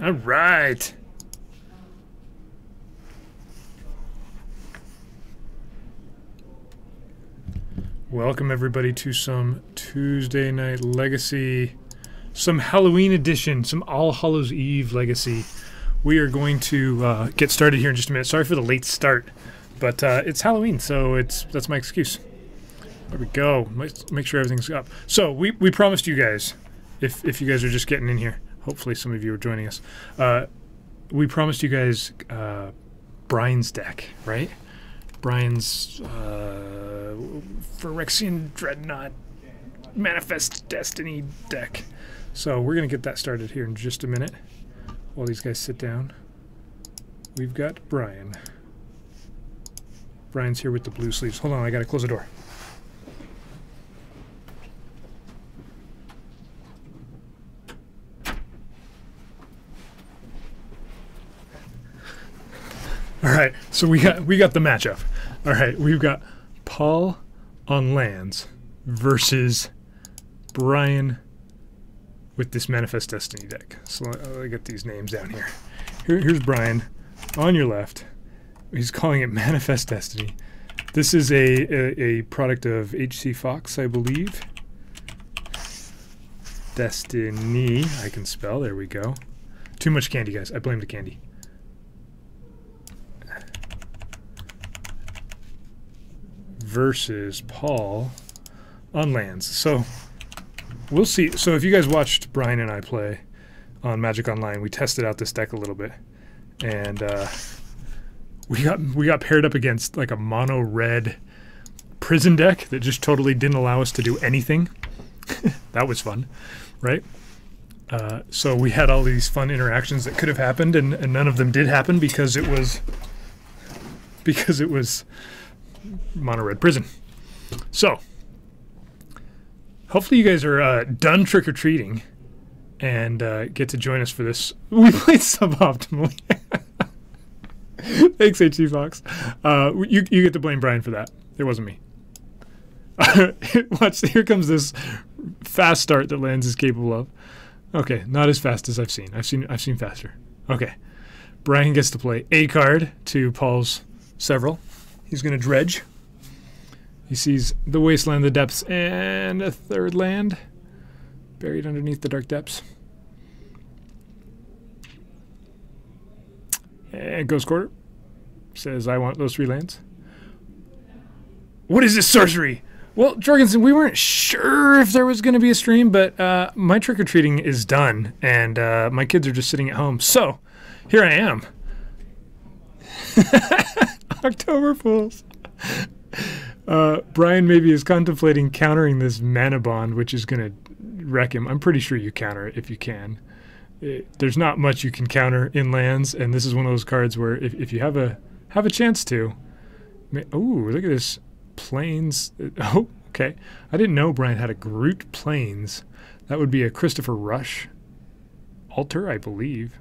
All right. Welcome everybody to some Tuesday Night Legacy, some Halloween edition, some All Hallows Eve Legacy. We are going to get started here in just a minute. Sorry for the late start, but it's Halloween, so that's my excuse. There we go. Let's make sure everything's up. So we promised you guys, if you guys are just getting in here, hopefully some of you are joining us. We promised you guys Brian's deck, right? Brian's Phyrexian Dreadnought Manifest Destiny deck. So we're going to get that started here in just a minute while these guys sit down. We've got Brian. Brian's here with the blue sleeves. Hold on, I got to close the door. All right, so we got the matchup. All right, we've got Paul on lands versus Brian with this Manifest Destiny deck. So I'll get these names down here. Here's Brian on your left. He's calling it Manifest Destiny. This is a product of HC Fox, I believe. Destiny, I can spell. There we go. Too much candy, guys. I blame the candy. Versus Paul on lands. So we'll see. So if you guys watched Brian and I play on Magic Online, we tested out this deck a little bit, and we got paired up against like a mono red prison deck that just totally didn't allow us to do anything. That was fun, right? So we had all these fun interactions that could have happened, and none of them did happen because it was mono red prison. So hopefully you guys are done trick-or-treating and get to join us for this. We played suboptimally. Thanks, HC Fox. You get to blame Brian for that. It wasn't me. Watch, here comes this fast start that Lands is capable of. Okay, not as fast as I've seen. I've seen faster. Okay, Brian gets to play a card to Paul's several. He's going to dredge. He sees the Wasteland, the Depths, and a third land buried underneath the Dark Depths. And Ghost Quarter says, I want those 3 lands. What is this sorcery? Well, Jorgensen, we weren't sure if there was going to be a stream, but my trick-or-treating is done, and my kids are just sitting at home. So, here I am. October Fools. Brian maybe is contemplating countering this Mana Bond, which is going to wreck him. I'm pretty sure you counter it if you can. There's not much you can counter in lands, and this is one of those cards where if you have a chance to. Oh, look at this Plains. Oh, okay. I didn't know Brian had a Groot Plains. That would be a Christopher Rush altar, I believe.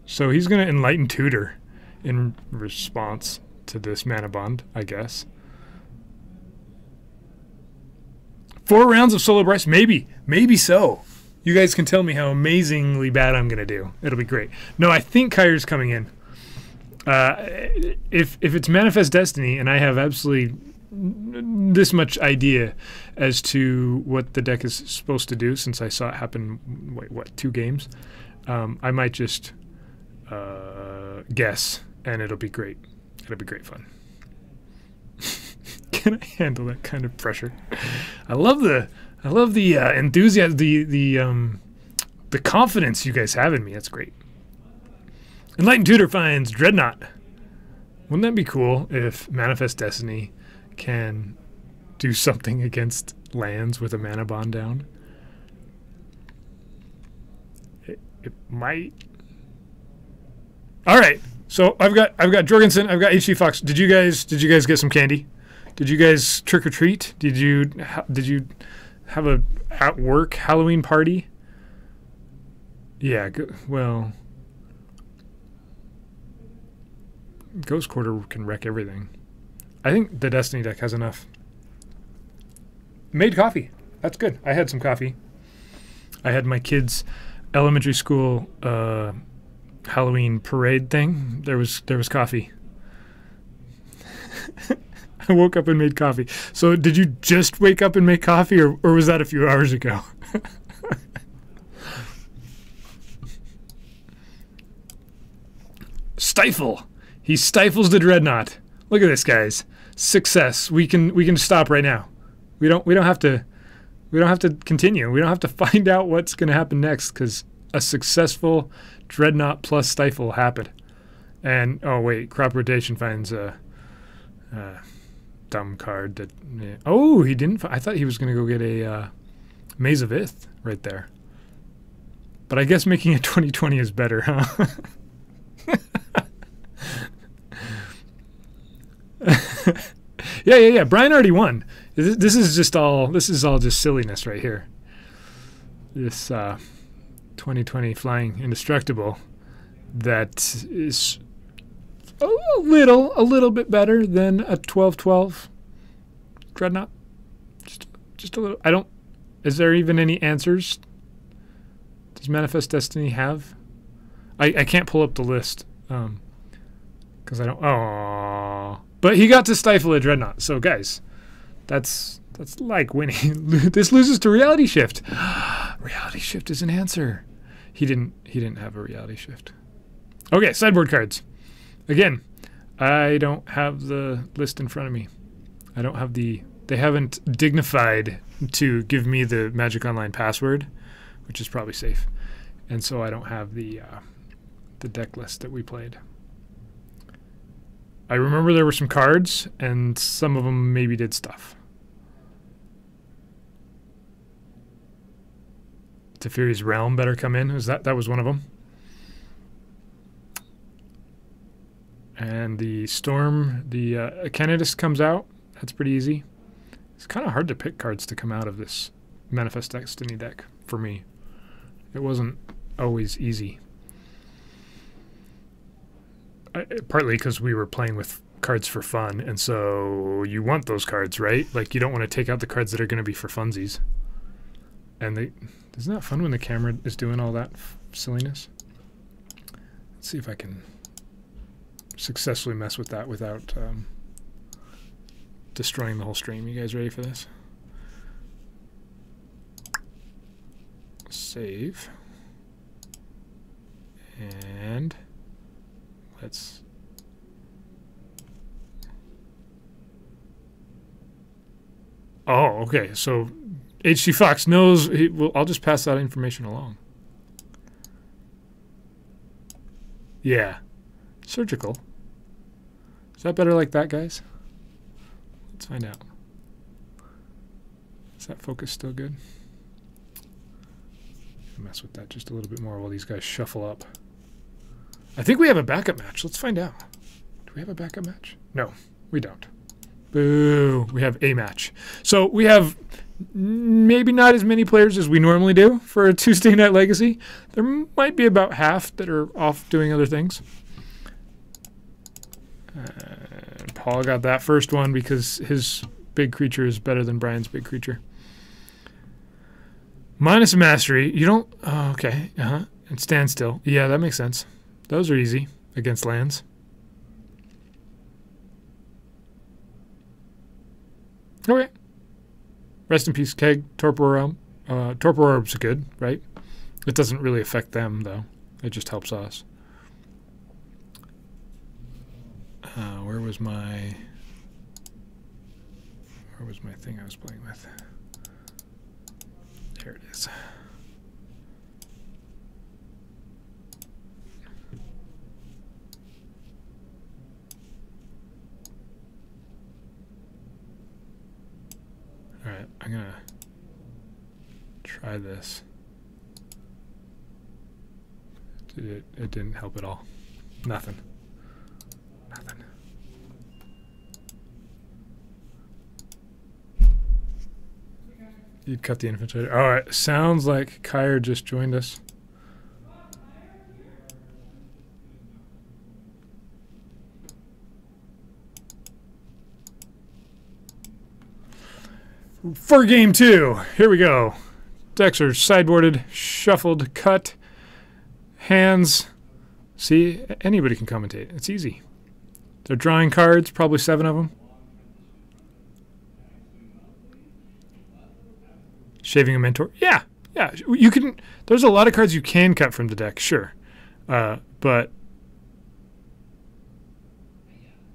So he's going to Enlighten Tutor in response to this Mana Bond, I guess. 4 rounds of Solo Bryce? Maybe so. You guys can tell me how amazingly bad I'm going to do. It'll be great. No, I think Kyre's coming in. If it's Manifest Destiny and I have absolutely this much idea as to what the deck is supposed to do, since I saw it happen, wait, what, 2 games? I might just guess, and it'll be great. It'll be great fun. Can I handle that kind of pressure? I love the enthusiasm, the confidence you guys have in me. That's great. Enlightened Tutor finds Dreadnought. Wouldn't that be cool if Manifest Destiny can do something against lands with a Mana Bond down? It might. All right. So I've got Jorgensen, I've got HC Fox. Did you guys get some candy? Did you guys trick or treat? Did you have a at work Halloween party? Yeah, well, Ghost Quarter can wreck everything. I think the Destiny deck has enough. Made coffee. That's good. I had some coffee. I had my kids' elementary school Halloween parade thing. There was coffee. I woke up and made coffee. So did you just wake up and make coffee, or was that a few hours ago? Stifle. He stifles the dreadnought. Look at this, guys. Success. We can stop right now. We don't have to continue. We don't have to find out what's going to happen next, because a successful dreadnought plus stifle happened. And oh wait, crop rotation finds a dumb card that. Yeah. Oh, he didn't. I thought he was going to go get a Maze of Ith right there. But I guess making it 2020 is better, huh? Yeah. Brian already won. This is all just silliness right here. This 2020 Flying Indestructible that is a little bit better than a 1212 Dreadnought. Just a little. I don't. Is there even any answers? Does Manifest Destiny have? I can't pull up the list because I don't. Oh, but he got to stifle a Dreadnought. So guys, that's like winning. This loses to Reality Shift. Reality Shift is an answer. He didn't have a Reality Shift. Okay, sideboard cards. Again, I don't have the list in front of me. I don't have the. They haven't dignified to give me the Magic Online password, which is probably safe, and so I don't have the deck list that we played. I remember there were some cards, and some of them maybe did stuff. Teferi's Realm better come in. That was one of them. And the Storm, the Canidus comes out. That's pretty easy. It's kind of hard to pick cards to come out of this Manifest Destiny deck for me. It wasn't always easy. Partly because we were playing with cards for fun, and so you want those cards, right? Like, you don't want to take out the cards that are going to be for funsies. And isn't that fun when the camera is doing all that silliness? Let's see if I can successfully mess with that without destroying the whole stream. You guys ready for this? Save. And let's... Oh, okay. So HT Fox knows. Well, I'll just pass that information along. Yeah. Surgical. Is that better like that, guys? Let's find out. Is that focus still good? Mess with that just a little bit more while these guys shuffle up. I think we have a backup match. Let's find out. Do we have a backup match? No, we don't. Boo. We have a match. So we have maybe not as many players as we normally do for a Tuesday Night Legacy. There might be about half that are off doing other things. Paul got that first one because his big creature is better than Brian's big creature. Minus a mastery. You don't... Oh, okay. And standstill. Yeah, that makes sense. Those are easy against lands. Okay. Rest in peace, Keg. Torpor Realm. Torpor Orb's good, right? It doesn't really affect them, though. It just helps us. Where was my thing I was playing with? There it is. All right, I'm gonna try this. It didn't help at all. Nothing. Nothing. You'd cut the infiltrator. All right, sounds like Kyr just joined us. For game 2, here we go. Decks are sideboarded, shuffled, cut, hands. See, anybody can commentate. It's easy. They're drawing cards, probably 7 of them. Shaving a Mentor. Yeah. You can. There's a lot of cards you can cut from the deck, sure. But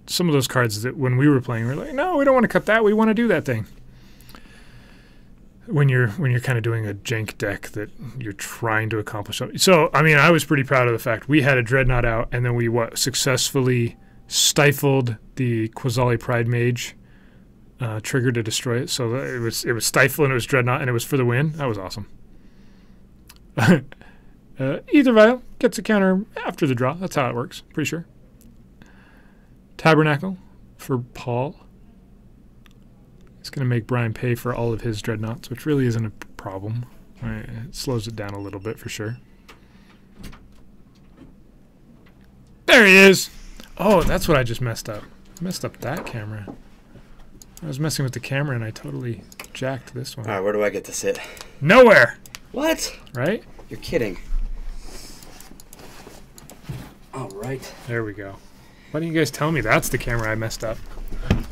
some of those cards that when we were playing, we were like, no, we don't want to cut that. We want to do that thing. When you're kind of doing a jank deck that you're trying to accomplish something. So, I mean, I was pretty proud of the fact we had a Dreadnought out, and then we successfully stifled the Quasali Pride Mage trigger to destroy it. So it was stifle and it was Dreadnought and it was for the win. That was awesome. Either Vial gets a counter after the draw. That's how it works. Pretty sure. Tabernacle for Paul. It's going to make Brian pay for all of his Dreadnoughts, which really isn't a problem. Right, it slows it down a little bit for sure. There he is! Oh, that's what I just messed up. I messed up that camera. I was messing with the camera and I totally jacked this one. All right, where do I get to sit? Nowhere! What? Right? You're kidding. All right. There we go. Why didn't you guys tell me that's the camera I messed up?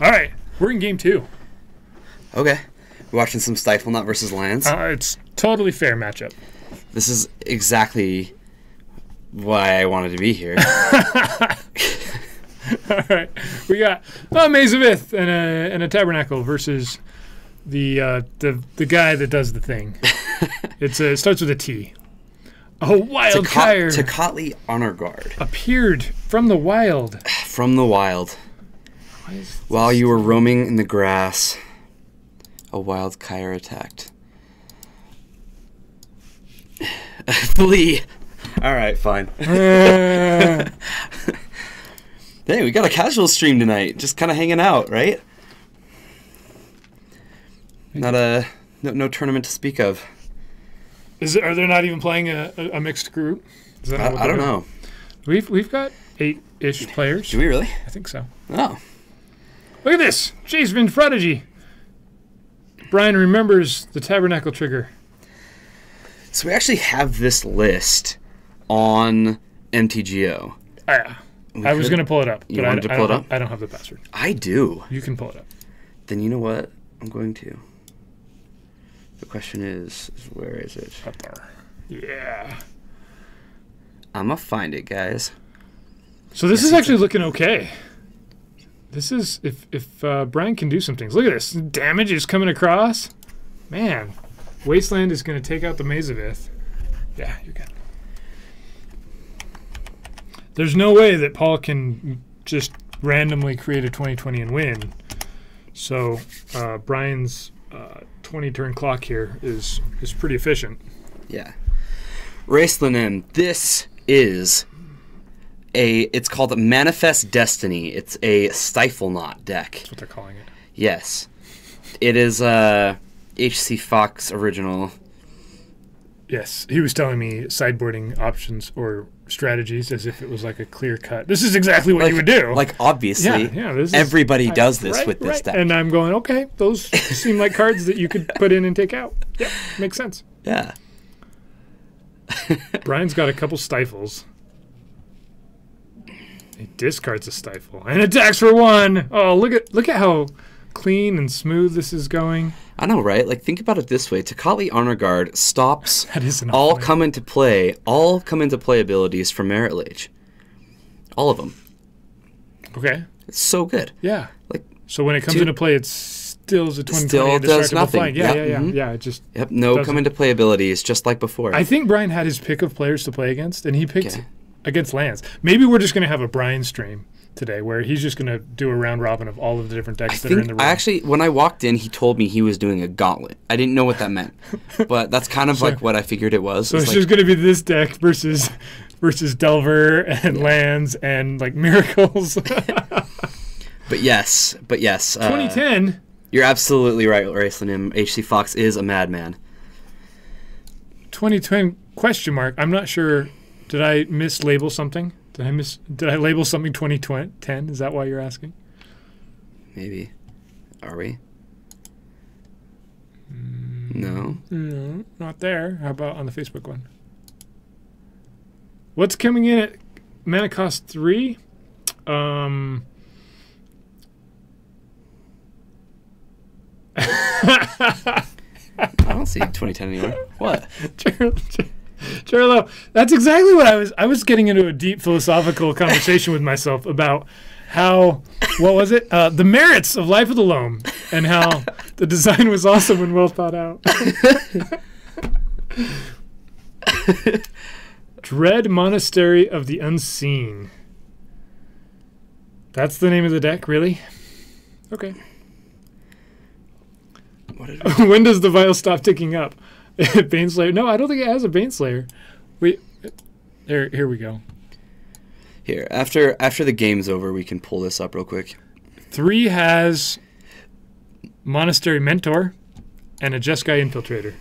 All right, we're in game 2. Okay. We're watching some Stifle Knot versus Lands. It's totally fair matchup. This is exactly why I wanted to be here. All right, we got Maze of Ith and a Tabernacle versus the guy that does the thing. It starts with a T. Oh, Wild Kyre. Tecatli Honor Guard. Appeared from the wild. From the wild. While you were roaming in the grass, a Wild Kyre attacked. Flee. All right, fine. Hey, we got a casual stream tonight. Just kind of hanging out, right? No tournament to speak of. Are they not even playing a mixed group? Is that I don't know. We've got 8-ish players. Do we really? I think so. Oh. Look at this. Jaceman Prodigy. Brian remembers the Tabernacle trigger. So we actually have this list on MTGO. Yeah. I was going to pull it up. You wanted to pull it up? I don't have the password. I do. You can pull it up. Then you know what? I'm going to. The question is where is it? Up there. Yeah. I'm going to find it, guys. So this is actually looking okay. This is, if Brian can do some things. Look at this. Damage is coming across. Man. Wasteland is going to take out the Maze of Ith. Yeah, you're good. There's no way that Paul can just randomly create a 2020 and win. So Brian's 20-turn clock here is pretty efficient. Yeah. Raceland, this is it's called Manifest Destiny. It's a Stifle Knot deck. That's what they're calling it. Yes. It is HC Fox original. Yes, he was telling me sideboarding options or strategies as if it was like a clear cut. This is exactly what you would do. Like, obviously, everybody does this with this deck. And I'm going, okay, those seem like cards that you could put in and take out. Yep, makes sense. Yeah. Brian's got a couple stifles. He discards a stifle and attacks for 1. Oh, look at how clean and smooth this is going. I know, right? Like, think about it this way: Tecatli Honor Guard stops that is all come into play abilities from Merit Lage. All of them. Okay. It's so good. Yeah. Like, so when it comes into play, it still is a 2020 still does nothing. Flying. Yeah, yeah. It just no come into play abilities, just like before. I think Brian had his pick of players to play against, and he picked against lands. Maybe we're just going to have a Brian stream today where he's just going to do a round robin of all of the different decks that are in the room. Actually, when I walked in, he told me he was doing a gauntlet. I didn't know what that meant, but that's kind of like what I figured it was. So it's just going to be this deck versus Delver and lands and like miracles. But yes. 2010. You're absolutely right, Raceland. HC Fox is a madman. 2010 question mark. I'm not sure. Did I mislabel something? Did I label something 2010? Is that why you're asking? Maybe. Are we? No. No, not there. How about on the Facebook one? What's coming in at mana cost 3? I don't see 2010 anymore. What? Charlo, that's exactly what I was getting into a deep philosophical conversation with myself about how, what was it? The merits of Life of the Loam, and how the design was awesome and well thought out. Dread Monastery of the Unseen. That's the name of the deck, really? Okay. What did When does the vial stop ticking up? Baneslayer? No, I don't think it has a Baneslayer. Here we go. Here, after the game's over, we can pull this up real quick. 3 has Monastery Mentor and a Jeskai Infiltrator.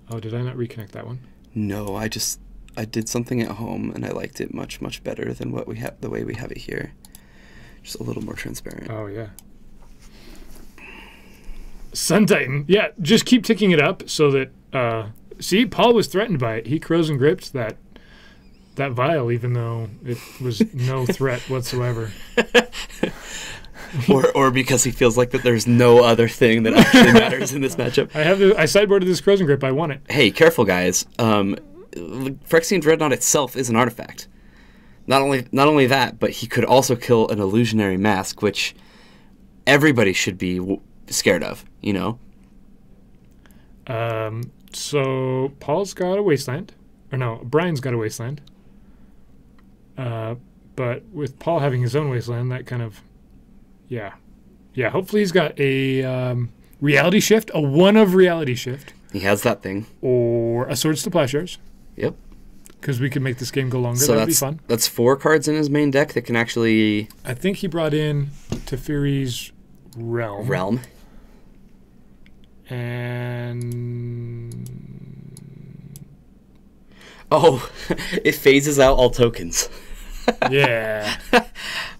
Oh, did I not reconnect that one? No, I did something at home and I liked it much, much better than what we have, the way we have it here. Just a little more transparent. Oh, yeah. Sun Titan. Yeah, just keep ticking it up so that, see, Paul was threatened by it. He crows and gripped that vial, even though it was no threat whatsoever. or because he feels like that there's no other thing that actually matters in this matchup. I sideboarded this crows and grip. I won it. Hey, careful, guys. Phyrexian Dreadnought itself is an artifact. Not only that, but he could also kill an illusionary mask, which everybody should be scared of, you know? So Paul's got a Wasteland. Or no, Brian's got a Wasteland. But with Paul having his own Wasteland, that kind of... Yeah. Yeah, hopefully he's got a Reality Shift, a 1 of Reality Shift. He has that thing. Or a Swords to Plowshares. Yep. Because we could make this game go longer. So that'd be fun. That's 4 cards in his main deck that can actually... I think he brought in Teferi's Realm. And... Oh, it phases out all tokens. Yeah.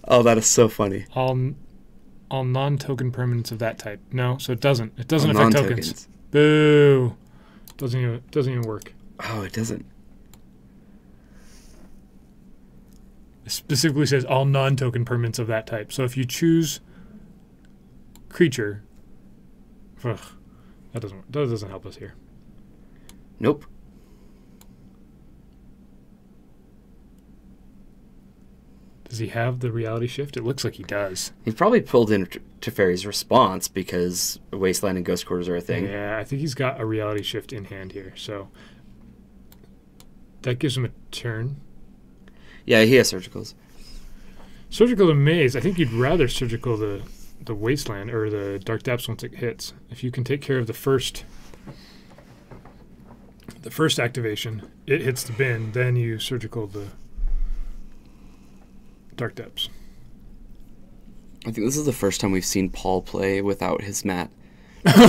Oh, that is so funny. All non-token permanents of that type. No, so it doesn't. It doesn't affect tokens. Boo. Doesn't even work. Oh, it doesn't. It specifically says all non-token permanents of that type. So if you choose creature, ugh, that doesn't help us here. Nope. Does he have the Reality Shift? It looks like he does. He probably pulled in Teferi's Response because Wasteland and Ghost Quarters are a thing. Yeah, I think he's got a Reality Shift in hand here. So that gives him a turn. Yeah, he has Surgicals. Surgical Amaze. I think you'd rather Surgical the Wasteland or the Dark Depths once it hits. If you can take care of the first activation, it hits the bin, then you Surgical the Dark Depths. I think this is the first time we've seen Paul play without his mat.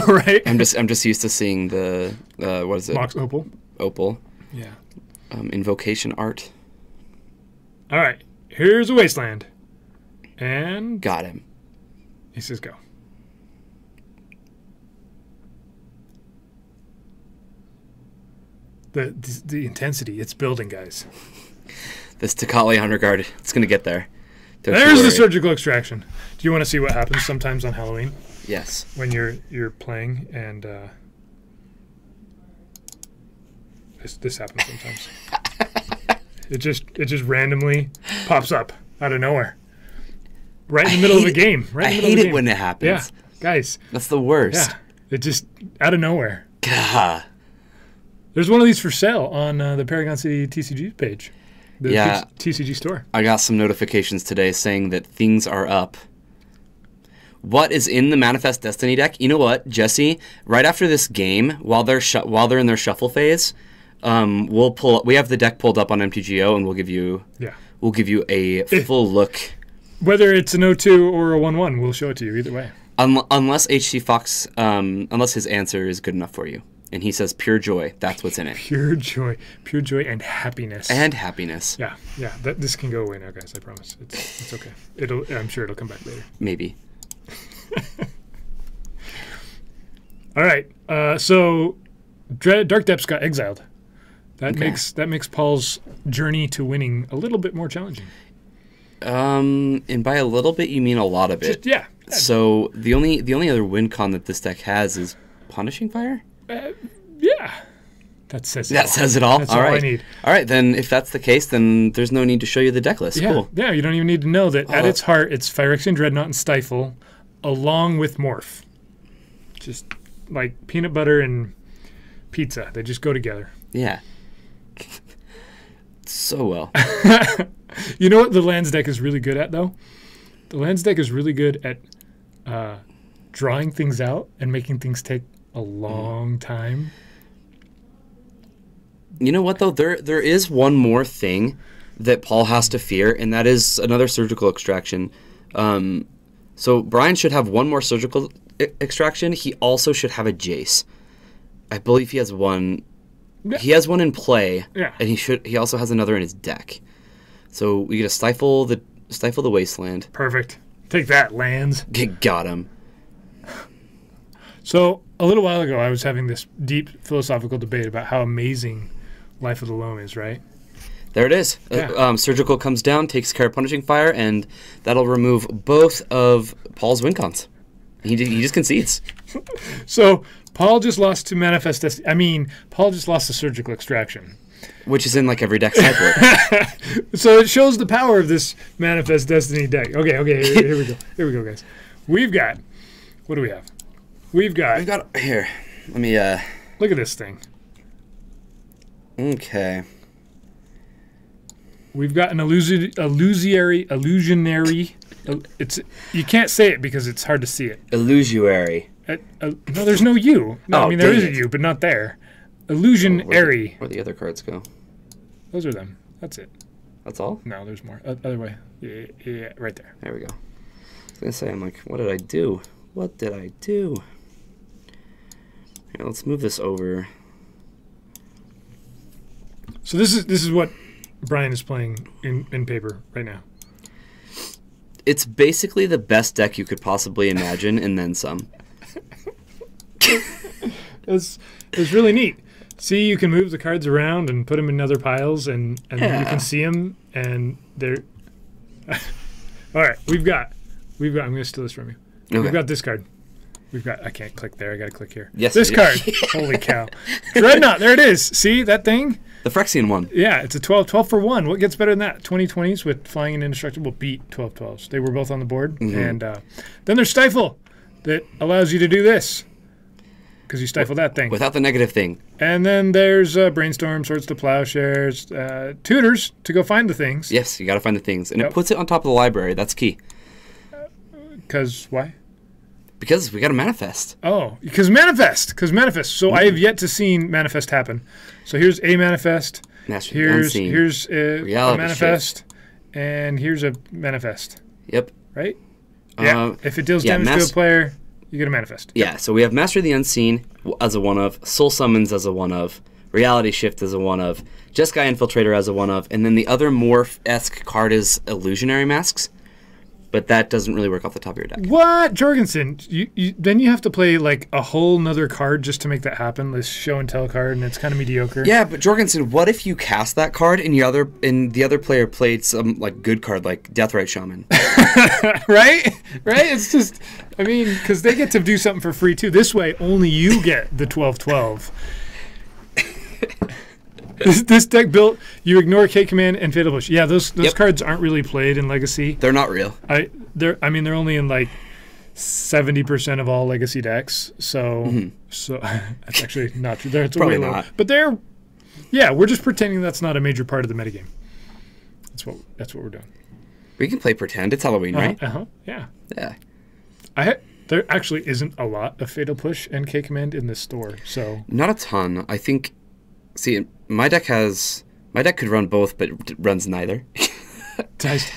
Right. I'm just used to seeing the what is it? Mox Opal. Opal. Yeah. Invocation art. All right. Here's a Wasteland. And got him. He says go. The intensity, it's building, guys. This Takali on regard, it's going to get there. There's the Surgical Extraction. Do you want to see what happens sometimes on Halloween? Yes. When you're playing and this happens sometimes. It just randomly pops up out of nowhere. Right in the middle of a game. Right in the middle I hate of a it game. when it happens. Yeah, guys. That's the worst. Yeah, it just out of nowhere. Gah. There's one of these for sale on the Paragon City TCG page. The Yeah. TCG store. I got some notifications today saying that things are up. What is in the Manifest Destiny deck? You know what, Jesse? Right after this game, while they're in their shuffle phase, we'll pull. We have the deck pulled up on MTGO, and we'll give you a full look. Whether it's an 0-2 or a 1-1, we'll show it to you either way. Unless HC Fox, unless his answer is good enough for you, and he says pure joy. That's what's in it. Pure joy and happiness. And happiness. Yeah. This can go away now, guys. I promise. It's okay. I'm sure it'll come back later. Maybe. All right. So Dark Depths got exiled. That Okay. makes Paul's journey to winning a little bit more challenging. And by a little bit, you mean a lot of it. Yeah. So the only other win con that this deck has is Punishing Fire. Yeah. That says it That all. says it all. That's all all right. I need. All right, then if that's the case, then there's no need to show you the deck list. Yeah. Cool. Yeah. You don't even need to know that at its heart, it's Phyrexian Dreadnought and Stifle, along with Morph. Just like peanut butter and pizza. They just go together. Yeah. So well. You know what the lands deck is really good at, though? The lands deck is really good at drawing things out and making things take a long time. You know what though? There is one more thing that Paul has to fear, and that is another surgical extraction. So Brian should have one more surgical extraction. He also should have a Jace. I believe he has one. Yeah. He has one in play, Yeah. and he also has another in his deck. So we get to stifle the wasteland. Perfect. Take that, lands. Got him. So a little while ago, I was having this deep philosophical debate about how amazing Life of the Loam is, right? There it is. Yeah. Surgical comes down, takes care of Punishing Fire, and that'll remove both of Paul's win cons. He just concedes. So Paul just lost to Manifest Destiny. I mean, Paul just lost to Surgical Extraction. Which is in like every deck sideboard. So it shows the power of this Manifest Destiny deck. Okay, here we go. Here we go, guys. We've got, what do we have? We've got, Here. Let me look at this thing. Okay. We've got an illusionary. It's you can't say it because it's hard to see it. Illusory. No, there's no U. No, Oh, I mean there dang is a it. U, but not there. Illusionary. Where the other cards go? Those are them. That's it. That's all? No, there's more. Other way. Yeah, right there. There we go. I was gonna say, I'm like, what did I do? What did I do? Here, let's move this over. So this is what Brian is playing in paper right now. It's basically the best deck you could possibly imagine, and then some. It's really neat. See, you can move the cards around and put them in other piles, and then you Yeah. can see them, and they're. All right, we've got. I'm going to steal this from you. Okay. We've got this card. I can't click there. I got to click here. Yes, This yeah. card. Holy cow. Dreadnought. There it is. See that thing? The Phyrexian one. Yeah, it's a 12 for 1. What gets better than that? 2020s with Flying and Indestructible beat 12/12s. They were both on the board. Mm-hmm. And then there's Stifle that allows you to do this because you stifle that thing. Without the negative thing. And then there's Brainstorm, Swords to Plowshares, Tutors to go find the things. Yes, you gotta find the things. And Yep. it puts it on top of the library. That's key. Because why? Because we gotta manifest. Oh, because Manifest. So I have yet to see Manifest happen. So here's a Manifest. Master the Here's Unseen. a Reality Manifest. And here's a Manifest. Yep. Right? Yeah. If it deals yeah, damage to a player, you get a Manifest. Yeah, so we have Master the Unseen as a one-of, Soul Summons as a one-of, Reality Shift as a one-of, Jeskai Infiltrator as a one-of, and then the other Morph-esque card is Illusionary Masks, but that doesn't really work off the top of your deck. What? Jorgensen, then you have to play like a whole nother card just to make that happen, this show and tell card, and it's kind of mediocre. Yeah, but Jorgensen, what if you cast that card and the other player played some like good card like Deathrite Shaman? Right? It's just, I mean, because they get to do something for free too. This way, only you get the 12/12. This deck built, you ignore K-Command and Fatal Push. Yeah, those Yep. cards aren't really played in Legacy. They're not real. They're only in like 70% of all Legacy decks. So that's actually not true. It's Probably way low. not. But we're just pretending that's not a major part of the metagame. That's what we're doing. We can play pretend. It's Halloween, right? Yeah. Yeah. There actually isn't a lot of Fatal Push and K-Command in this store. So Not a ton. I think. See, my deck could run both, but it runs neither. guys,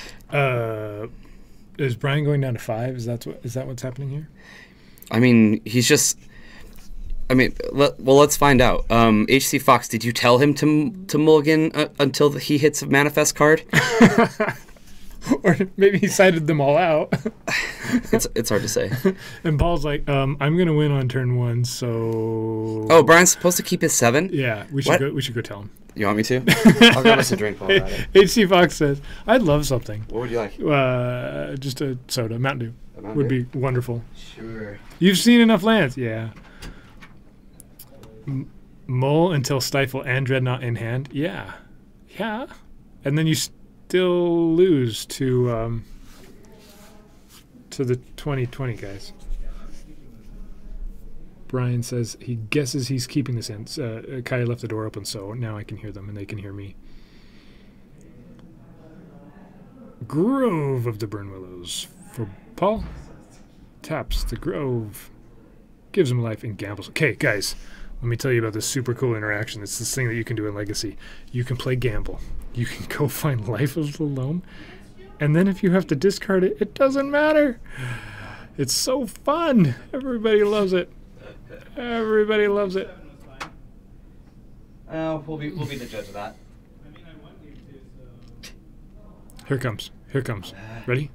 is Brian going down to 5? Is that what's happening here? I mean, he's just. I mean, let's find out. HC Fox, did you tell him to mulligan until he hits a manifest card? Or maybe he cited them all out. It's hard to say. And Paul's like, I'm gonna win on turn 1, so. Oh, Brian's supposed to keep his 7? Yeah, we should What? go. We should go tell him. You want me to? I'll grab us a drink while we're at it. HC Fox says, "I'd love something. What would you like? Just a soda, Mountain Dew, A Mountain would Dew? be wonderful. Sure. You've seen enough lands, yeah. Mull until Stifle and Dreadnought in hand, yeah, and then you still lose to the 2020 guys." Brian says he guesses he's keeping this in. Kai left the door open, so now I can hear them and they can hear me. Grove of the Burn Willows for Paul. Taps the Grove. Gives him life and gambles. Okay, guys, let me tell you about this super cool interaction. It's this thing that you can do in Legacy. You can play Gamble. You can go find Life of the Loam, and then if you have to discard it, it doesn't matter. It's so fun. Everybody loves it. Everybody loves it. We'll be the judge of that. Here comes. Here comes. Ready?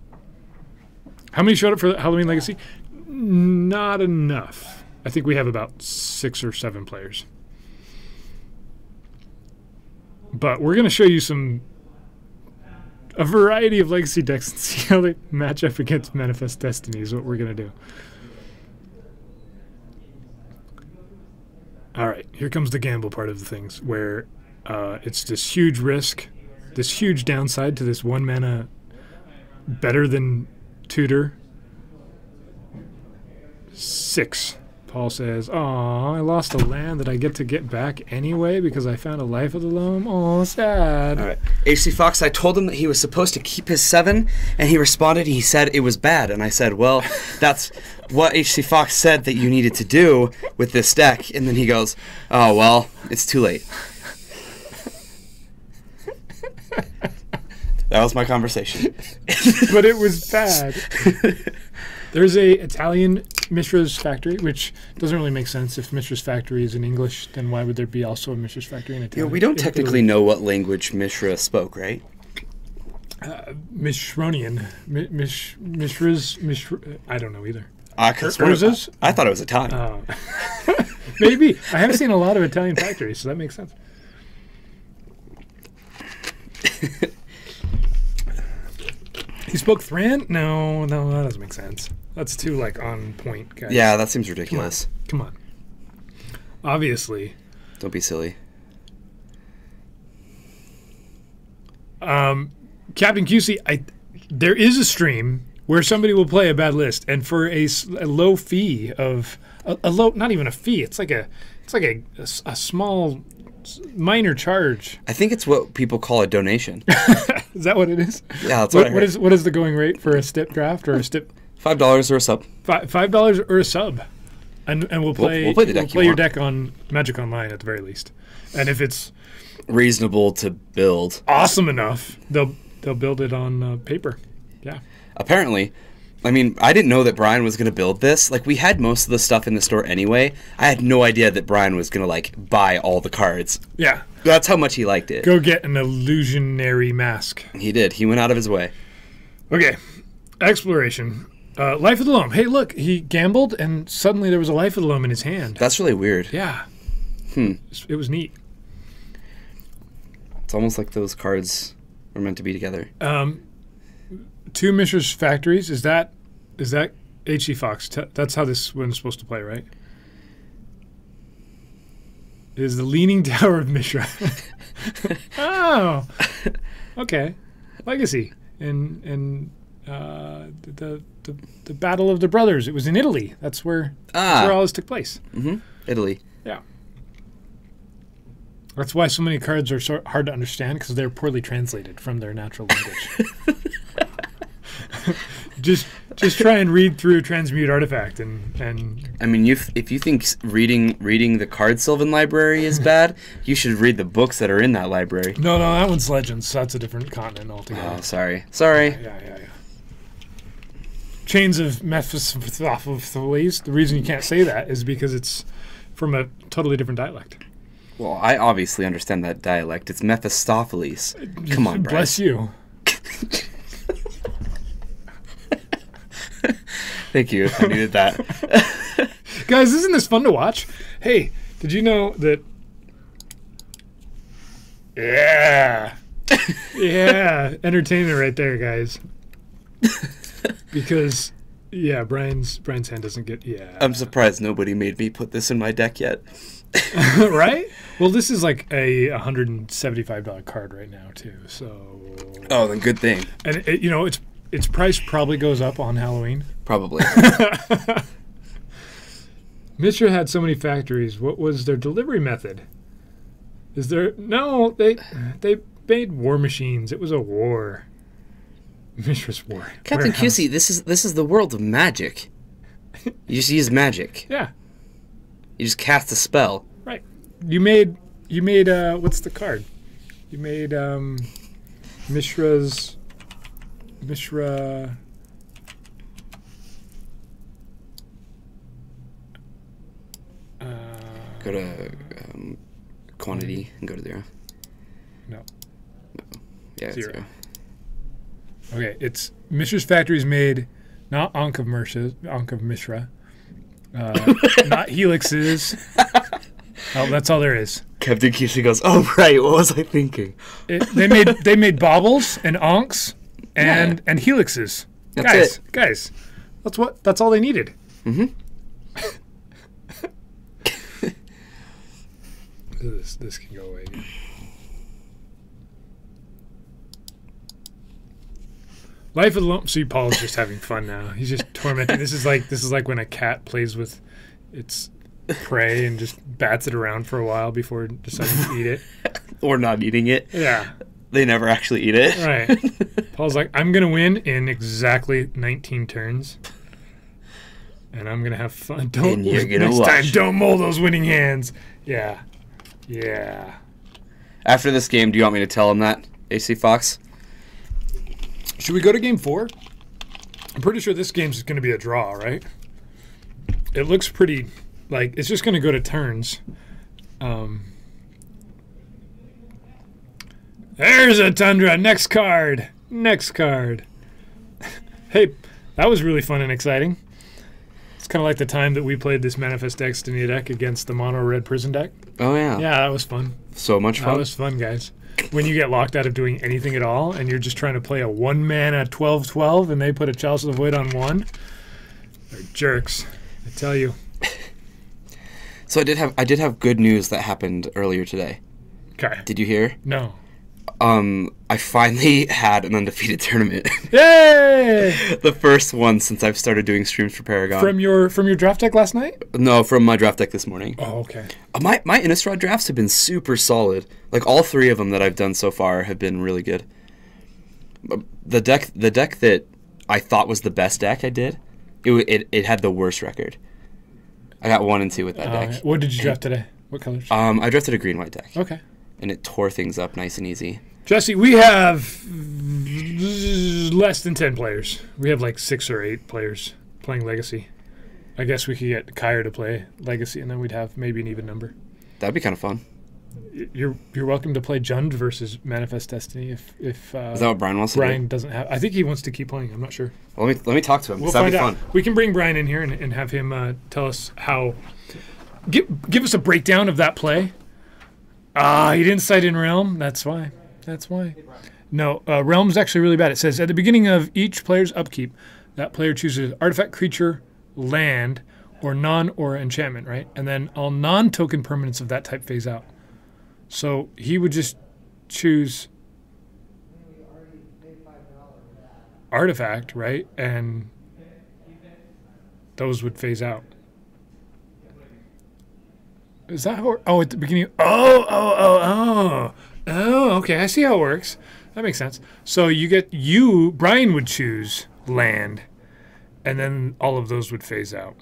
How many showed up for Halloween Legacy? Not enough. I think we have about 6 or 7 players. But we're going to show you a variety of Legacy decks and see how they match up against Manifest Destiny is what we're going to do. All right, here comes the gamble part of the things, where it's this huge risk, this huge downside to this 1 mana better than tutor. 6. Paul says, "Aw, I lost a land that I get to get back anyway because I found a Life of the Loam. Oh, sad." All right. HC Fox, I told him that he was supposed to keep his 7, and he responded, he said it was bad. And I said, well, that's what HC Fox said that you needed to do with this deck. And then he goes, oh, well, it's too late. That was my conversation. But it was bad. There's a Italian Mishra's Factory, which doesn't really make sense. If Mishra's Factory is in English, then why would there be also a Mishra's Factory in Italian? Yeah, we don't technically know what language Mishra spoke, right? Mishronian. Mishra's... I don't know either. I thought it was Italian. Oh. Maybe. I haven't seen a lot of Italian factories, so that makes sense. He spoke Thran? No, that doesn't make sense. That's too, on point, guys. Yeah, that seems ridiculous. Come on. Obviously. Don't be silly. Captain QC, there is a stream where somebody will play a bad list, and for a low fee of a low, not even a fee. It's like a small minor charge. I think it's what people call a donation. Is that what it is? Yeah, that's what I heard. What is the going rate for a stip draft or a stip? $5 or a sub. $5 or a sub, and we'll play. We'll play the deck. We'll play your deck on Magic Online at the very least, and if it's reasonable to build, awesome enough, they'll build it on paper. Yeah. Apparently, I mean, I didn't know that Brian was going to build this. We had most of the stuff in the store anyway. I had no idea that Brian was going to buy all the cards. Yeah. That's how much he liked it. Go get an illusionary mask. He did. He went out of his way. Okay. Exploration. Life of the Loam. Hey, look, he gambled, and suddenly there was a Life of the Loam in his hand. That's really weird. Yeah. It was neat. It's almost like those cards were meant to be together. 2 Mishra's Factories. Is that H.C. Fox? That's how this one's supposed to play, right? It is the Leaning Tower of Mishra. Oh, okay. Legacy and the Battle of the Brothers. It was in Italy. That's where all this took place. Mm-hmm. Italy. Yeah. That's why so many cards are so hard to understand, because they're poorly translated from their natural language. Just try and read through Transmute Artifact and I mean, if you think reading the Card Sylvan library is bad, you should read the books that are in that library. No, that one's Legends. So that's a different continent altogether. Oh, sorry. Yeah. Chains of Mephistopheles. The reason you can't say that is because it's from a totally different dialect. Well, I obviously understand that dialect. It's Mephistopheles. Come on, Bryce. Bless you. Thank you. I needed that. Guys, isn't this fun to watch? Hey, did you know that? Yeah. Yeah. Entertainment right there, guys. Because, yeah, Brian's hand doesn't get, yeah. I'm surprised nobody made me put this in my deck yet. Right? Well, this is like a $175 card right now, too, so. Oh, then good thing. And, its price probably goes up on Halloween. Probably. Mishra had so many factories. What was their delivery method? Is there... No, they made war machines. It was a war. Mishra's war. Captain Warehouse. QC, this is the world of magic. You just use magic. Yeah, You just cast a spell. right. You made what's the card? You made Mishra. Go to quantity and go to 0. No. Yeah, it's 0. 0. Okay, it's Mishra's factories made not Ankh of Mishra, not helixes. Oh, that's all there is. Captain QC goes, oh right, what was I thinking? They made baubles and ankhs and helixes. That's Guys, that's all they needed. Mm-hmm. This can go away again. Life of the Lone. See, Paul's just having fun now. He's just tormenting. This is like when a cat plays with its prey and just bats it around for a while before deciding to eat it. Or not eating it. Yeah. They never actually eat it. Right. Paul's like, I'm gonna win in exactly 19 turns, and I'm gonna have fun. And you're gonna next watch. time, don't mold those winning hands. Yeah. Yeah. After this game, do you want me to tell him that, AC Fox? Should we go to game 4? I'm pretty sure this game's going to be a draw, right? It looks pretty, like, it's just going to go to turns. There's a Tundra. Next card. Hey, that was really fun and exciting. It's kind of like the time that we played this Manifest Destiny deck against the mono red prison deck. Oh, yeah. Yeah, that was fun. So much fun. That was fun, guys. When you get locked out of doing anything at all and you're just trying to play a 1-mana 12/12 and they put a Chalice of the Void on 1, they're jerks. I tell you. So I did have good news that happened earlier today. Okay. Did you hear? No. I finally had an undefeated tournament. Yay! The first one since I've started doing streams for Paragon. From your draft deck last night? No, from my draft deck this morning. Oh, okay. My Innistrad drafts have been super solid. Like all 3 of them that I've done so far have been really good. The deck that I thought was the best deck I did, it had the worst record. I got 1 and 2 with that deck. What did you draft today? What colors? I drafted a green-white deck. Okay. And it tore things up nice and easy. Jesse, we have less than 10 players. We have like 6 or 8 players playing Legacy. I guess we could get Kyra to play Legacy, and then we'd have maybe an even number. That'd be kind of fun. You're welcome to play Jund versus Manifest Destiny if Is that what Brian wants to Brian do? doesn't have. I think he wants to keep playing. I'm not sure. Well, let me talk to him. We'll That'd find be out. fun. We can bring Brian in here and have him tell us how. Give us a breakdown of that play. He didn't cite in Realm. That's why. No, Realm's actually really bad. It says at the beginning of each player's upkeep, that player chooses artifact, creature, land, or non-aura enchantment, right? And then all non-token permanents of that type phase out. So he would just choose artifact, right? And those would phase out. Is that how? Oh, at the beginning. Oh. Okay, I see how it works. That makes sense. So Brian would choose land, and then all of those would phase out.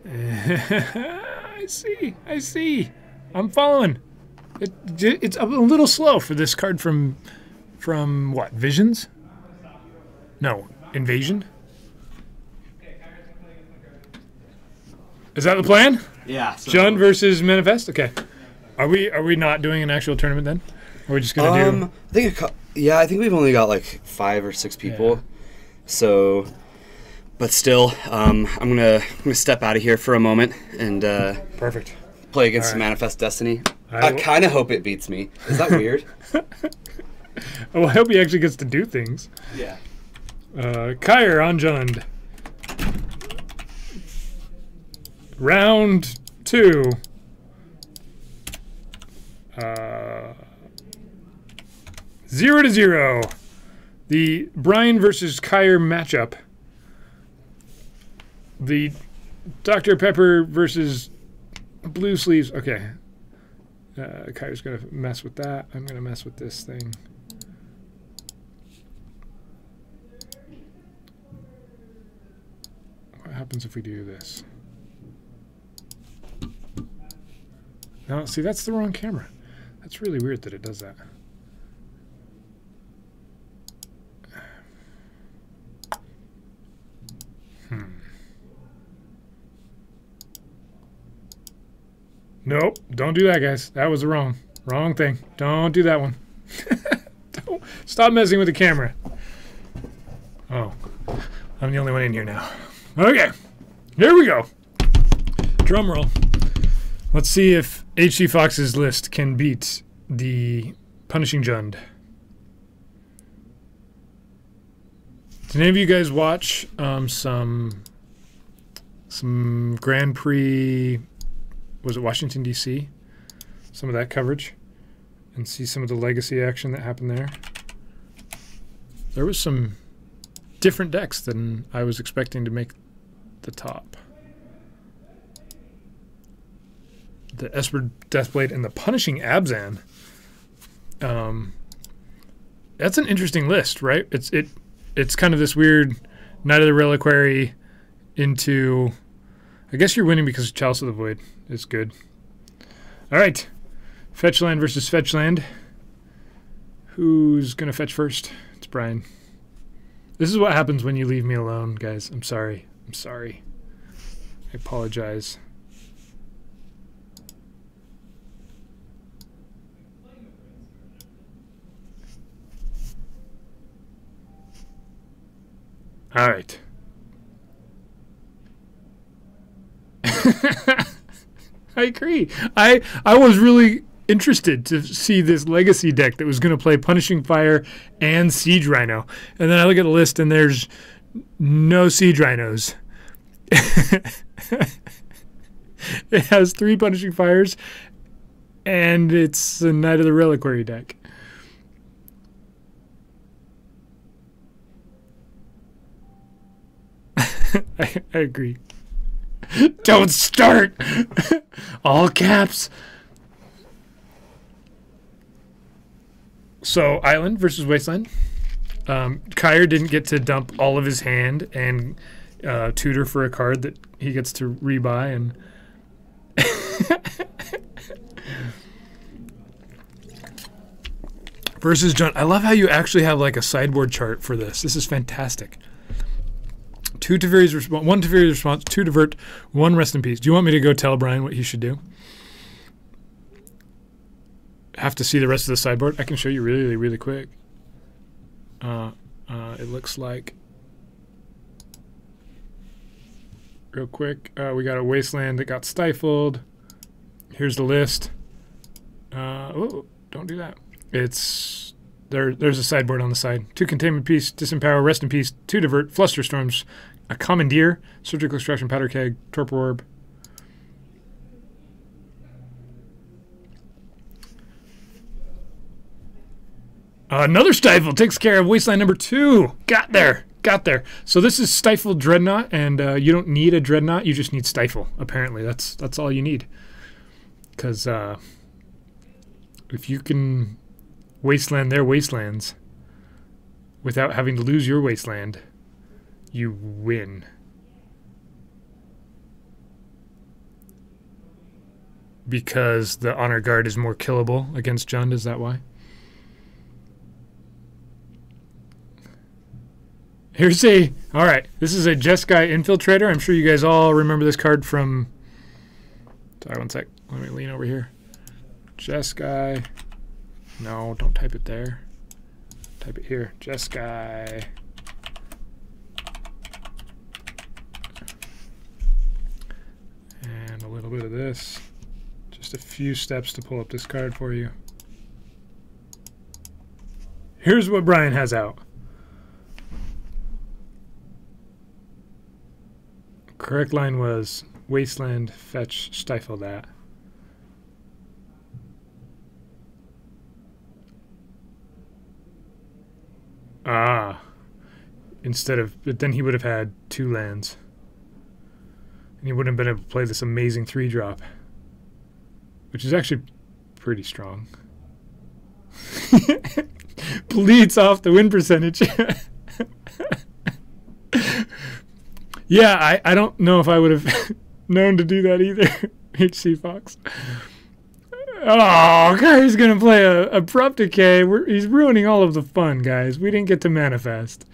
I see. I'm following. It's a little slow for this card from what? Visions? No, Invasion? Is that the plan? Yeah. So Jund versus Manifest? Okay. Are we not doing an actual tournament then? Or are we just gonna do? I think we've only got like 5 or 6 people. So, but still, I'm gonna step out of here for a moment and Perfect. play against All right. Manifest Destiny. I I kind of hope it beats me. Is that weird? Oh, I hope he actually gets to do things. Yeah. Kyr Anjund. Round 2. 0-0. The Brian versus Kyr matchup. The Dr. Pepper versus Blue Sleeves. Okay. Kyr's going to mess with that. I'm going to mess with this thing. What happens if we do this? No, see, that's the wrong camera. That's really weird that it does that. Nope, don't do that, guys. That was the wrong thing. Don't do that one. Don't stop messing with the camera. Oh, I'm the only one in here now. Okay, here we go. Drum roll. Let's see if H.C. Fox's list can beat the Punishing Jund. Did any of you guys watch some Grand Prix? Was it Washington, D.C.? Some of that coverage, and see some of the legacy action that happened there. There was some different decks than I was expecting to make the top. The Esper Deathblade and the Punishing Abzan. That's an interesting list, right? It's kind of this weird Knight of the Reliquary into... I guess you're winning because Chalice of the Void is good. All right. Fetchland versus Fetchland. Who's going to fetch first? It's Brian. This is what happens when you leave me alone, guys. I'm sorry. I'm sorry. I apologize. All right. I agree. I was really interested to see this legacy deck that was going to play Punishing Fire and Siege Rhino. And then I look at the list and there's no Siege Rhinos. It has 3 Punishing Fires and it's a Knight of the Reliquary deck. I agree. Don't start! All caps. So, Island versus Wasteland. Kyr didn't get to dump all of his hand and tutor for a card that he gets to rebuy. And versus John. I love how you actually have like a sideboard chart for this. This is fantastic. 1 Teferi's response, 2 divert, 1 rest in peace. Do you want me to go tell Brian what he should do? Have to see the rest of the sideboard? I can show you really, really quick. It looks like... Real quick, we got a Wasteland that got stifled. Here's the list. Oh, don't do that. It's... There's a sideboard on the side. 2 Containment Piece, Disempower, Rest in Peace, 2 Divert, Flusterstorms, a Commandeer, Surgical Extraction, Powder Keg, Torpor Orb. Another Stifle takes care of Wasteland number 2. Got there. So this is Stifle Dreadnought, and you don't need a Dreadnought. You just need Stifle. Apparently, that's all you need. Because if you can Wasteland their Wastelands without having to lose your Wasteland, you win. Because the Honor Guard is more killable against Jund, is that why? Here's a... Alright, this is a Jeskai Infiltrator. I'm sure you guys all remember this card from... Sorry, one sec. Let me lean over here. Jeskai... No, don't type it there. Type it here. Jeskai bit of this. Just a few steps to pull up this card for you. Here's what Brian has out. Correct line was Wasteland, fetch, stifle that. Ah. Instead of, but then he would have had 2 lands. And he wouldn't have been able to play this amazing 3-drop. Which is actually pretty strong. Bleeds off the win percentage. Yeah, I don't know if I would have known to do that either. HC Fox. Oh, Kyrie's going to play a Abrupt Decay. He's ruining all of the fun, guys. We didn't get to Manifest.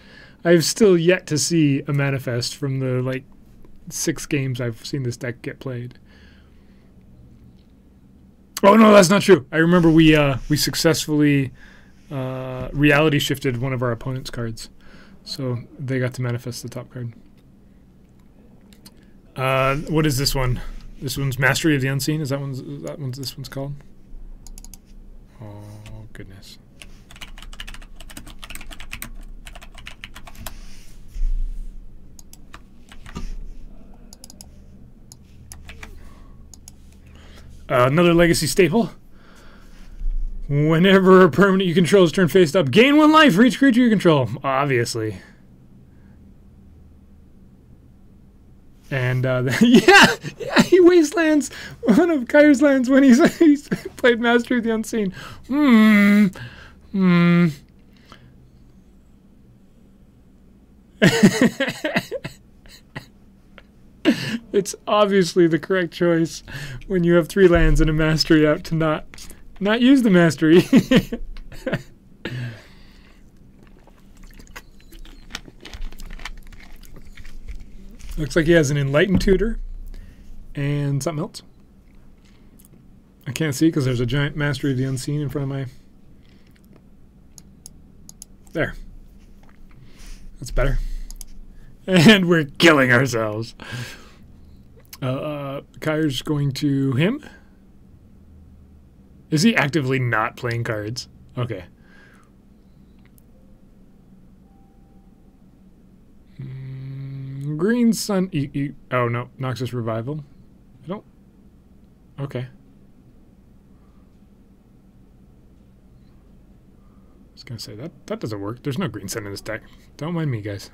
I've still yet to see a Manifest from the, like, 6 games I've seen this deck get played. Oh, no, that's not true. I remember we successfully reality shifted one of our opponent's cards. So they got to manifest the top card. What is this one? This one's Mastery of the Unseen. Is that one's this one's called? Oh goodness. Another Legacy staple. Whenever a permanent you control is turned face up, gain 1 life for each creature you control. Obviously. And yeah, he wastelands one of Kyrie's lands when he's played Mastery of the Unseen. It's obviously the correct choice when you have 3 lands and a Mastery out to not use the Mastery. Looks like he has an Enlightened Tutor and something else. I can't see because there's a giant Mastery of the Unseen in front of my... There. That's better. And we're killing ourselves. Kyrie's going to him. Is he actively not playing cards? Okay. Green Sun... oh, no. Noxus Revival. I don't... Okay. I was going to say, that doesn't work. There's no Green Sun in this deck. Don't mind me, guys.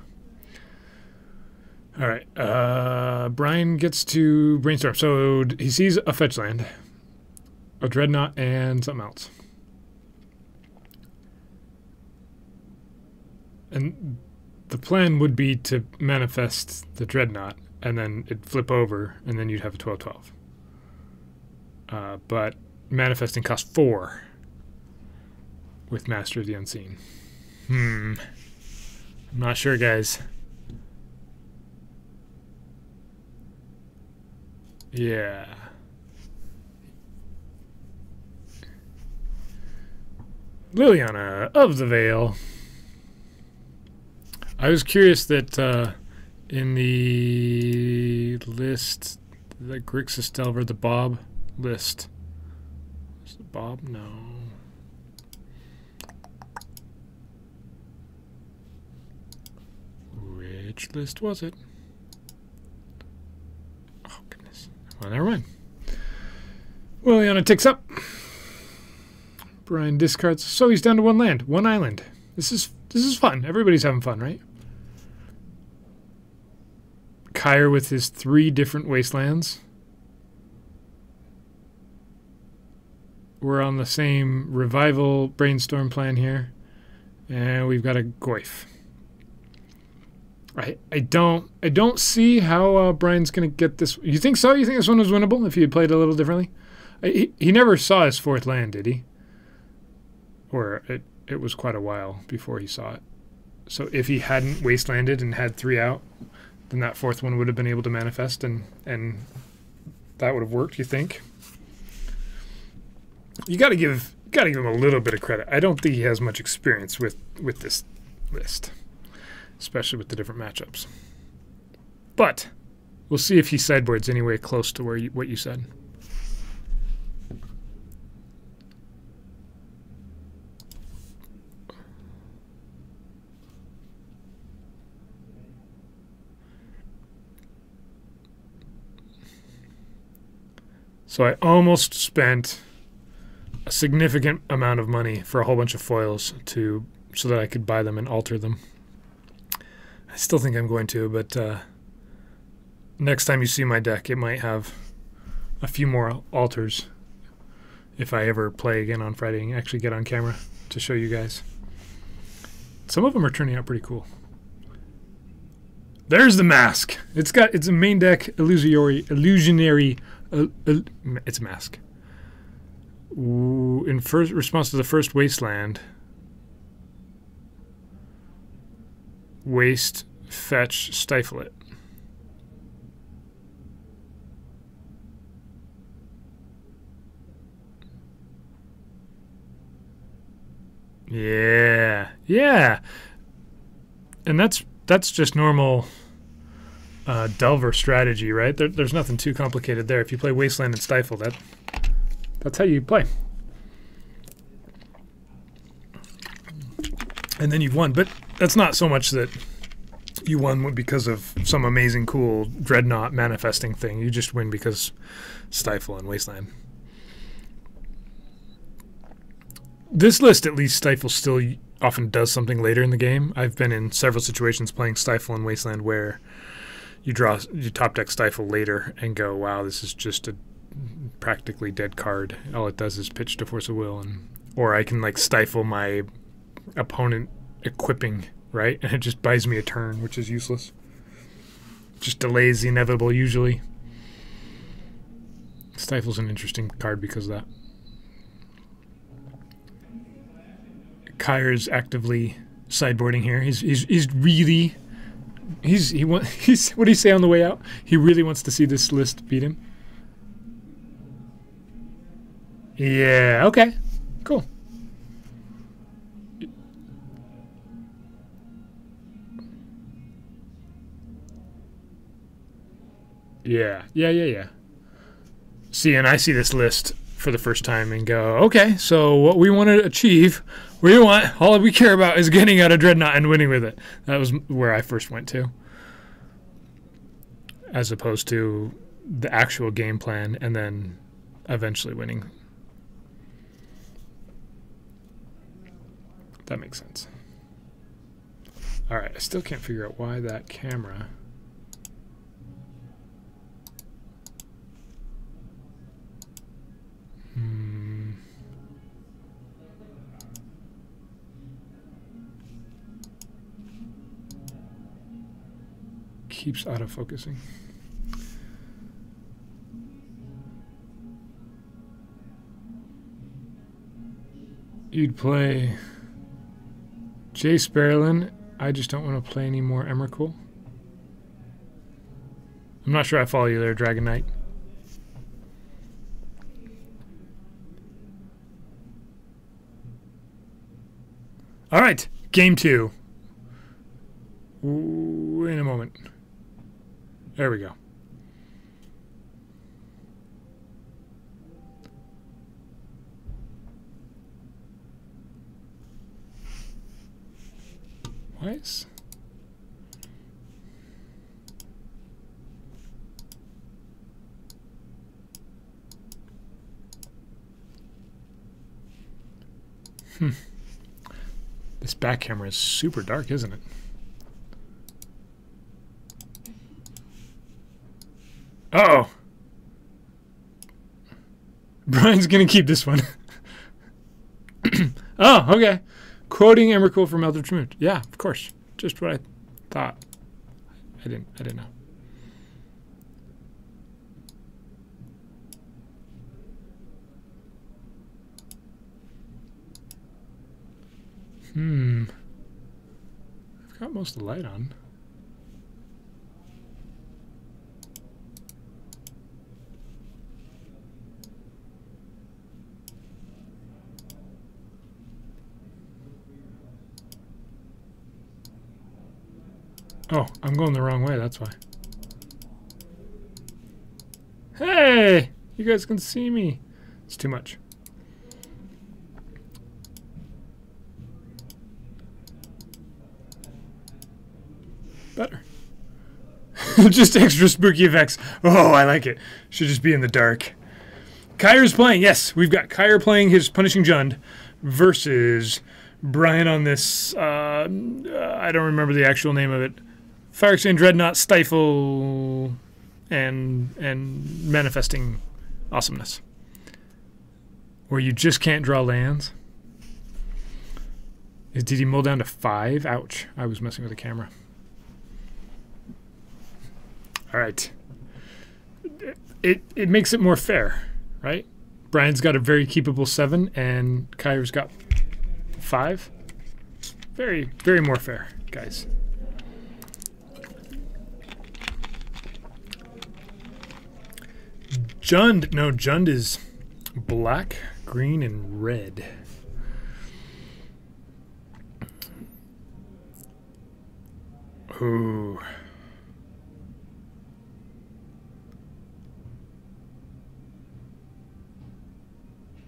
All right. Brian gets to Brainstorm. So he sees a fetch land, a Dreadnought, and something else. And the plan would be to manifest the Dreadnought, and then it'd flip over, and then you'd have a 12/12. But manifesting costs 4 with Master of the Unseen. I'm not sure, guys. Yeah. Liliana of the Veil. I was curious that in the list, the Grixis Delver, the Bob list. Is it Bob? No. Which list was it? Oh, goodness. Well, never mind. Liliana ticks up. Brian discards. So he's down to 1 land, 1 island. This is fun. Everybody's having fun, right? Kyrie with his 3 different wastelands. We're on the same revival brainstorm plan here. And we've got a Goyf. I don't see how Brian's going to get this. You think so? You think this one was winnable if he had played a little differently? He never saw his 4th land, did he? Or it was quite a while before he saw it. So if he hadn't wastelanded and had 3 out, then that 4th one would have been able to manifest, and that would have worked, you think? You got to give him a little bit of credit. I don't think he has much experience with this list, especially with the different matchups. But We'll see if he sideboards anywhere close to what you said. So I almost spent a significant amount of money for a whole bunch of foils so that I could buy them and alter them. I still think I'm going to, but next time you see my deck, it might have a few more alters if I ever play again on Friday and actually get on camera to show you guys. Some of them are turning out pretty cool. There's the mask. It's a main deck illusionary. It's a mask. Ooh, in first response to the first wasteland, waste, fetch, stifle it. Yeah. And that's just normal Delver strategy, right? There's nothing too complicated there. If you play Wasteland and Stifle, that's how you play. And then you've won. But that's not so much that you won because of some amazing, cool Dreadnought manifesting thing. You just win because Stifle and Wasteland. This list, at least, Stifle still often does something later in the game. I've been in several situations playing Stifle and Wasteland where you top deck Stifle later and go, wow, this is just a practically dead card. All it does is pitch to Force of Will, or I can like stifle my opponent equipping, right? And it just buys me a turn, which is useless. Just delays the inevitable usually. Stifle's an interesting card because of that. Kyre's actively sideboarding here. What do you say on the way out? He really wants to see this list beat him. Yeah, okay. Cool. Yeah. See, and I see this list for the first time and go, okay, so what we want to achieve, all we care about is getting out of Dreadnought and winning with it. That was where I first went to, as opposed to the actual game plan and then eventually winning. That makes sense. All right, I still can't figure out why that camera... keeps autofocusing. You'd play Jay Sparrowlin. I just don't want to play any more Emrakul. I'm not sure I follow you there, Dragon Knight. All right, game 2. Ooh, in a moment. There we go. Why is... This back camera is super dark, isn't it? Uh-oh. Brian's going to keep this one. Oh, okay. Quoting Emrakul from Eldritch Moon. Yeah, of course. Just what I thought. I didn't know. I've got most of the light on. Oh, I'm going the wrong way, that's why. Hey, you guys can see me. It's too much. Better. Just extra spooky effects. Oh, I like it. Should just be in the dark. Kyre's playing. Yes, we've got Kyre playing his Punishing Jund versus Brian on this. I don't remember the actual name of it. Fire Exchange, Dreadnought, Stifle, and Manifesting Awesomeness. Where you just can't draw lands. Did he mull down to 5? Ouch. I was messing with the camera. All right. It makes it more fair, right? Brian's got a very keepable 7, and Kyre's got 5. Very, very more fair, guys. Jund, no, Jund is black, green, and red. Ooh.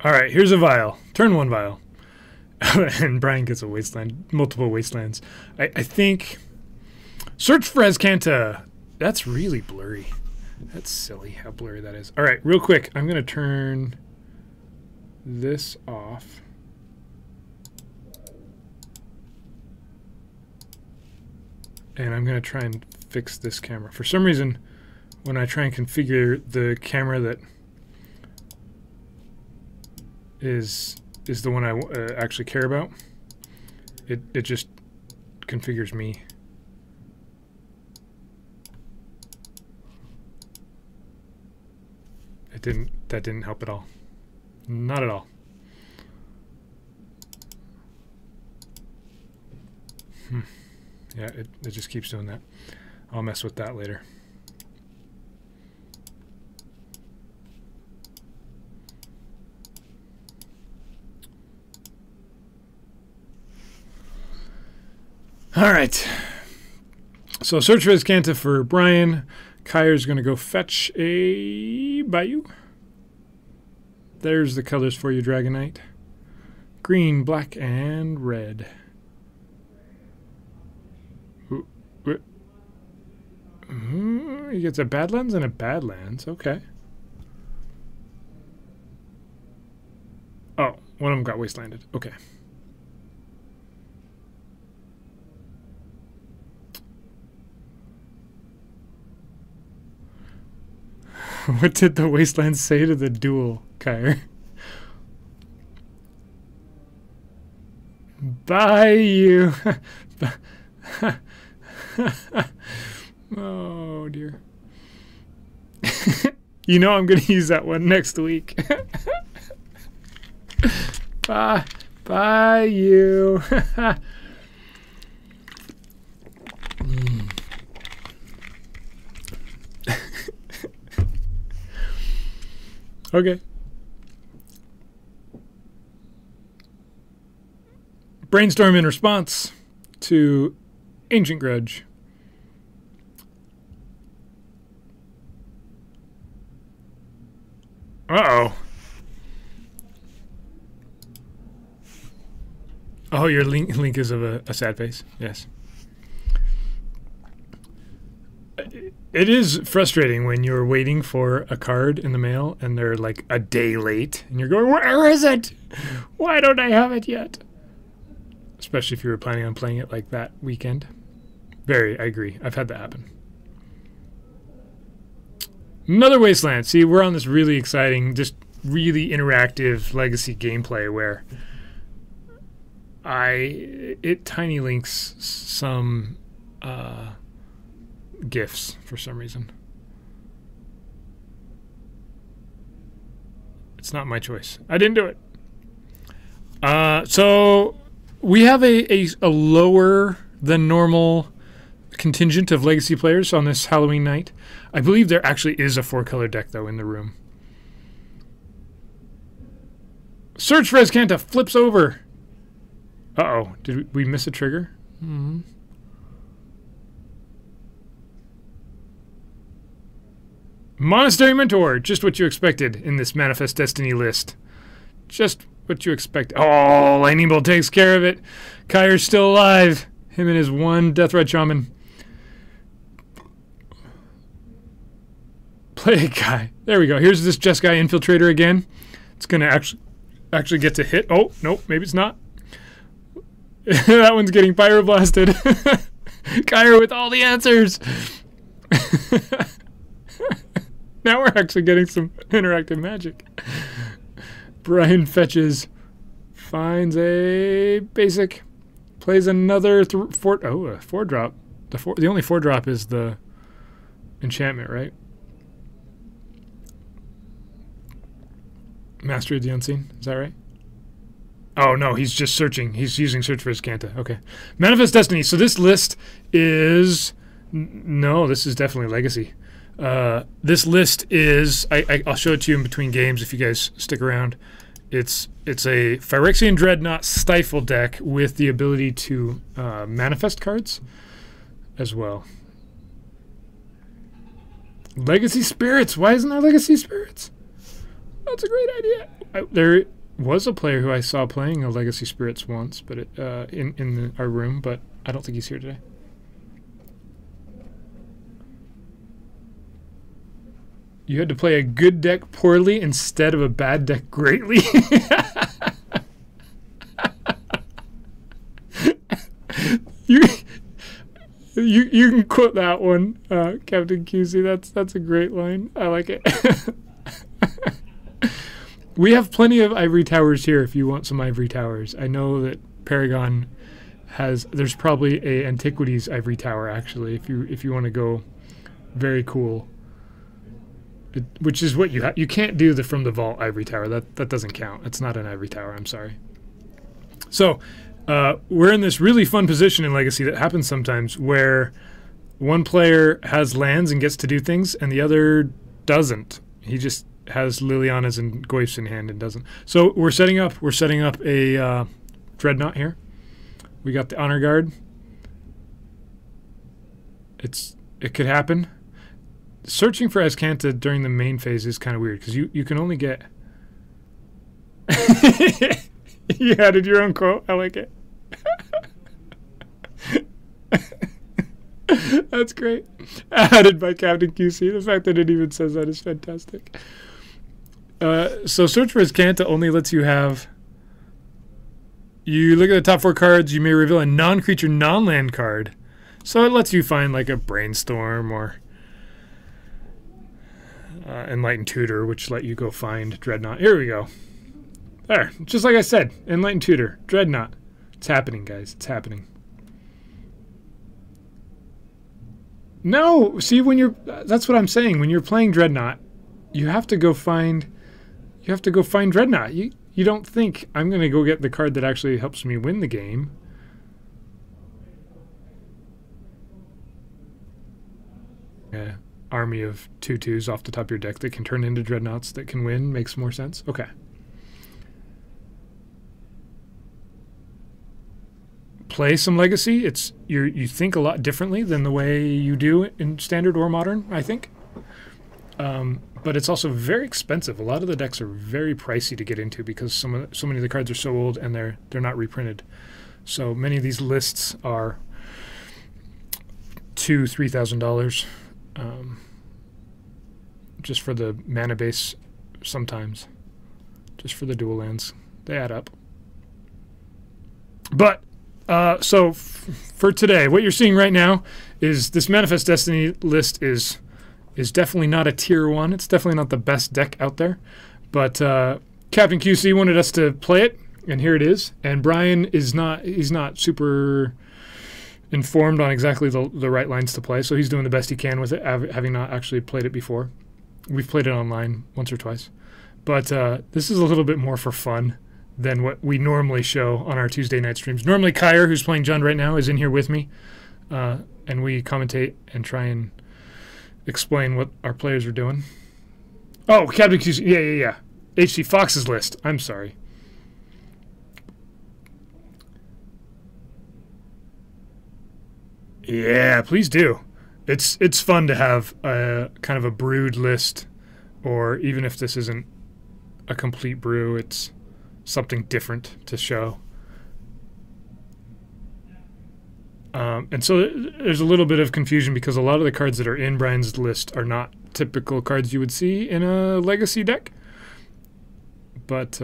All right, here's a vial. Turn 1 vial. And Brian gets a wasteland, multiple wastelands. I think search for Azcanta. That's really blurry. That's silly how blurry that is. All right, real quick. I'm going to turn this off. And I'm going to try and fix this camera. For some reason, when I try and configure the camera that is the one I actually care about, it just configures me. That didn't help at all. Not at all. Yeah, it just keeps doing that. I'll mess with that later. All right. So search for Azcanta for Brian. Kyre's going to go fetch a Bayou. There's the colors for you, Dragonite. Green, black, and red. He gets a Badlands and a Badlands. Okay. Oh, one of them got wastelanded. Okay. What did the wasteland say to the duel, Kyre? Bye, you. Oh, dear. You know I'm going to use that one next week. Bye. Bye, you. Okay. Brainstorm in response to Ancient Grudge. Uh-oh. Oh, your link is of a sad face. Yes. It is frustrating when you're waiting for a card in the mail and they're like a day late and you're going, where is it? Why don't I have it yet? Especially if you were planning on playing it like that weekend. I agree. I've had that happen. Another Wasteland. See, we're on this really exciting, just really interactive legacy gameplay where it tiny links some GIFs for some reason. It's not my choice. I didn't do it. So we have a lower than normal contingent of legacy players on this Halloween night. I believe there actually is a 4-color deck though in the room. Search for Azcanta flips over. Uh-oh, did we miss a trigger? Mm-hmm. Monastery Mentor, just what you expected in this Manifest Destiny list. Just what you expect. Oh, Lightning Bolt takes care of it. Kyre's still alive. Him and his one Death Red Shaman. Play a guy. There we go. Here's this Jeskai Infiltrator again. It's going to actually get to hit. Oh, nope, maybe it's not. That one's getting pyroblasted. Kyre with all the answers. Now we're actually getting some interactive magic. Brian fetches, finds a basic, plays another 4-drop. The only 4-drop is the enchantment, right? Mastery of the Unseen, is that right? Oh no, he's just searching. He's using Search for Azcanta. Okay. Manifest Destiny. So this list is... No, this is definitely Legacy. This list is... I'll show it to you in between games if you guys stick around. It's a Phyrexian Dreadnought Stifle deck with the ability to manifest cards as well. Legacy Spirits. Why isn't there Legacy Spirits? That's a great idea. There was a player who I saw playing a Legacy Spirits once, but in our room, but I don't think he's here today. You had to play a good deck poorly instead of a bad deck greatly. You can quote that one, Captain QC. That's a great line. I like it. We have plenty of ivory towers here if you want some ivory towers. I know that Paragon has... There's probably a Antiquities ivory tower, actually, if you want to go very cool. Which is what you can't do the From the Vault ivory tower. That doesn't count. It's not an ivory tower. I'm sorry. So we're in this really fun position in Legacy that happens sometimes where one player has lands and gets to do things and the other doesn't. He just has Liliana's and Goyf's in hand and doesn't. So we're setting up a Dreadnought here. We got the Honor Guard. It could happen. Searching for Azcanta during the main phase is kind of weird because you can only get... You added your own quote. I like it. That's great. Added by Captain QC. The fact that it even says that is fantastic. So Search for Azcanta only lets you have... You look at the top 4 cards, you may reveal a non-creature, non-land card. So it lets you find like a Brainstorm or Enlightened Tutor, which let you go find Dreadnought. Here we go. There, just like I said, Enlightened Tutor, Dreadnought. It's happening, guys. It's happening. No, see, when you're... That's what I'm saying. When you're playing Dreadnought, you have to go find... You have to go find Dreadnought. You don't think, I'm going to go get the card that actually helps me win the game. Yeah, army of 2/2s off the top of your deck that can turn into Dreadnoughts that can win makes more sense. Okay. Play some Legacy. You think a lot differently than the way you do in Standard or Modern, I think. But it's also very expensive. A lot of the decks are very pricey to get into because so many of the cards are so old and they're not reprinted. So many of these lists are $2,000-$3,000 just for the mana base. Sometimes just for the dual lands, they add up. But so for today, what you're seeing right now is this Manifest Destiny list is definitely not a tier 1. It's definitely not the best deck out there. But Captain QC wanted us to play it, and here it is. And Brian he's not super informed on exactly the right lines to play, so he's doing the best he can with it, having not actually played it before. We've played it online once or twice. But this is a little bit more for fun than what we normally show on our Tuesday night streams. Normally Kyre, who's playing Jund right now, is in here with me, and we commentate and try and explain what our players are doing. Oh, Captain QC, yeah. HC Fox's list. I'm sorry. Yeah, please do. It's fun to have a kind of a brewed list, or even if this isn't a complete brew, it's something different to show. And so there's a little bit of confusion because a lot of the cards that are in Brian's list are not typical cards you would see in a Legacy deck. But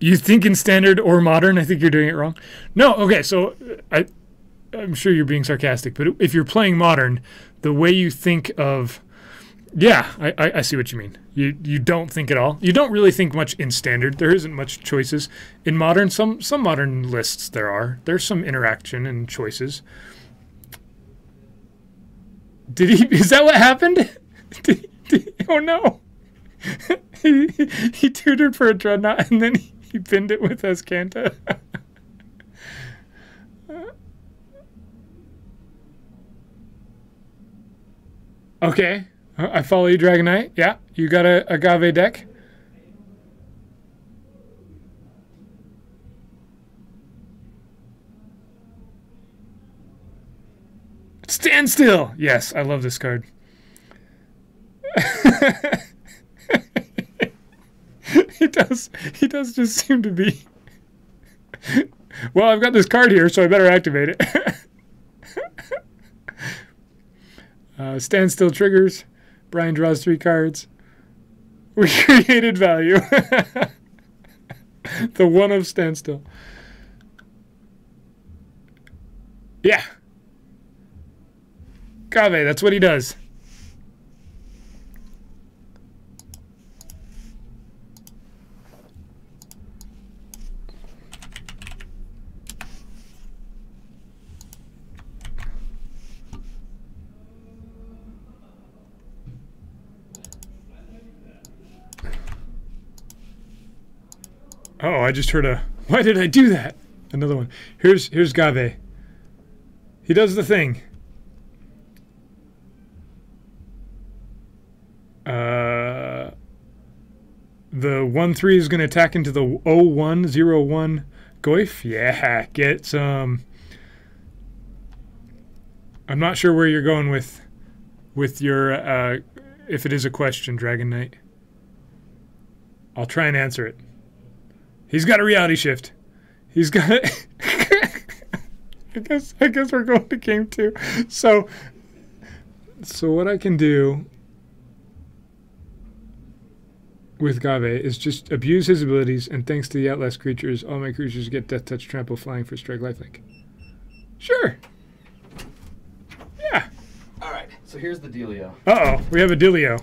you think in Standard or Modern? I think you're doing it wrong. No, okay, so I'm sure you're being sarcastic, but if you're playing Modern, the way you think of... Yeah, I see what you mean. You don't think at all. You don't really think much in Standard. There isn't much choices. In Modern, some Modern lists there are. There's some interaction and choices. Is that what happened? Oh no. he tutored for a Dreadnought and then he pinned it with Escanta. Okay. I follow you, Dragon Knight. Yeah, you got a Agave deck. Stand still. Yes, I love this card. He does just seem to be. Well, I've got this card here, so I better activate it. Standstill triggers. Brian draws 3 cards. We created value. The one of Standstill. Yeah. Agave, that's what he does. Oh, I just heard a... Why did I do that? Another one. Here's Gave. He does the thing. The 1/3 is going to attack into the 0101 Goif. Yeah, get some... I'm not sure where you're going with your... if it is a question, Dragon Knight. I'll try and answer it. He's got a reality shift. He's got it. I guess we're going to game 2. So what I can do with Gave is just abuse his abilities, and thanks to the Outlast creatures, all my creatures get Death Touch, Trample, Flying for Strike, Lifelink. Sure. Yeah. All right. So here's the dealio. Uh-oh. We have a dealio.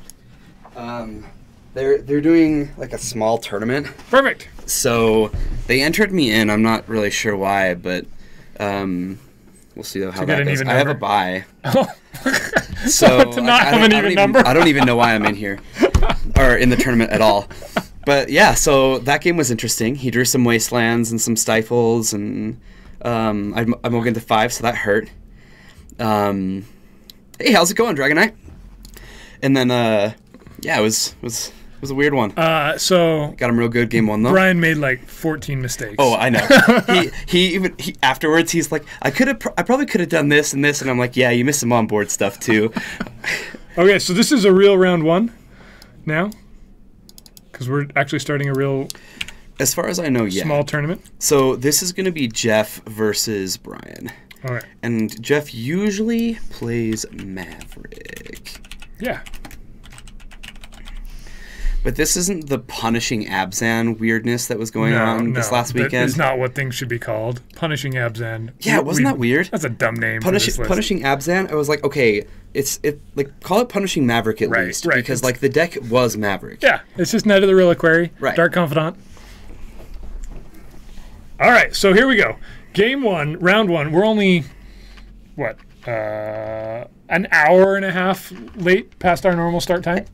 They're doing like a small tournament. Perfect. So they entered me in. I'm not really sure why, but we'll see how that goes. I have a bye. So to not have an even number. I don't even know why I'm in here or in the tournament at all. But yeah, so that game was interesting. He drew some Wastelands and some Stifles, and I mulliganed to 5, so that hurt. Hey, how's it going, Dragon Knight? And then yeah, it was a weird one. So got him real good game 1 though. Brian made like 14 mistakes. Oh, I know. he afterwards he's like, I probably could have done this and this, and I'm like, yeah, you missed some onboard stuff too. Okay, so this is a real round 1 now, because we're actually starting a real. As far as I know, yeah. Small tournament. So this is going to be Jeff versus Brian. All right. And Jeff usually plays Maverick. Yeah. But this isn't the punishing Abzan weirdness that was going on this last weekend. That is not what things should be called. Punishing Abzan. Yeah, wasn't that weird? That's a dumb name. Punishing Abzan. I was like, okay, like call it Punishing Maverick at least, because like the deck was Maverick. Yeah, it's just Knight of the Reliquary, Dark Confidant. All right, so here we go. Game 1, round 1. We're only what an hour and a half late past our normal start time.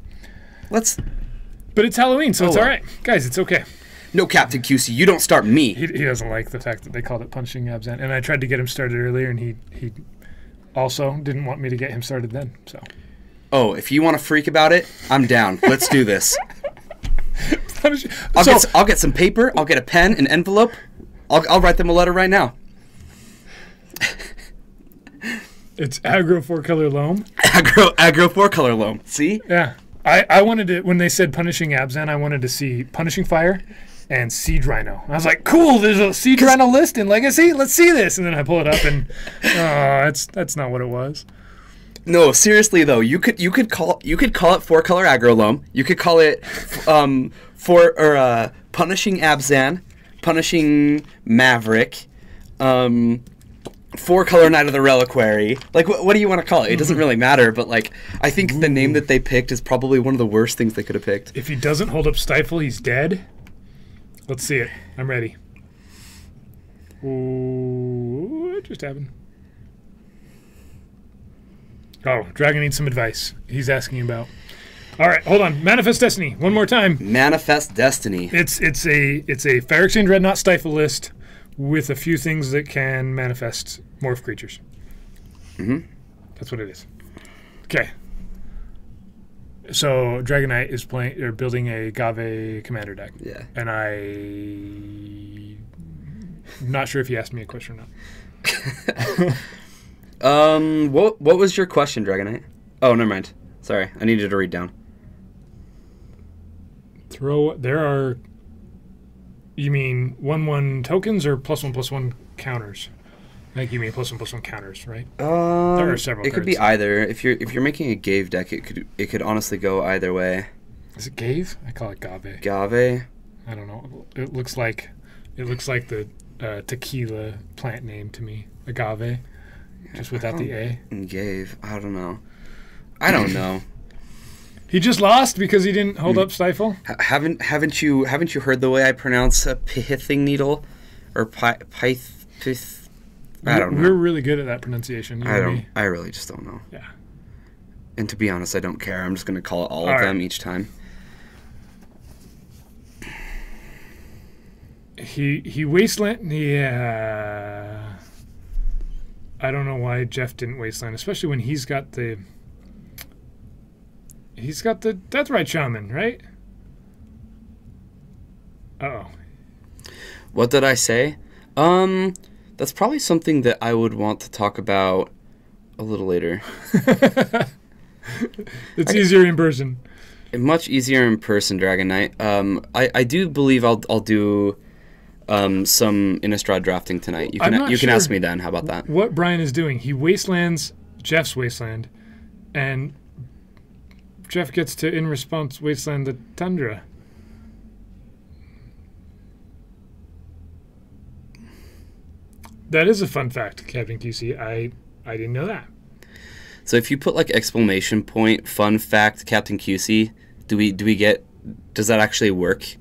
But it's Halloween, so it's all right. Guys, it's okay. No, Captain QC, you don't start me. He doesn't like the fact that they called it Punishing Abzan. And I tried to get him started earlier, and he also didn't want me to get him started then. So. Oh, if you want to freak about it, I'm down. Let's do this. I'll get some paper. I'll get a pen, an envelope. I'll write them a letter right now. It's aggro 4-color loam. Aggro 4-color loam. See? Yeah. I wanted to, when they said punishing Abzan, I wanted to see punishing fire and siege rhino. I was like, cool, there's a siege rhino list in Legacy. Let's see this. And then I pull it up and that's not what it was. No, seriously though, you could call it 4-color aggro loam. You could call it punishing Abzan, punishing Maverick, 4-color Knight of the Reliquary. Like, what do you want to call it? It doesn't really matter, but like, I think the name that they picked is probably one of the worst things they could have picked. If he doesn't hold up Stifle, he's dead. Let's see it. I'm ready. Ooh, what just happened? Oh, Dragon needs some advice. He's asking about. All right, hold on. Manifest Destiny. One more time. Manifest Destiny. It's a Fire Exchange Dreadnought Stifle list with a few things that can manifest morph creatures. That's what it is. Okay. So Dragon Knight is building a Gave commander deck. Yeah. And I'm not sure if he asked me a question or not. What was your question, Dragon Knight? Oh, never mind. Sorry, I needed to read down. There are. You mean 1/1 tokens or +1/+1 counters? I think you mean +1/+1 counters, right? There are several. It could be either. If you're making a Gave deck, it could honestly go either way. Is it Gave? I call it Gave. Gave. I don't know. It looks like the tequila plant name to me. Agave, just without the A. Gave. I don't know. I don't know. He just lost because he didn't hold up Stifle. Haven't you heard the way I pronounce a pithing needle, or pith? I don't know. We're really good at that pronunciation. I really just don't know. Yeah. And to be honest, I don't care. I'm just gonna call it all of them each time. He wasteland. Yeah. I don't know why Jeff didn't wasteland, especially when he's got the Deathrite Shaman, right? Uh-oh. What did I say? That's probably something that I would want to talk about a little later. It's easier in person. Much easier in person, Dragon Knight. I do believe I'll do some Innistrad drafting tonight. You can ask me then. How about that? What Brian is doing? He wastelands Jeff's wasteland, and Jeff gets to, in response, wasteland the Tundra. That is a fun fact, Captain QC. I didn't know that. So if you put like exclamation point fun fact Captain QC, does that actually work?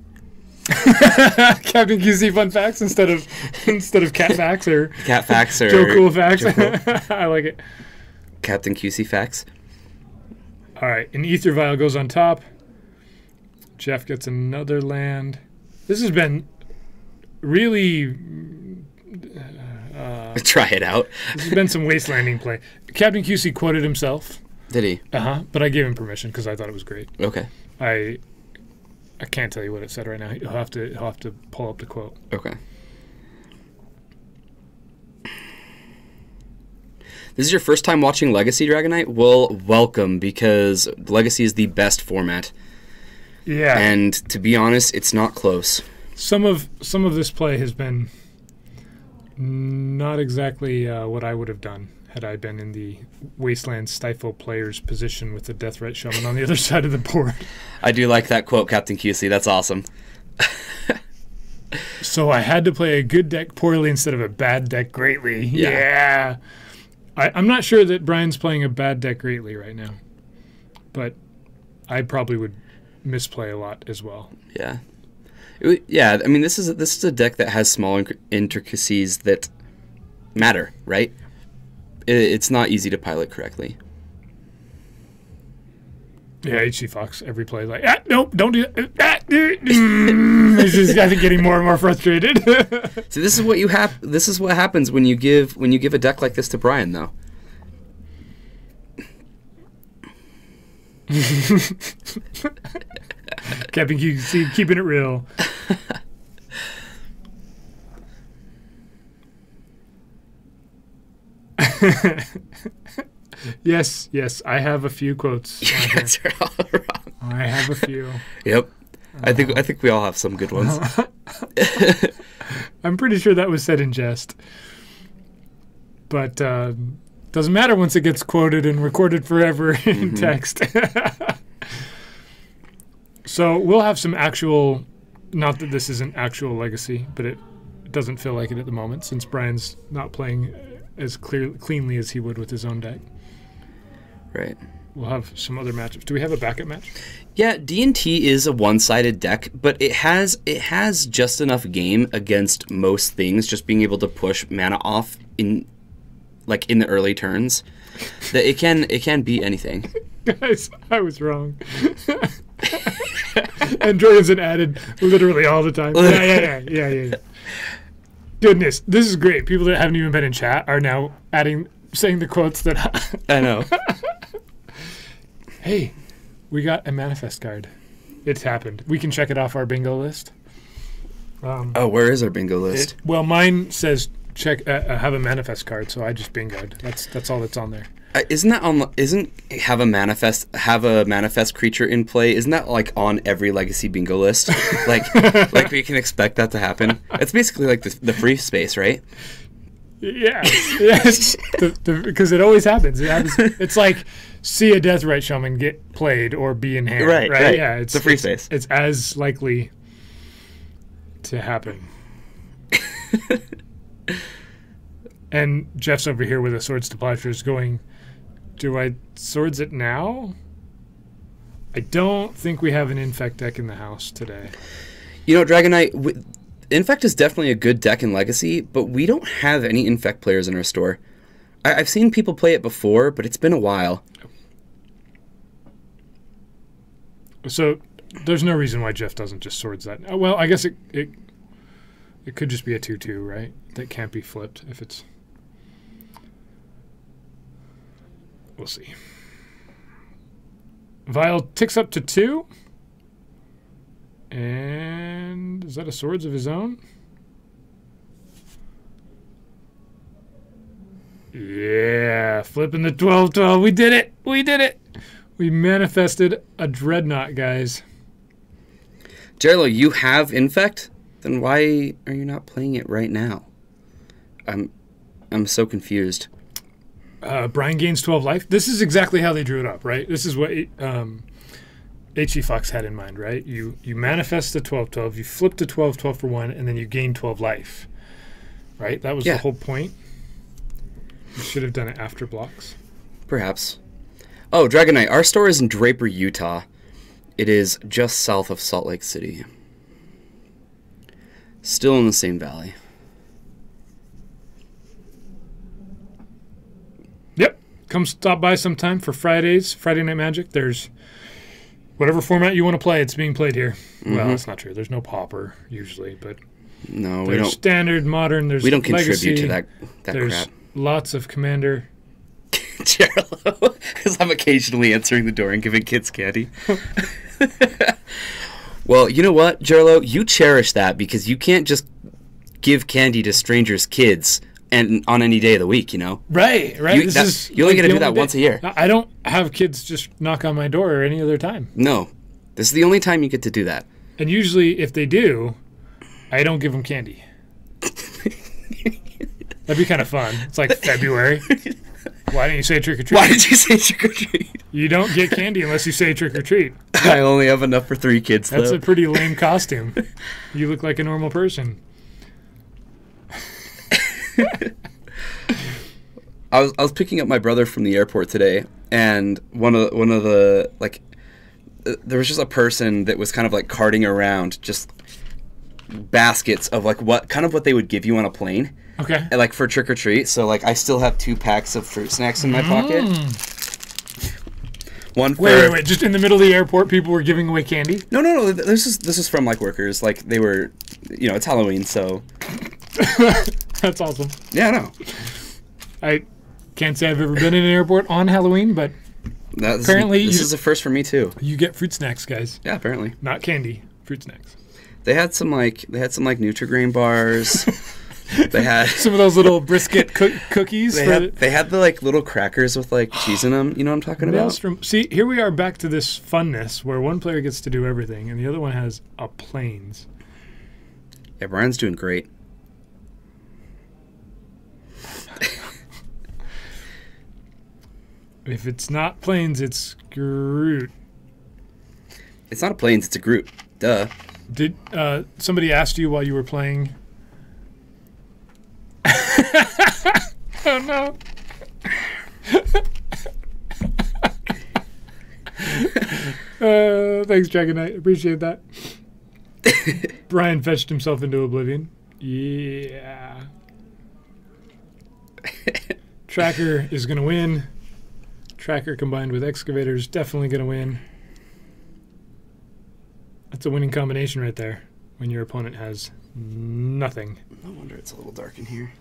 Captain QC fun facts instead of cat facts or cat facts or Joe Cool facts. I like it. Captain QC facts. All right, an Ether Vial goes on top. Jeff gets another land. This has been really. Try it out. This has been some wastelanding play. Captain QC quoted himself. Did he? But I gave him permission because I thought it was great. Okay. I can't tell you what it said right now. He'll have to pull up the quote. Okay. This is your first time watching Legacy, Dragon Knight? Well, welcome, because Legacy is the best format. Yeah. And to be honest, it's not close. Some of this play has been not exactly what I would have done had I been in the Wasteland Stifle player's position with the Deathrite Shaman on the other side of the board. I do like that quote, Captain QC. That's awesome. So I had to play a good deck poorly instead of a bad deck greatly. Yeah. I'm not sure that Brian's playing a bad deck greatly right now, but I probably would misplay a lot as well. Yeah. Yeah, I mean, this is a deck that has small intricacies that matter, right? It's not easy to pilot correctly. Yeah, HC Fox, every play, like, nope, don't do that. He's just, I think, getting more and more frustrated. See, this is what happens when you give a deck like this to Brian, though. Captain QC, keeping it real. Yes, I have a few quotes. You guys are all wrong. I have a few. Yep. I think we all have some good ones. I'm pretty sure that was said in jest. But doesn't matter once it gets quoted and recorded forever in text. So we'll have some actual, not that this isn't actual legacy, but it doesn't feel like it at the moment since Brian's not playing as cleanly as he would with his own deck. Right. We'll have some other matchups. Do we have a backup match? Yeah, D&T is a one-sided deck, but it has just enough game against most things, just being able to push mana off in the early turns, that it can beat anything. Guys, I was wrong. And Jorgensen added literally all the time. Yeah. Goodness, this is great. People that haven't even been in chat are now saying the quotes that I know. Hey, we got a manifest card. It's happened. We can check it off our bingo list. Where is our bingo list? Well, mine says have a manifest card, so I just bingoed. That's all that's on there. Isn't have a manifest creature in play? Isn't that like on every legacy bingo list? like we can expect that to happen. It's basically like the free space, right? Yeah, yes, because it always happens. It happens. It's like see a Deathrite Shaman get played or be in hand. Right. Yeah, it's the free space. It's as likely to happen. And Jeff's over here with a Swords to Plowshares going, do I swords it now? I don't think we have an Infect deck in the house today. You know, Dragon Knight, Infect is definitely a good deck in Legacy, but we don't have any Infect players in our store. I've seen people play it before, but it's been a while. So there's no reason why Jeff doesn't just swords that. Well, I guess it could just be a 2/2, right? That can't be flipped if it's... We'll see. Vial ticks up to 2. And is that a Swords of his own? Yeah, flipping the 12/12. We did it. We manifested a Dreadnought, guys. Jerlo, you have Infect? Then why are you not playing it right now? I'm so confused. Brian gains 12 life. This is exactly how they drew it up, right? This is what H.E. Fox had in mind, right? You manifest the 12/12, you flip the 12/12 for 1, and then you gain 12 life, right? That was the whole point. You should have done it after blocks. Perhaps. Oh, Dragon Knight, our store is in Draper, Utah. It is just south of Salt Lake City. Still in the same valley. Yep. Come stop by sometime for Friday Night Magic. There's whatever format you want to play, it's being played here. Well, that's not true. There's no Pauper usually, but no, we there's don't. Standard, Modern. There's we don't Legacy, contribute to that there's crap. Lots of Commander. Gerlo, because I'm occasionally answering the door and giving kids candy. Well, you know what, Gerlo? You cherish that because you can't just give candy to strangers' kids and on any day of the week, you know? Right. You only get to do that once a year. I don't have kids just knock on my door any other time. No. This is the only time you get to do that. And usually, if they do, I don't give them candy. That'd be kind of fun. It's like February. Why didn't you say trick or treat? Why did you say trick or treat? You don't get candy unless you say trick or treat. I only have enough for 3 kids, though. That's a pretty lame costume. You look like a normal person. I was picking up my brother from the airport today, and one of the like, there was just a person that was kind of like carting around just baskets of like what they would give you on a plane. Okay. Like for trick or treat. So like I still have 2 packs of fruit snacks in my pocket. One for wait. Just in the middle of the airport, people were giving away candy? No. This is from like workers. Like they were, you know, it's Halloween, so. That's awesome. Yeah, I know. I can't say I've ever been in an airport on Halloween, but apparently this is a first for me too. You get fruit snacks, guys. Yeah, apparently. Not candy, fruit snacks. They had some like Nutri-Grain bars. They had some of those little brisket cookies. They had the like little crackers with like cheese in them. You know what I'm talking about? Maelstrom. See, here we are back to this funness where one player gets to do everything and the other one has a planes. Yeah, Brian's doing great. If it's not planes, it's Groot. It's not a planes, it's a Groot. Duh. Did somebody asked you while you were playing? Oh no. Thanks, Dragon Knight. Appreciate that. Brian fetched himself into oblivion. Yeah. Tracker is going to win. Tracker combined with Excavator's definitely going to win. That's a winning combination right there when your opponent has nothing. No wonder it's a little dark in here.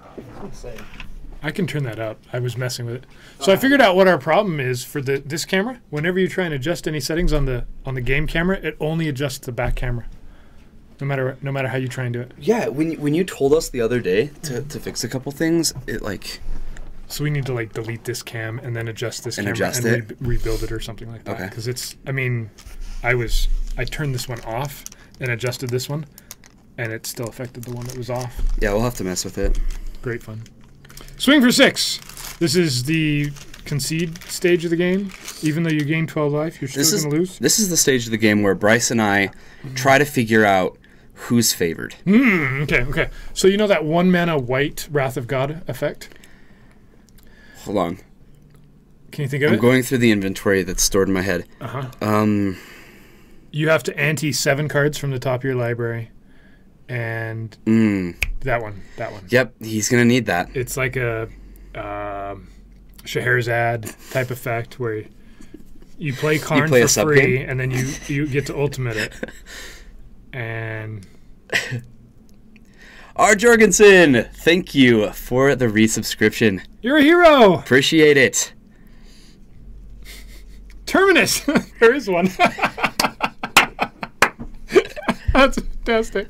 I can turn that up. I was messing with it. So I figured out what our problem is for this camera. Whenever you try and adjust any settings on the game camera, it only adjusts the back camera. No matter how you try and do it. Yeah, when you told us the other day to fix a couple things, it like... So we need to like delete this cam and then adjust this and camera adjust and rebuild it or something like that. Okay. Because it's, I mean, I turned this one off and adjusted this one, and it still affected the one that was off. Yeah, we'll have to mess with it. Great fun. Swing for 6. This is the concede stage of the game. Even though you gain 12 life, you're still going to lose. This is the stage of the game where Bryce and I try to figure out who's favored. Okay. So you know that 1 mana white Wrath of God effect? Hold on. Can you think of it? I'm going through the inventory that's stored in my head. You have to ante 7 cards from the top of your library. And that one. Yep, he's going to need that. It's like a Scheherazade type effect where you play Karn for free, and then you get to ultimate it. And... R. Jorgensen, thank you for the resubscription. You're a hero! Appreciate it. Terminus! There is one. That's fantastic.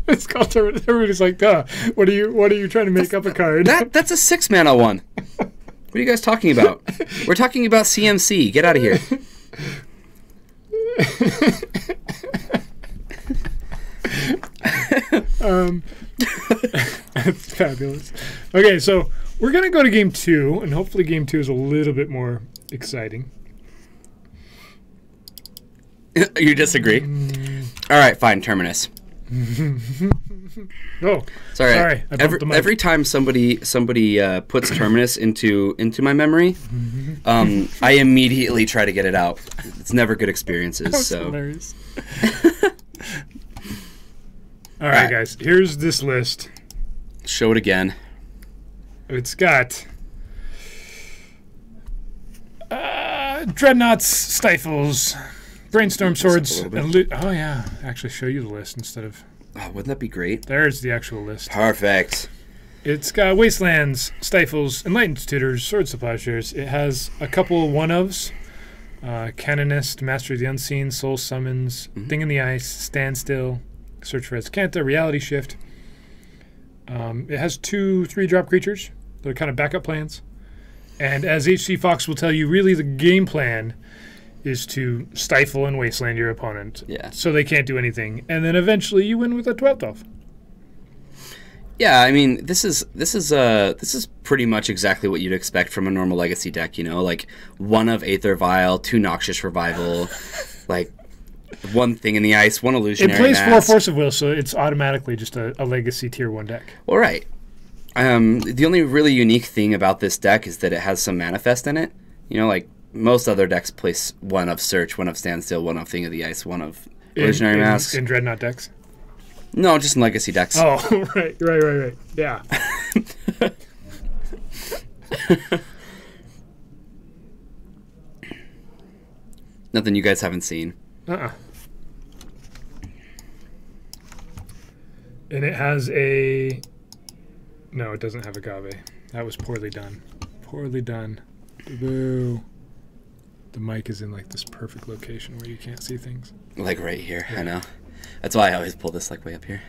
It's called Terminus. Everybody's like, duh. What are you trying to make up a card? That's a 6 mana one. What are you guys talking about? We're talking about CMC. Get out of here. That's fabulous. Okay, so we're going to go to game 2, and hopefully game 2 is a little bit more exciting. You disagree? All right, fine. Terminus. Oh, sorry. I bumped the mic. Every time somebody puts Terminus into my memory, I immediately try to get it out. It's never good experiences. That's so hilarious. All right, guys. Here's this list. Show it again. It's got Dreadnoughts, Stifles, Brainstorm Swords, and oh yeah, actually show you the list instead of... Oh, wouldn't that be great? There's the actual list. Perfect. It's got Wastelands, Stifles, Enlightened Tutors, Sword Supply Shares. It has a couple one-ofs. Canonist, Master of the Unseen, Soul Summons, Thing in the Ice, Standstill, Search for Escanta, Reality Shift. It has 2 3-drop creatures. They're kind of backup plans. And as HC Fox will tell you, really the game plan is to stifle and wasteland your opponent. Yeah. So they can't do anything. And then eventually you win with a 12th elf. Yeah, I mean, this is pretty much exactly what you'd expect from a normal Legacy deck, you know? Like, 1 of Aether Vial, 2 Noxious Revival, like, 1 Thing in the Ice, 1 Illusionary It plays Mask. 4 Force of Will, so it's automatically just a Legacy Tier 1 deck. All right. The only really unique thing about this deck is that it has some Manifest in it. You know, like, most other decks place 1 of Search, 1 of Standstill, 1 of Thing of the Ice, 1 of Illusionary Mask. In Dreadnought decks? No, just in Legacy decks. Oh, right. Yeah. Nothing you guys haven't seen. And it has a... No, it doesn't have agave. That was poorly done. Poorly done. Boo. The mic is in like this perfect location where you can't see things. Like right here, yeah. I know. That's why I always pull this like way up here.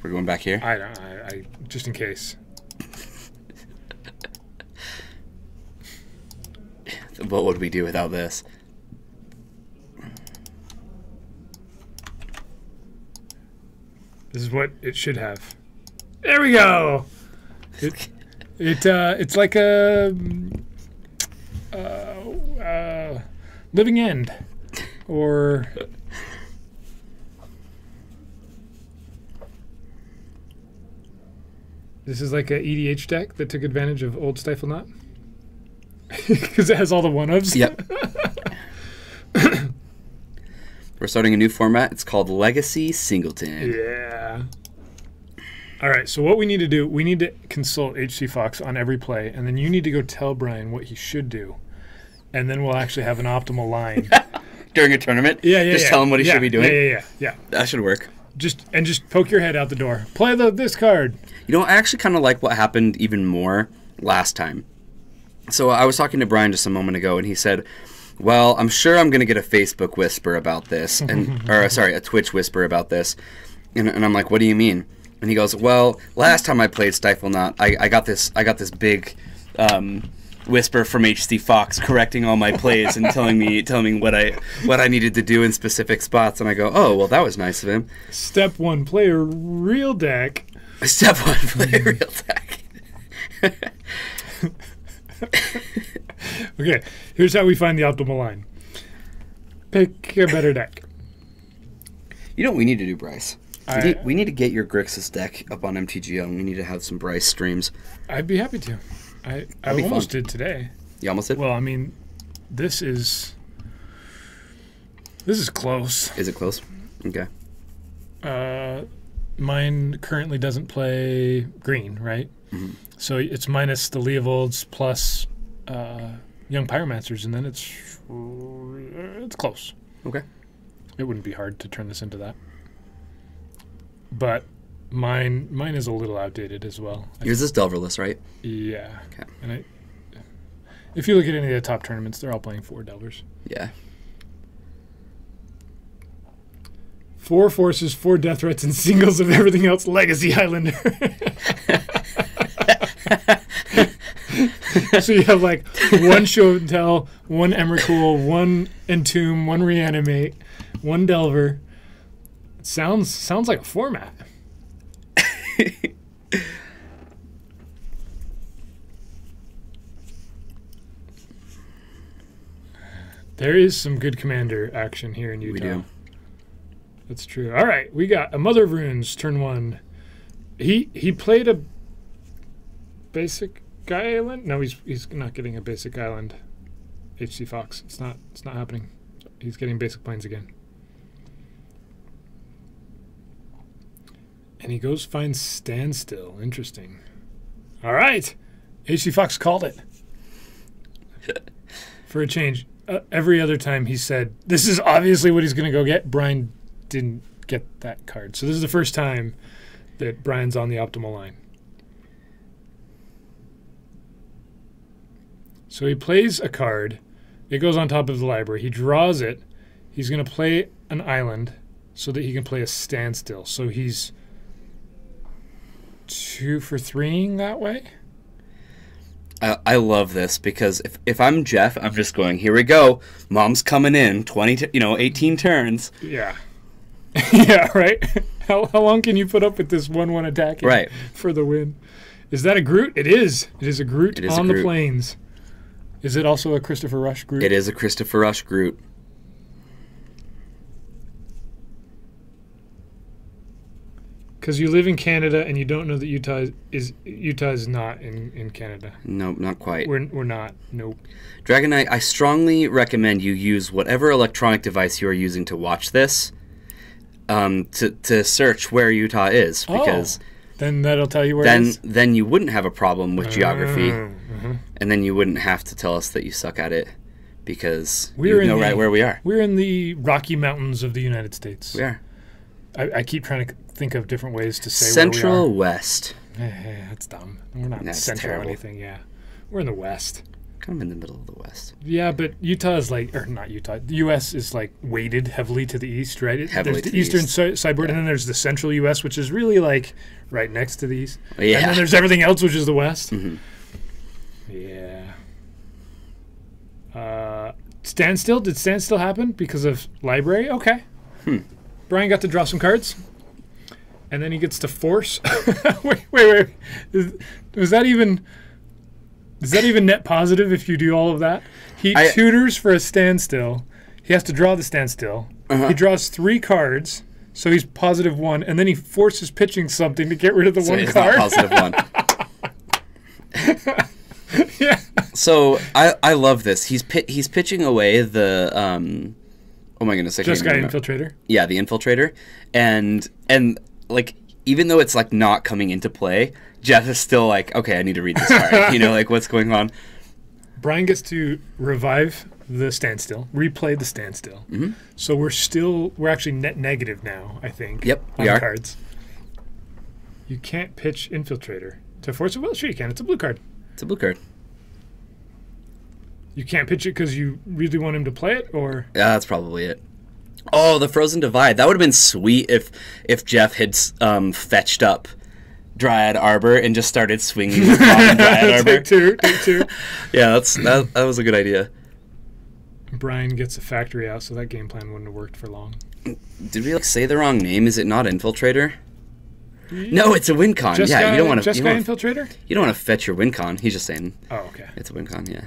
We're going back here? I just in case. What would we do without this? This is what it should have. There we go. It's like a living end, or this is like a EDH deck that took advantage of old Stifle Knot because it has all the one-ofs. Yep. We're starting a new format. It's called Legacy Singleton. Yeah. All right, so what we need to do, we need to consult HC Fox on every play, and then you need to go tell Brian what he should do, and then we'll actually have an optimal line. During a tournament? Yeah. Just tell him what he should be doing? Yeah. That should work. Just poke your head out the door. Play this card. You know, I actually kind of like what happened even more last time. So I was talking to Brian just a moment ago, and he said, well, I'm sure I'm going to get a Facebook whisper about this, a Twitch whisper about this. And I'm like, what do you mean? And he goes, well, last time I played Stifle Knot, I got this big whisper from HC Fox correcting all my plays and telling me what I needed to do in specific spots. And I go, oh, well, that was nice of him. Step 1, play a real deck. Step 1, play a real deck. Okay, here's how we find the optimal line. Pick a better deck. You know what we need to do, Bryce? We need to get your Grixis deck up on MTGO, and we need to have some Bryce streams. I'd be happy to. I almost did today. You almost did? Well, I mean, this is close. Is it close? Okay. Mine currently doesn't play green, right? Mm-hmm. So it's minus the Leovolds plus Young Pyromancers, and then it's close. Okay. It wouldn't be hard to turn this into that. But mine is a little outdated as well. Yours is Delverless, right? Yeah. Okay. And if you look at any of the top tournaments, they're all playing 4 Delvers. Yeah. 4 forces, 4 death threats, and singles of everything else. Legacy Highlander. So you have like 1 Show and Tell, 1 Emrakul, 1 Entomb, 1 Reanimate, 1 Delver. It sounds like a format. There is some good commander action here in Utah. We do. That's true. All right, we got a Mother of Runes, turn 1. He played a basic island. No, he's not getting a basic island. HC Fox. It's not happening. He's getting basic planes again. And he goes find Standstill. Interesting. All right. HC Fox called it. For a change. Every other time he said, this is obviously what he's going to go get. Brian didn't get that card. So this is the first time that Brian's on the optimal line. So he plays a card. It goes on top of the library. He draws it. He's going to play an island so that he can play a Standstill. So he's 2 for 3ing that way. I love this because if I'm Jeff, I'm just going, here we go. Mom's coming in, 18 turns. Yeah. Yeah, right? How long can you put up with this 1/1 attacking for the win? Is that a Groot? It is. It is a Groot the plains. Is it also a Christopher Rush Groot? It is a Christopher Rush Groot. Because you live in Canada and you don't know that Utah is not in Canada. No, not quite. We're not. Nope. Dragon Knight, I strongly recommend you use whatever electronic device you are using to watch this to search where Utah is, because then that'll tell you where it is. Then you wouldn't have a problem with geography, mm-hmm. and then you wouldn't have to tell us that you suck at it, because you know right where we are. We're in the Rocky Mountains of the United States. We are. I keep trying to think of different ways to say Central where we are. West. That's dumb. We're not That's central terrible. anything, yeah. We're in the West. kind of in the middle of the West. Yeah, but Utah is like, or not Utah, the U.S. is like weighted heavily to the east, right? Heavily there's to the the eastern east. sideboard, and then there's the central U.S., which is really like right next to the east. Yeah. And then there's everything else, which is the west. Mhm. Yeah. Standstill? Did standstill happen because of library? Okay. Brian got to draw some cards. And then he gets to force. wait. Is that even net positive if you do all of that? He tutors for a standstill. He has to draw the standstill. He draws 3 cards, so he's positive 1, and then he forces pitching something to get rid of the So one it's card. not positive 1. Yeah. So I love this. He's pitching away the oh my goodness, I Just can't guy remember. infiltrator. Yeah, the infiltrator, and like even though it's like not coming into play, Jeff is still like, okay, I need to read this card. You know, like what's going on? Brian gets to revive the standstill, replay the standstill. So we're actually net negative now, I think. Yep, on we are. cards. You can't pitch infiltrator to force it. Well, sure you can. It's a blue card. It's a blue card. You can't pitch it because you really want him to play it, or Yeah, that's probably it. Oh, the Frozen Divide. That would have been sweet if Jeff had fetched up Dryad Arbor and just started swinging the common Dryad Arbor. Take two. Yeah, that was a good idea. Brian gets a factory out, so that game plan wouldn't have worked for long. Did we say the wrong name? Is it not Infiltrator? No, it's a win con. Just Yeah, guy, you don't want to. Just guy infiltrator. You don't want to fetch your win con. He's just saying Oh, okay. it's a win con. Yeah.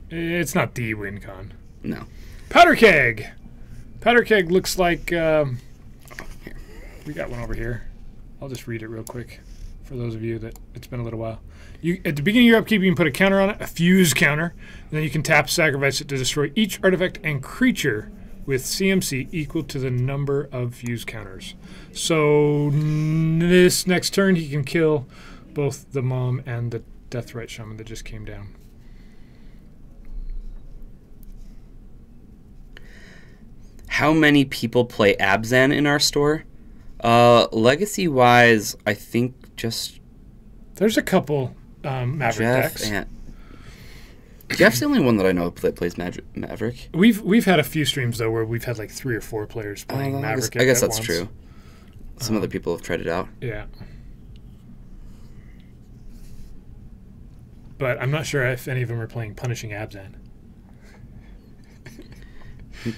It's not the win con. No. Powder keg. Powder keg looks like we got one over here. I'll just read it real quick for those of you that it's been a little while. You at the beginning of your upkeep, you can put a counter on it, a fuse counter, and then you can tap, sacrifice it to destroy each artifact and creature with CMC equal to the number of fuse counters. So this next turn, he can kill both the mom and the Deathrite Shaman that just came down. How many people play Abzan in our store? Legacy-wise, I think just There's a couple Maverick Jeff decks. and Jeff's the only one that I know that plays Maverick. We've had a few streams though where we've had like 3 or 4 players playing Maverick. I guess at that's once. true. Some other people have tried it out. Yeah. But I'm not sure if any of them are playing Punishing Abzan.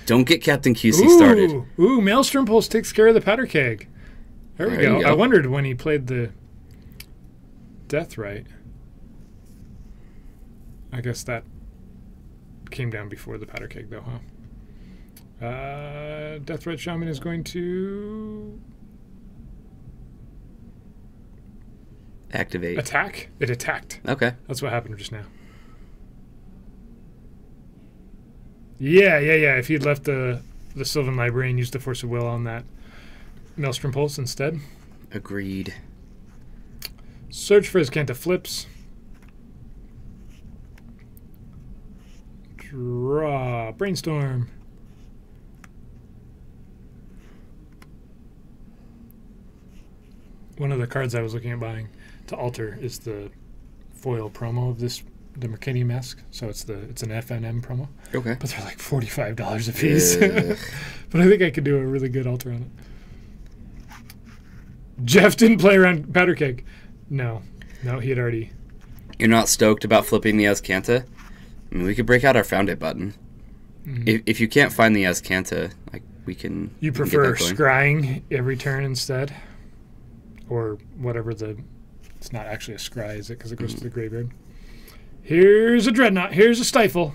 Don't get Captain QC started. Ooh, Maelstrom Pulse takes care of the powder keg. There we There you go. go. I wondered when he played the Deathrite. I guess that came down before the powder keg though, huh? Deathrite Shaman is going to Activate. attack. It attacked. Okay. That's what happened just now. Yeah. If he'd left the Sylvan Library and used the Force of Will on that Maelstrom Pulse instead. Agreed. Search for his Canta Flips. Draw. Brainstorm. One of the cards I was looking at buying to alter is the foil promo of this, the Mercadian Mask. So it's an FNM promo. Okay. But they're like $45 a piece. Ugh. But I think I could do a really good alter on it. Jeff didn't play around Powder Keg. No, he had already. You're not stoked about flipping the Azcanta? I mean, we could break out our Found It button. If you can't find the Azcanta, like we can. You we can prefer get that going. scrying every turn instead? Or whatever it's not actually a scry, is it? Because it goes to the graveyard. Here's a Dreadnought. Here's a Stifle.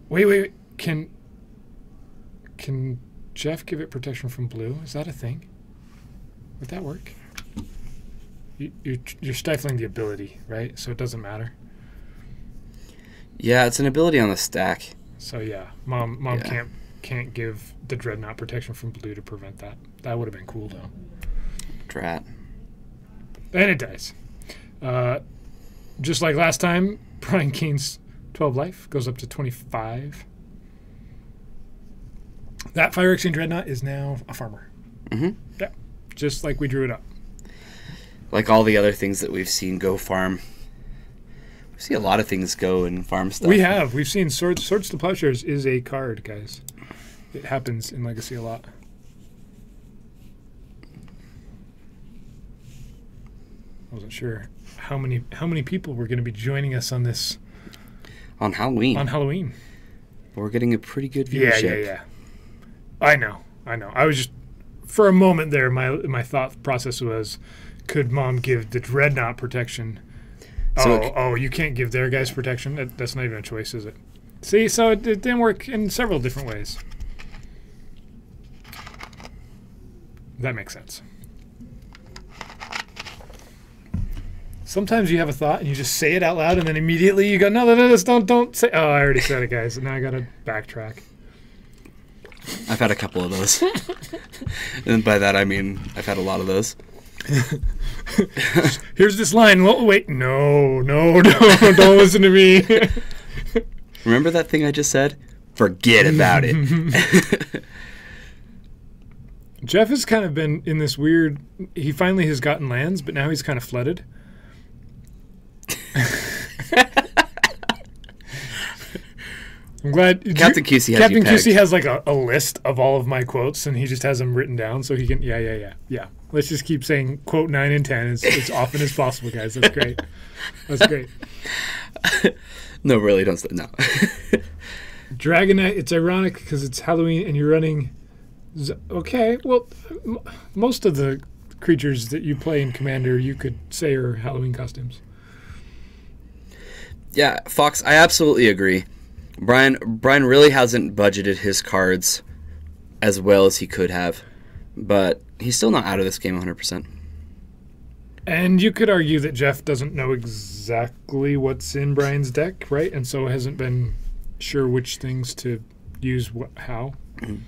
Wait. Can Jeff give it protection from blue? Is that a thing? Would that work? You're stifling the ability, right? So it doesn't matter. Yeah, it's an ability on the stack. So yeah, mom Yeah. can't give the Dreadnought protection from blue to prevent that. That would have been cool though. Drat. And it dies. Just like last time, Brian Kane's 12 life goes up to 25. That Phyrexian Dreadnought is now a farmer. Mm-hmm. Yeah, just like we drew it up. Like all the other things that we've seen go farm. We see a lot of things go in farm stuff. We have. We've seen Swords to Plowshares is a card, guys. It happens in Legacy a lot. I wasn't sure how many people were going to be joining us on this on Halloween. On Halloween, we're getting a pretty good viewership. Yeah. I know. I was just for a moment there. My thought process was, could Mom give the Dreadnought protection? So you can't give their guys protection. That's not even a choice, is it? See, so it didn't work in several different ways. That makes sense. Sometimes you have a thought and you just say it out loud, and then immediately you go, no, don't say. Oh, I already said it, guys. Now I gotta backtrack. I've had a couple of those, and by that I mean I've had a lot of those. Here's this line. Wait, no, don't listen to me. Remember that thing I just said? Forget about it. Jeff has kind of been in this weird. He finally has gotten lands, but now he's kind of flooded. I'm glad Captain QC has like a list of all of my quotes, and he just has them written down so he can. Yeah. Let's just keep saying quote 9 and 10 as often as possible, guys. That's great. That's great. No, really, don't say no. Dragonite. It's ironic because it's Halloween and you're running. Okay, well, most of the creatures that you play in Commander, you could say are Halloween costumes. Yeah, Fox, I absolutely agree. Brian really hasn't budgeted his cards as well as he could have, but he's still not out of this game 100%. And you could argue that Jeff doesn't know exactly what's in Brian's deck, right? And so hasn't been sure which things to use how. Mm-hmm.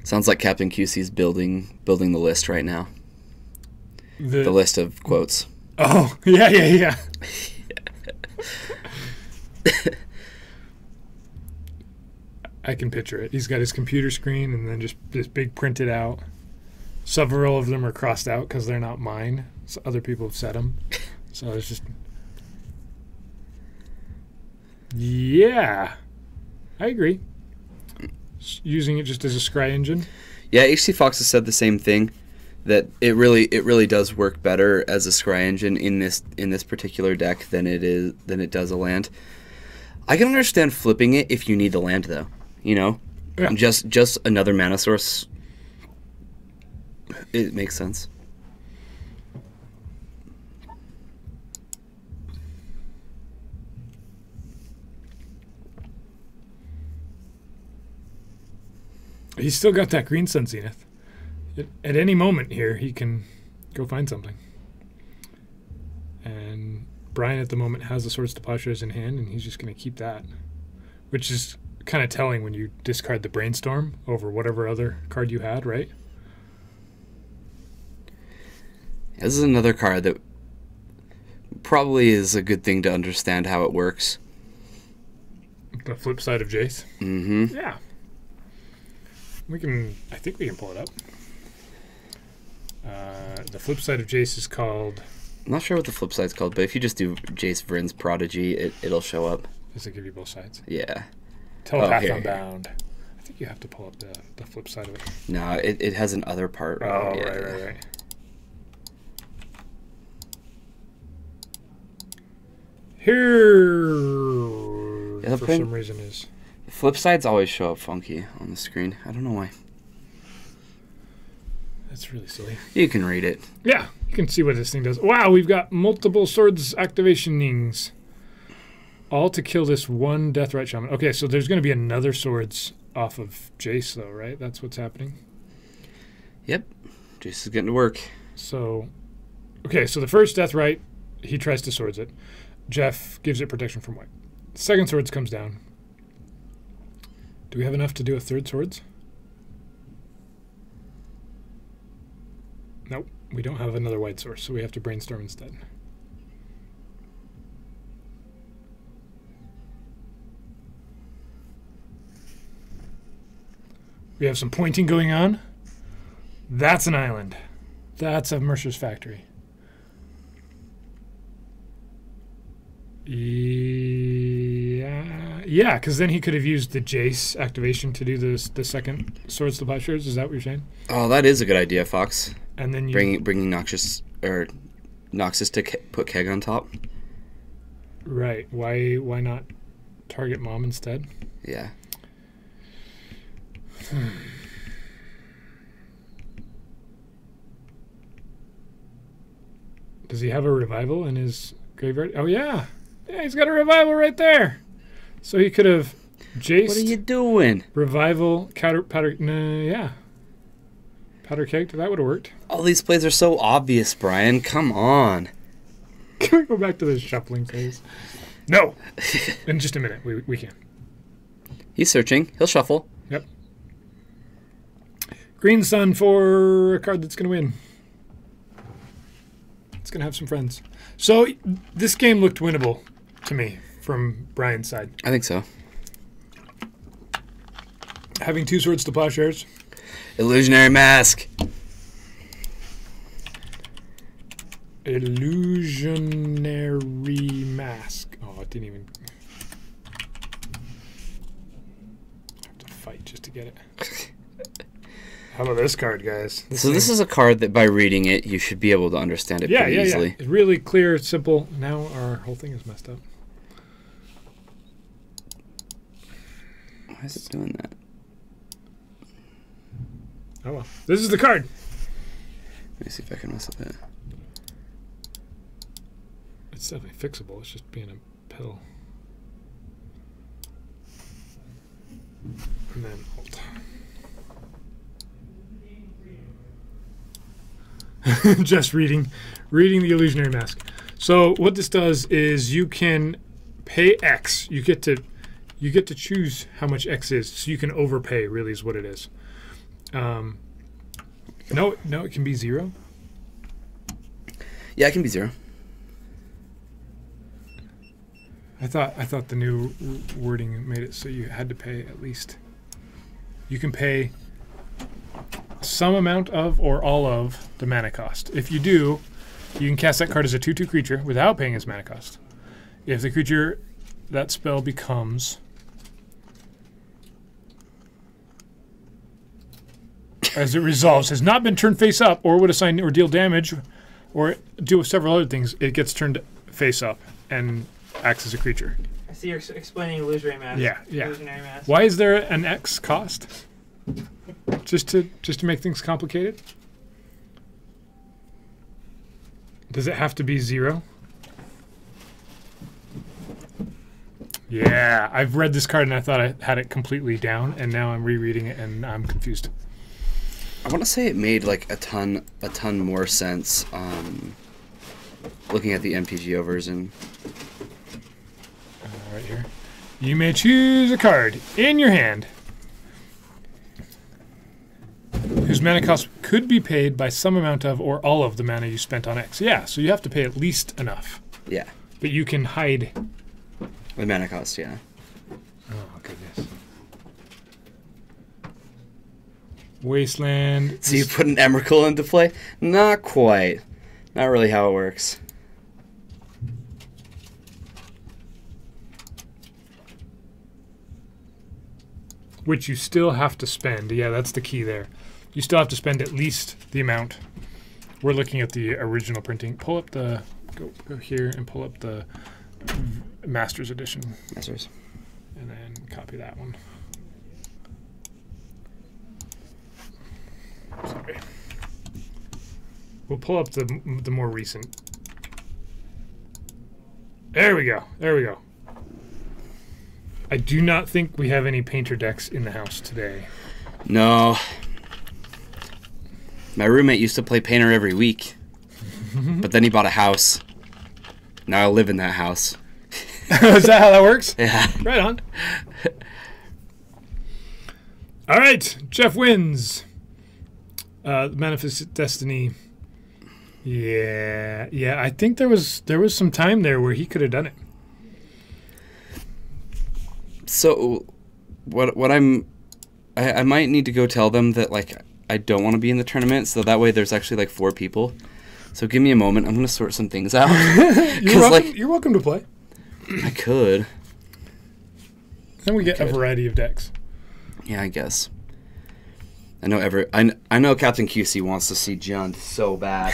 Sounds like Captain QC's building the list right now. The list of quotes. Oh, yeah. I can picture it. He's got his computer screen and then just this big printed out. Several of them are crossed out because they're not mine. So other people have set them. So it's just... Yeah. I agree. Using it just as a scry engine. Yeah, HC Fox has said the same thing, that it really does work better as a scry engine in this particular deck than it does a land. I can understand flipping it if you need the land though. You know, yeah. Just another mana source. It makes sense. He's still got that green sun zenith. At any moment here, he can go find something. And Brian at the moment has the Swords to Plowshares in hand, and he's just going to keep that, which is kind of telling when you discard the Brainstorm over whatever other card you had, right? This is another card that probably is a good thing to understand how it works. The flip side of Jace? Mm-hmm. Yeah. I think we can pull it up. The flip side of Jace is called... I'm not sure what the flip side's called, but if you just do Jace Vryn's Prodigy, it'll show up. Does it give you both sides? Yeah. Telepath Unbound. I think you have to pull up the flip side of it. No, it has an other part. Oh, yeah, right. Here, for some reason, is... Flip sides always show up funky on the screen. I don't know why. That's really silly. You can read it. Yeah, you can see what this thing does. Wow, we've got multiple swords activationings. All to kill this one Deathrite Shaman. Okay, so there's going to be another swords off of Jace, though, right? That's what's happening? Yep. Jace is getting to work. So, okay, so the first Deathrite, he tries to swords it. Jeff gives it protection from white. Second swords comes down. Do we have enough to do a third swords? Nope, we don't have another white source, so we have to brainstorm instead. We have some pointing going on. That's an island. That's a Mercer's Factory. Yeah, because then he could have used the Jace activation to do the second Swords to Plowshares. Is that what you're saying? Oh, that is a good idea, Fox. And then you bringing Noxus to put Keg on top. Right. Why not target Mom instead? Yeah. Does he have a revival in his graveyard? Oh yeah. Yeah, he's got a revival right there. So he could have Jace. What are you doing? Revival, powder. No, yeah. Powder Keg. That would have worked. All these plays are so obvious, Brian. Come on. Can we go back to the shuffling phase? No. In just a minute, we can. He's searching. He'll shuffle. Yep. Green Sun for a card that's going to win. It's going to have some friends. So this game looked winnable to me from Brian's side. I think so. Having 2 Swords to Plowshares. Illusionary Mask. Illusionary Mask. Oh, it didn't even... I have to fight just to get it. How about this card, guys? This is a card that by reading it, you should be able to understand it pretty easily. Yeah. It's really clear, simple. Now our whole thing is messed up. Why is it doing that? Oh well. This is the card. Let me see if I can mess with it. It's definitely fixable. It's just being a pill. And then Alt. Just reading the Illusionary Mask. So what this does is you can pay X. You get to choose how much X is. So you can overpay. Really, is what it is. No, it can be 0. Yeah, it can be 0. I thought the new wording made it so you had to pay at least. You can pay some amount of or all of the mana cost. If you do, you can cast that card as a 2/2 creature without paying its mana cost. If the creature that spell becomes as it resolves has not been turned face up or would assign or deal damage or do several other things, it gets turned face up and acts as a creature. I see you're explaining Illusionary Mask. Yeah. Illusionary Mask. Why is there an X cost? Just to make things complicated? Does it have to be 0? Yeah, I've read this card and I thought I had it completely down, and now I'm rereading it and I'm confused. I want to say it made like a ton more sense looking at the MTGO version. Right here. You may choose a card in your hand whose mana cost could be paid by some amount of or all of the mana you spent on X. Yeah, so you have to pay at least enough. Yeah. But you can hide The mana cost, yeah. Oh, goodness. Wasteland. So you put an Emrakul into play? Not quite. Not really how it works. Which you still have to spend. Yeah, that's the key there. You still have to spend at least the amount. We're looking at the original printing. Pull up the... Go here and pull up the Masters Edition. Masters. And then copy that one. Sorry. We'll pull up the more recent. There we go. There we go. I do not think we have any painter decks in the house today. No. My roommate used to play painter every week. But then he bought a house. Now I live in that house. Is that how that works? Yeah. Right on. All right. Jeff wins. Manifest Destiny. Yeah. I think there was some time there where he could have done it. So, I might need to go tell them that, like, I don't want to be in the tournament, so that way there's actually, like, 4 people. So give me a moment. I'm going to sort some things out. You're welcome to play. I could. Then we get a Good. variety of decks. Yeah, I guess. I know Captain QC wants to see Jund so bad.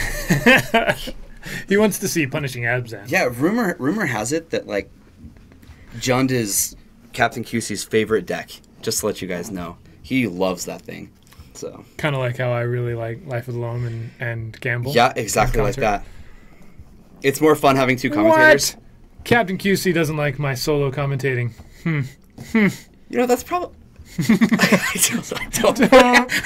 He wants to see Punishing Abzan. Yeah, rumor has it that like Jund is Captain QC's favorite deck. Just to let you guys know, he loves that thing. So Kind of like how I really like Life of the Loam and Gamble. yeah, exactly like Concert. that. It's more fun having two commentators. What? Captain QC doesn't like my solo commentating. You know, that's probably. I don't.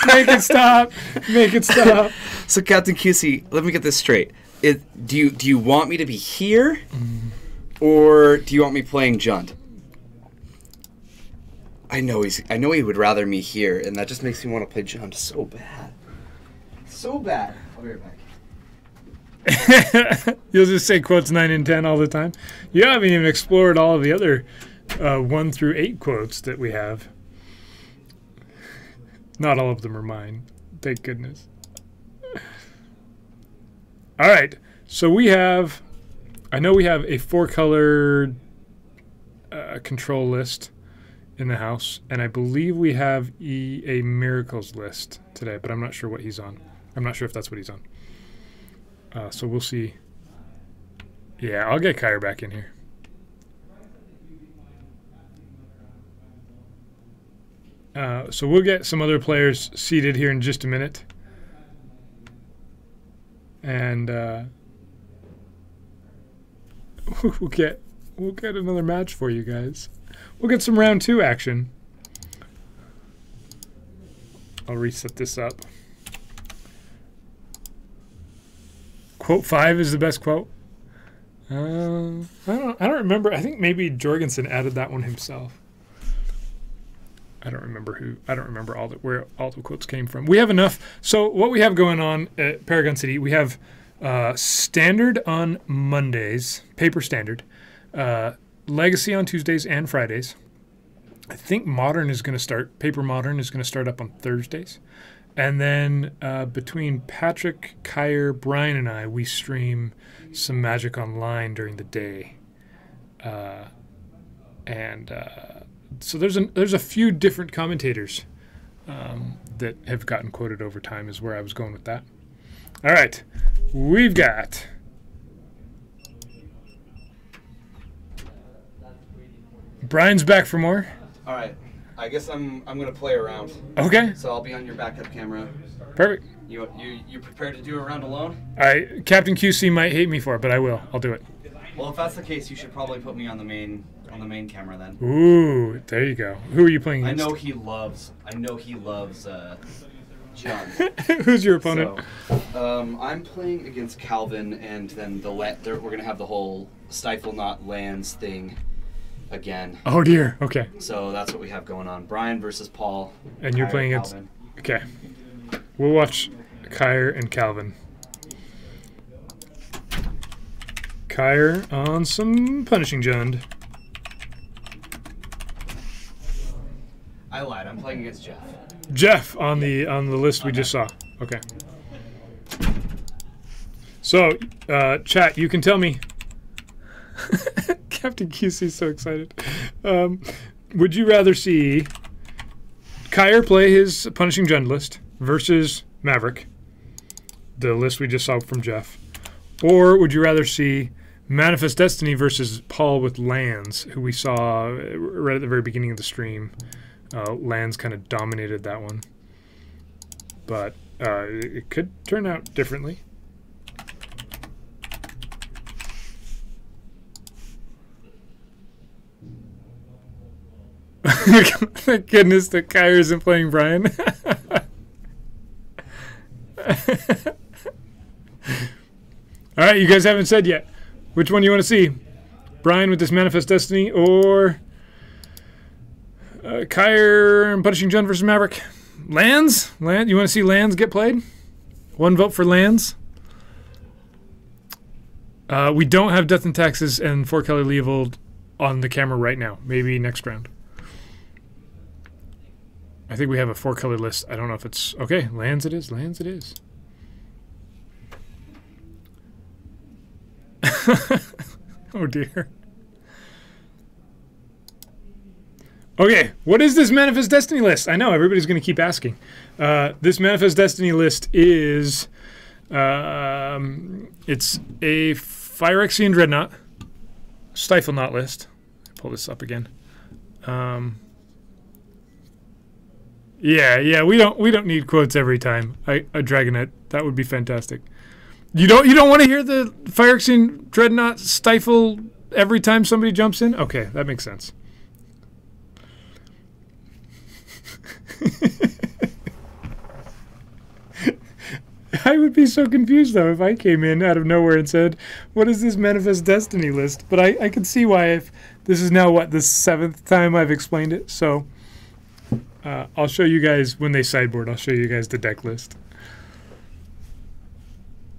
Make it stop. Make it stop. So Captain QC, let me get this straight. Do you want me to be here, or do you want me playing Jund? I know he would rather me here, and that just makes me want to play Jund so bad. So bad. I'll be right back. You'll just say quotes 9 and 10 all the time. You haven't even explored all of the other 1 through 8 quotes that we have. Not all of them are mine. Thank goodness. All right. So we have... I know we have a 4-color control list in the house. And I believe we have a Miracles list today. But I'm not sure what he's on. I'm not sure if that's what he's on. So we'll see. Yeah, I'll get Kyrie back in here. So we'll get some other players seated here in just a minute. And we'll get another match for you guys. We'll get some round 2 action. I'll reset this up. Quote 5 is the best quote. I don't remember. I think maybe Jorgensen added that one himself. I don't remember where all the quotes came from. We have enough. So what we have going on at Paragon City, we have standard on Mondays, paper standard, legacy on Tuesdays and Fridays. I think modern is going to start. Paper modern is going to start up on Thursdays. And then between Patrick, Kyer, Brian, and I, we stream some Magic Online during the day. So there's a few different commentators that have gotten quoted over time is where I was going with that. All right. We've got... Brian's back for more. All right. I guess I'm gonna play around. Okay. So I'll be on your backup camera. Perfect. You prepared to do a round alone? Captain QC might hate me for it, but I will. I'll do it. Well, if that's the case, you should probably put me on the main camera then. Ooh, there you go. Who are you playing I against? know he loves John. Who's your opponent? So, I'm playing against Calvin, and then we're gonna have the whole Stifle Not Lands thing again. Oh dear. Okay. So that's what we have going on. Brian versus Paul. And you're Kyer, playing against... Calvin. Okay. We'll watch Kyer and Calvin. Kyer on some Punishing Jund. I lied. I'm playing against Jeff. Jeff on the list we just saw. Okay. So, chat, you can tell me. Captain QC is so excited. Would you rather see Kyer play his Punishing Jund list versus Maverick, the list we just saw from Jeff, or would you rather see Manifest Destiny versus Paul with Lands, who we saw right at the very beginning of the stream? Lands kind of dominated that one, but it could turn out differently. Thank goodness that Kyer isn't playing Brian. All right, you guys haven't said yet. Which one do you want to see? Brian with this Manifest Destiny or Kyer and Punishing Jund versus Maverick? Lands? You want to see Lands get played? 1 vote for Lands. We don't have Death and Taxes and 4-color Leovold on the camera right now. Maybe next round. I think we have a 4-color list. I don't know if it's... Okay, Lands it is. Lands it is. Oh, dear. Okay, what is this Manifest Destiny list? I know everybody's going to keep asking. This Manifest Destiny list is it's a Phyrexian Dreadnought, Stifle Knot list. Pull this up again. Yeah, we don't need quotes every time. A Dragonet, that would be fantastic. You don't want to hear the Phyrexian Dreadnought Stifle every time somebody jumps in? Okay, that makes sense. I would be so confused though if I came in out of nowhere and said, "What is this Manifest Destiny list?" But I can see why. If this is now the 7th time I've explained it, so I'll show you guys when they sideboard. I'll show you guys the deck list.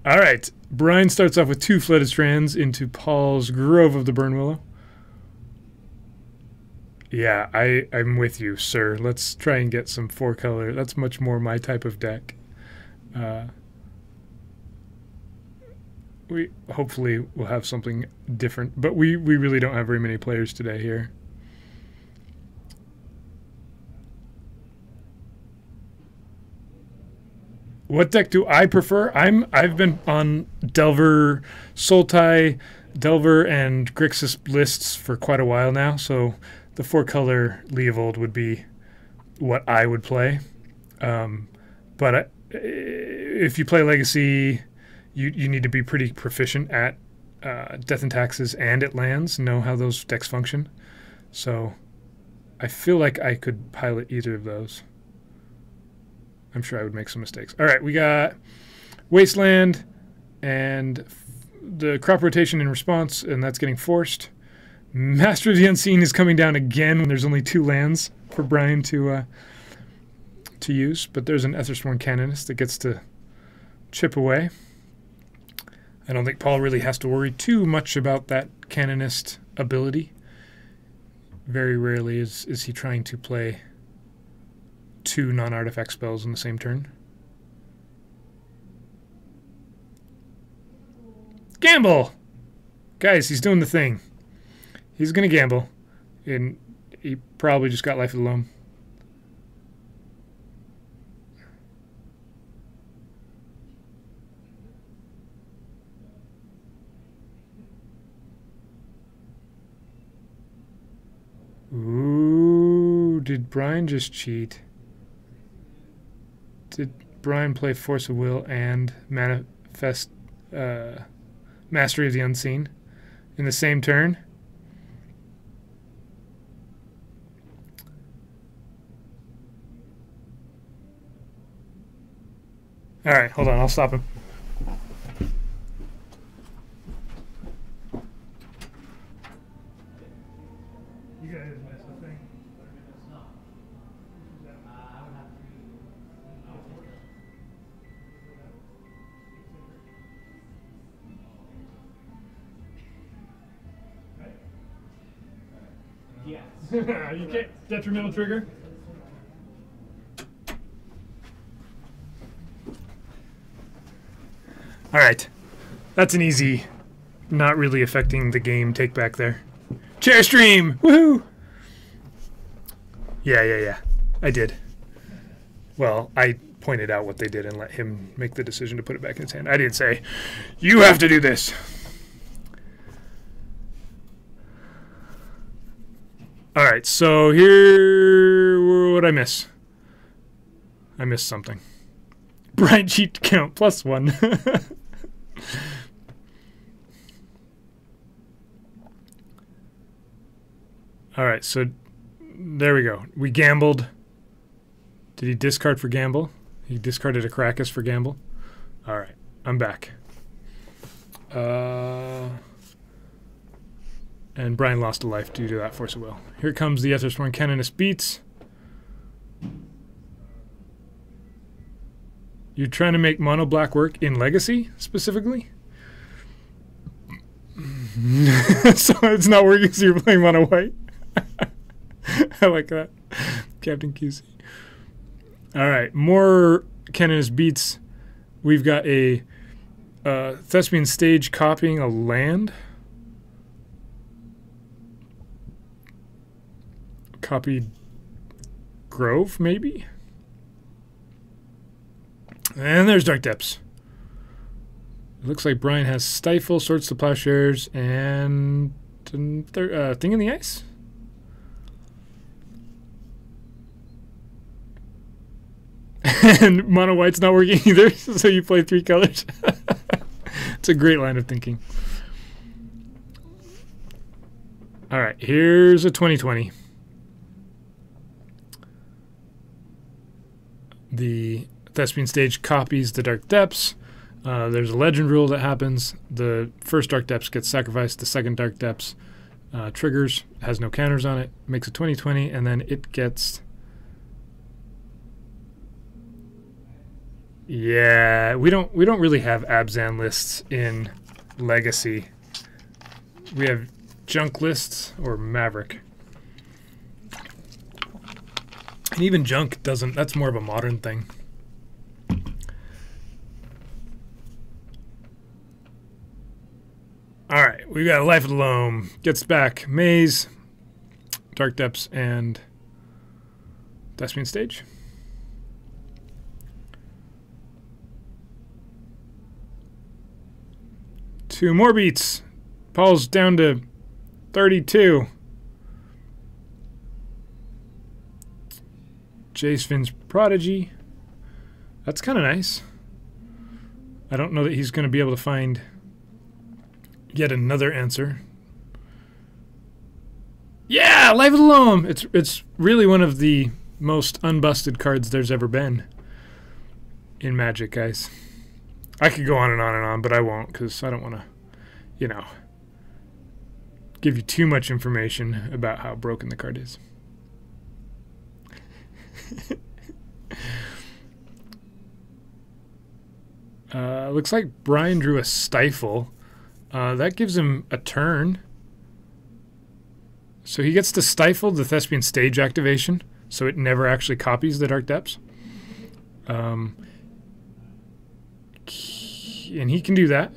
All right, Brian starts off with 2 Flooded Strands into Paul's Grove of the Burnwillow. Yeah, I'm with you, sir. Let's try and get some 4-color. That's much more my type of deck. We hopefully will have something different, but we really don't have very many players today here. What deck do I prefer? I've been on Delver, Sultai, Delver, and Grixis lists for quite a while now, so the 4-color Leovold would be what I would play. But if you play Legacy, you need to be pretty proficient at Death and Taxes and at lands, know how those decks function. So I feel like I could pilot either of those. I'm sure I would make some mistakes. All right, we got Wasteland and the crop rotation in response, and that's getting forced. Master of the Unseen is coming down again when there's only 2 lands for Brian to use, but there's an Ethersworn Canonist that gets to chip away. I don't think Paul really has to worry too much about that Canonist ability. Very rarely is he trying to play 2 non-artifact spells in the same turn. Gamble! Guys, he's doing the thing. He's going to gamble. And he probably just got Life of the Loam. Ooh, did Brian just cheat? Did Brian play Force of Will and Manifest Mastery of the Unseen in the same turn? All right, hold on, I'll stop him. You guys missed the thing. Yes. You can't detrimental trigger. All right, that's an easy, not really affecting the game take back there. Chair stream, woohoo! Yeah, I did. Well, I pointed out what they did and let him make the decision to put it back in his hand. I didn't say, you have to do this. All right, so here, what did I miss? I missed something. Bright cheat count +1. All right, so there we go. We gambled. Did he discard for gamble? He discarded a Krakus for gamble. All right, I'm back. And Brian lost a life due to that Force of Will. Here comes the Ethersworn Canonist Beats. You're trying to make mono black work in Legacy, specifically? So it's not working because you're playing mono white? I like that. Captain QC. All right, more Canonist Beats. We've got a Thespian Stage copying a land. copied Grove, maybe? And there's Dark Depths. It looks like Brian has Stifle, Swords to Plowshares, and Thing in the Ice? And mono white's not working either, so you play 3 colors. It's a great line of thinking. All right, here's a 2020. The Thespian stage copies the Dark Depths. There's a legend rule that happens. The first Dark Depths gets sacrificed. The second Dark Depths triggers, has no counters on it, makes a 20/20, and then it gets... Yeah, we don't really have Abzan lists in Legacy. We have Junk lists or Maverick. And even Junk doesn't, that's more of a modern thing. All right, we got Life of the Loam, gets back Maze, Dark Depths, and Thespian Stage. Two more beats. Paul's down to 32. Jace Finn's Prodigy. That's kind of nice. I don't know that he's going to be able to find yet another answer. Yeah, Life of the Loam. It's really one of the most unbusted cards there's ever been in Magic, guys. I could go on and on and on, but I won't because I don't want to, you know, give you too much information about how broken the card is. Looks like Brian drew a Stifle. That gives him a turn. So he gets to Stifle the Thespian Stage activation, so it never actually copies the Dark Depths. And he can do that.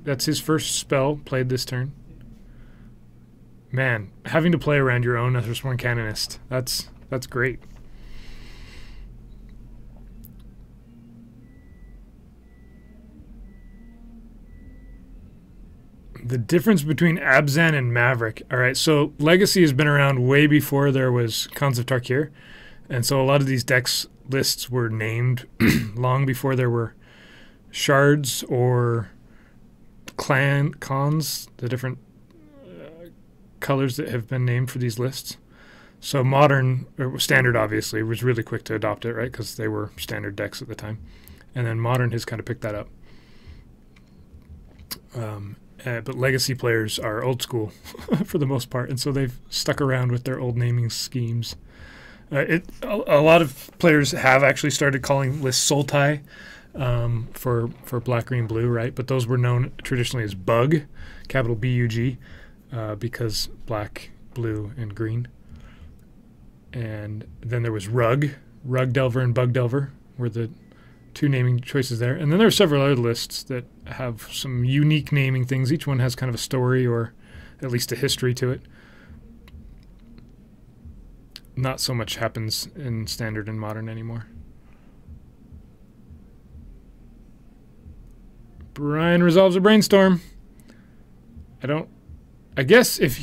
That's his first spell played this turn. Man, having to play around your own Ethersworn Canonist, that's great. The difference between Abzan and Maverick. All right, so Legacy has been around way before there was Khans of Tarkir, and so a lot of these decks lists were named long before there were shards or cons, the different colors that have been named for these lists. So modern, or standard obviously, was really quick to adopt it, right? Because they were standard decks at the time. And then modern has kind of picked that up. But Legacy players are old school for the most part, and so they've stuck around with their old naming schemes. A lot of players have actually started calling lists Sultai for black, green, blue, right? But those were known traditionally as Bug, capital B-U-G, because black, blue, and green. And then there was Rug Delver, and Bug Delver were the two naming choices there. And then there are several other lists that have some unique naming things. Each one has kind of a story or at least a history to it. Not so much happens in standard and modern anymore. Brian resolves a brainstorm. I guess if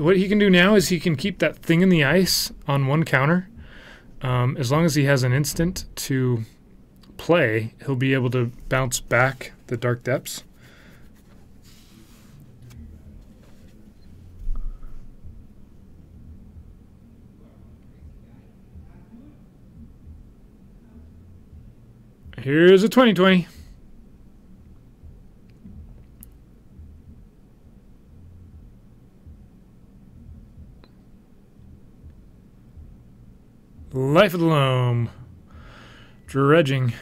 what he can do now is he can keep that Thing in the Ice on one counter. As long as he has an instant to play, he'll be able to bounce back the Dark Depths. Here's a 2020. Life of the Loam. Dredging.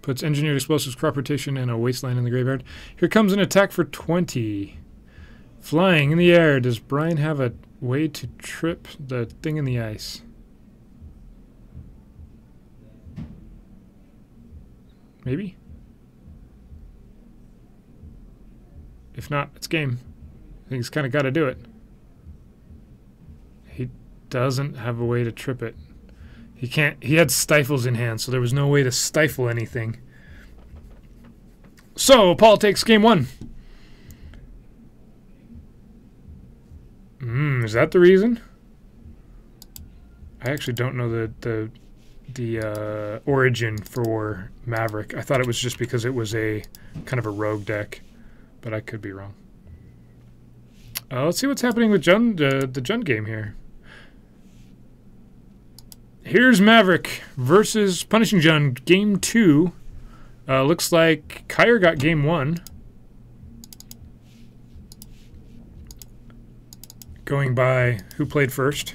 Puts engineered explosives, crop rotation, and a wasteland in the graveyard. Here comes an attack for 20. Flying in the air. Does Brian have a way to trip the Thing in the Ice? Maybe? If not, it's game. I think he's kind of got to do it. doesn't have a way to trip it. He can't. He had stifles in hand, so there was no way to stifle anything. So Paul takes game 1. Is that the reason? I actually don't know the origin for Maverick. I thought it was just because it was a kind of a rogue deck, but I could be wrong. Let's see what's happening with the Jund game here. Here's Maverick versus Punishing Jund, game 2. Looks like Kyer got game 1. Going by who played first.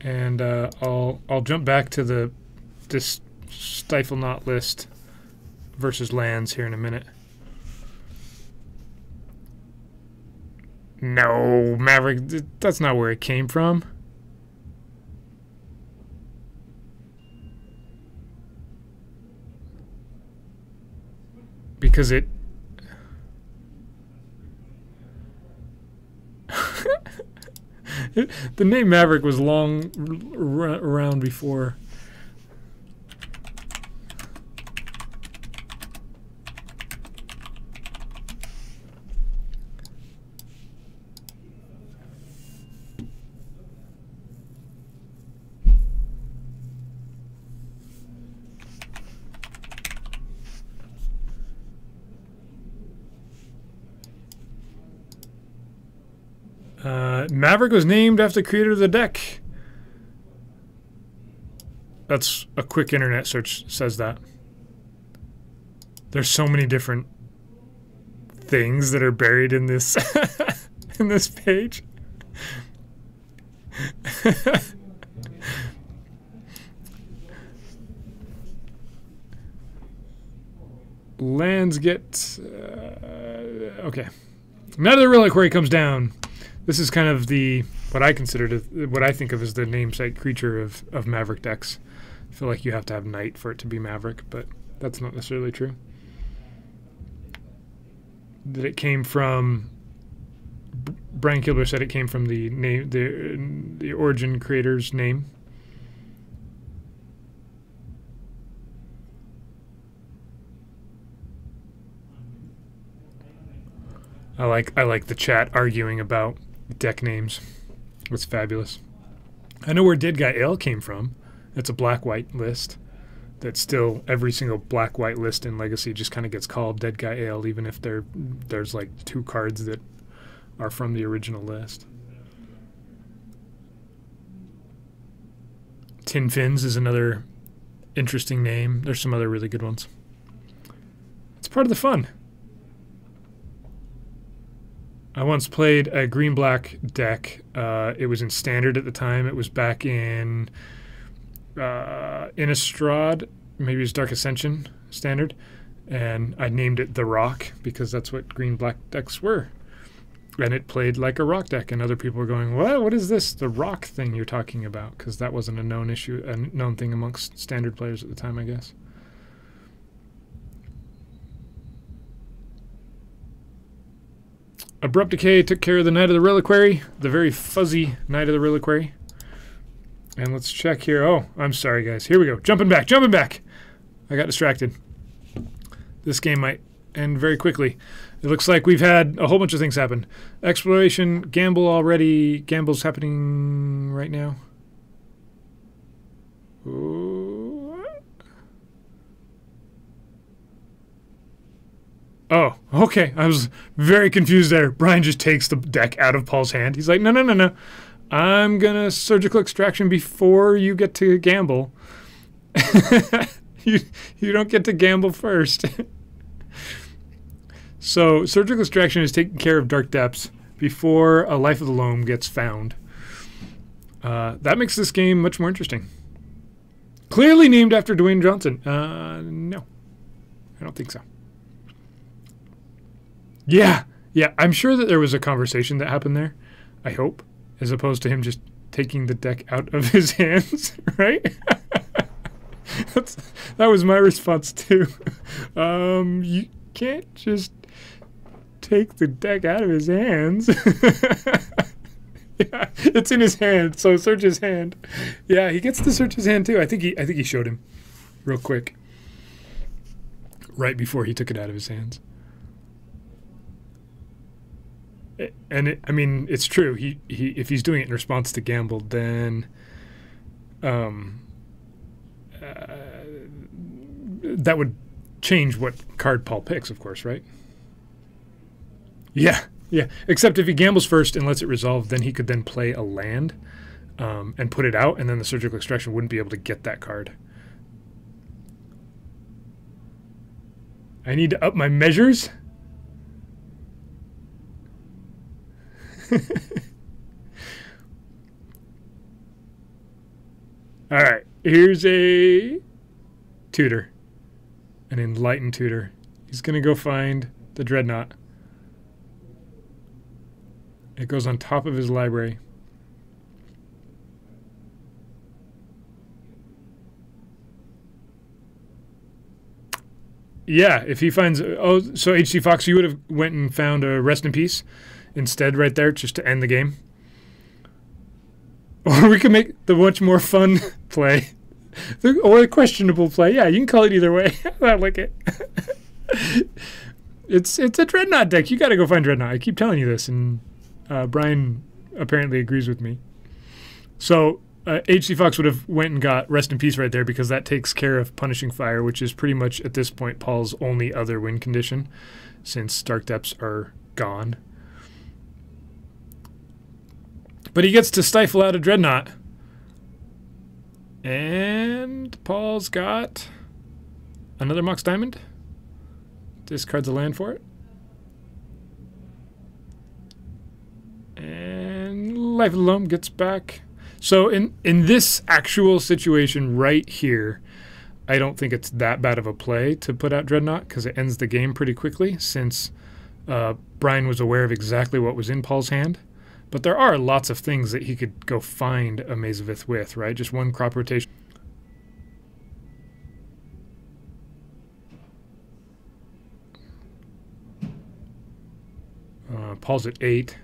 And I'll jump back to this Stifle Knot list versus lands here in a minute. No, Maverick, that's not where it came from. Because it... the name Maverick was long around before. Maverick was named after the creator of the deck. That's a quick internet search says that. There's so many different things that are buried in this in this page. Lands get okay. Now the reliquary comes down. This is kind of what I think of as the namesake creature of Maverick decks. I feel like you have to have Knight for it to be Maverick, but that's not necessarily true. That it came from Brian Kilber said it came from the name, the origin creator's name. I like the chat arguing about deck names. It's fabulous. I know where Dead Guy Ale came from. It's a black-white list. That's still every single black-white list in Legacy just kind of gets called Dead Guy Ale, even if there's like 2 cards that are from the original list. Tin Fins is another interesting name. There's some other really good ones. It's part of the fun. I once played a green-black deck. It was in Standard at the time. It was back in Innistrad, maybe it was Dark Ascension Standard, and I named it The Rock because that's what green-black decks were. And it played like a rock deck, and other people were going, what is this, the rock thing you're talking about? Because that wasn't a known thing amongst Standard players at the time, I guess. Abrupt Decay took care of the Knight of the Reliquary, the very fuzzy Knight of the Reliquary. And let's check here. Oh, I'm sorry, guys. Here we go. Jumping back. I got distracted. This game might end very quickly. It looks like we've had a whole bunch of things happen. Exploration, gamble already. Gamble's happening right now. Oh, okay. I was very confused there. Brian just takes the deck out of Paul's hand. He's like, no. I'm going to surgical extraction before you get to gamble. You don't get to gamble first. So surgical extraction is taking care of Dark Depths before a Life of the Loam gets found. That makes this game much more interesting. Clearly named after Dwayne Johnson. No, I don't think so. Yeah, I'm sure that there was a conversation that happened there, I hope, as opposed to him just taking the deck out of his hands, right? That was my response too. You can't just take the deck out of his hands. Yeah, It's in his hand, so search his hand. Yeah, he gets to search his hand too. I think he showed him real quick. Right before he took it out of his hands. And I mean, it's true. He if he's doing it in response to gamble, then that would change what card Paul picks, of course, right? Yeah. Except if he gambles first and lets it resolve, then he could then play a land and put it out, and then the surgical extraction wouldn't be able to get that card. I need to up my measures. All right, here's a tutor, an enlightened tutor. He's going to go find the Dreadnought. It goes on top of his library. Yeah, if he finds... Oh, so HC Fox, you would have went and found a Rest in Peace instead right there just to end the game. Or we could make the much more fun play. Or the questionable play. Yeah, you can call it either way. I like it. It's a Dreadnought deck. You got to go find Dreadnought. I keep telling you this, and Brian apparently agrees with me. So HC Fox would have went and got Rest in Peace right there because that takes care of Punishing Fire, which is pretty much at this point Paul's only other win condition since Dark Depths are gone. But he gets to stifle out a Dreadnought. And Paul's got another Mox Diamond. Discards a land for it. And Life of the Loam gets back. So in this actual situation right here, I don't think it's that bad of a play to put out Dreadnought because it ends the game pretty quickly since Brian was aware of exactly what was in Paul's hand. But there are lots of things that he could go find a Maze of Ith with, right? Just one crop rotation. Paul's at 8.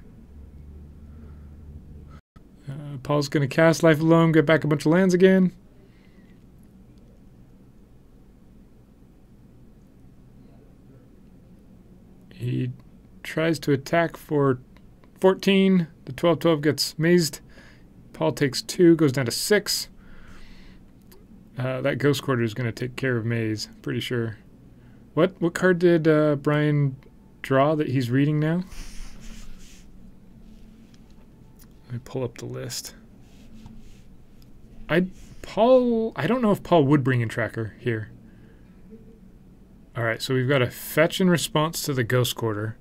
Paul's going to cast Life Alone, get back a bunch of lands again. He tries to attack for 14. The 12-12 gets mazed. Paul takes 2, goes down to 6. That Ghost Quarter is going to take care of Maze, pretty sure. What card did Brian draw that he's reading now? Let me pull up the list. I don't know if Paul would bring in Tracker here. All right, so we've got a fetch in response to the Ghost Quarter.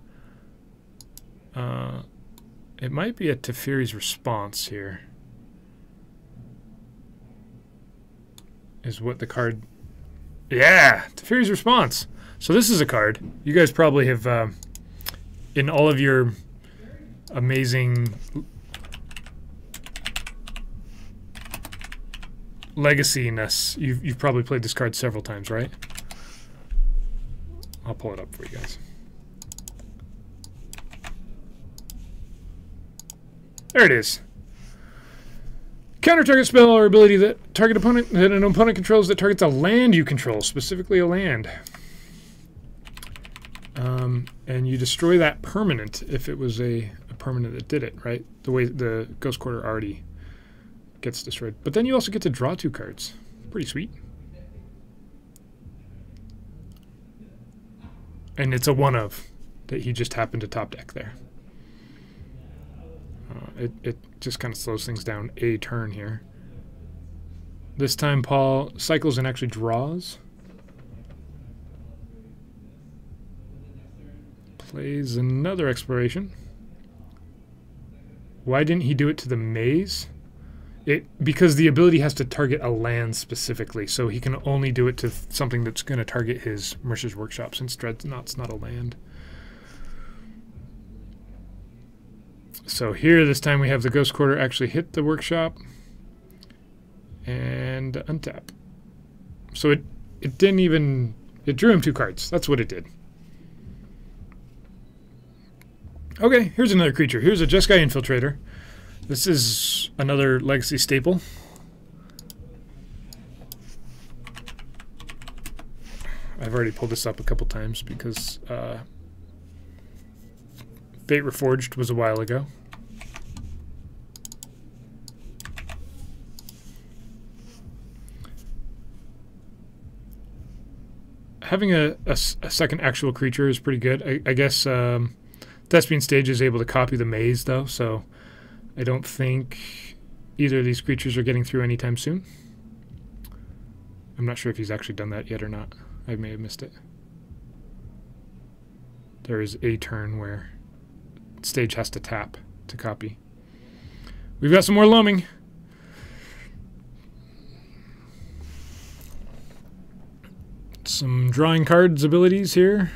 It might be a Teferi's Response here. Is what the card... Yeah! Teferi's Response! So this is a card. You guys probably have, in all of your amazing legacy-ness, you've probably played this card several times, right? I'll pull it up for you guys. There it is. Counter target spell or ability that an opponent controls that targets a land you control, specifically a land. And you destroy that permanent if it was a permanent that did it, right? The way the Ghost Quarter already gets destroyed. But then you also get to draw 2 cards. Pretty sweet. And it's a one-of that he just happened to top deck there. It just kind of slows things down a turn here. This time Paul cycles and actually draws. Plays another exploration. Why didn't he do it to the maze? Because the ability has to target a land specifically, so he can only do it to something that's going to target his Mercer's Workshop, since Dreadnought's not a land. So here, this time we have the Ghost Quarter actually hit the Workshop and untap. So it didn't even... It drew him 2 cards. That's what it did. Okay, here's another creature. Here's a Jeskai Infiltrator. This is another legacy staple. I've already pulled this up a couple times because Fate Reforged was a while ago. Having a second actual creature is pretty good. I guess Thespian Stage is able to copy the maze, though, so I don't think either of these creatures are getting through anytime soon. I'm not sure if he's actually done that yet or not. I may have missed it. There is a turn where Stage has to tap to copy. We've got some more loaming. Some drawing cards abilities here.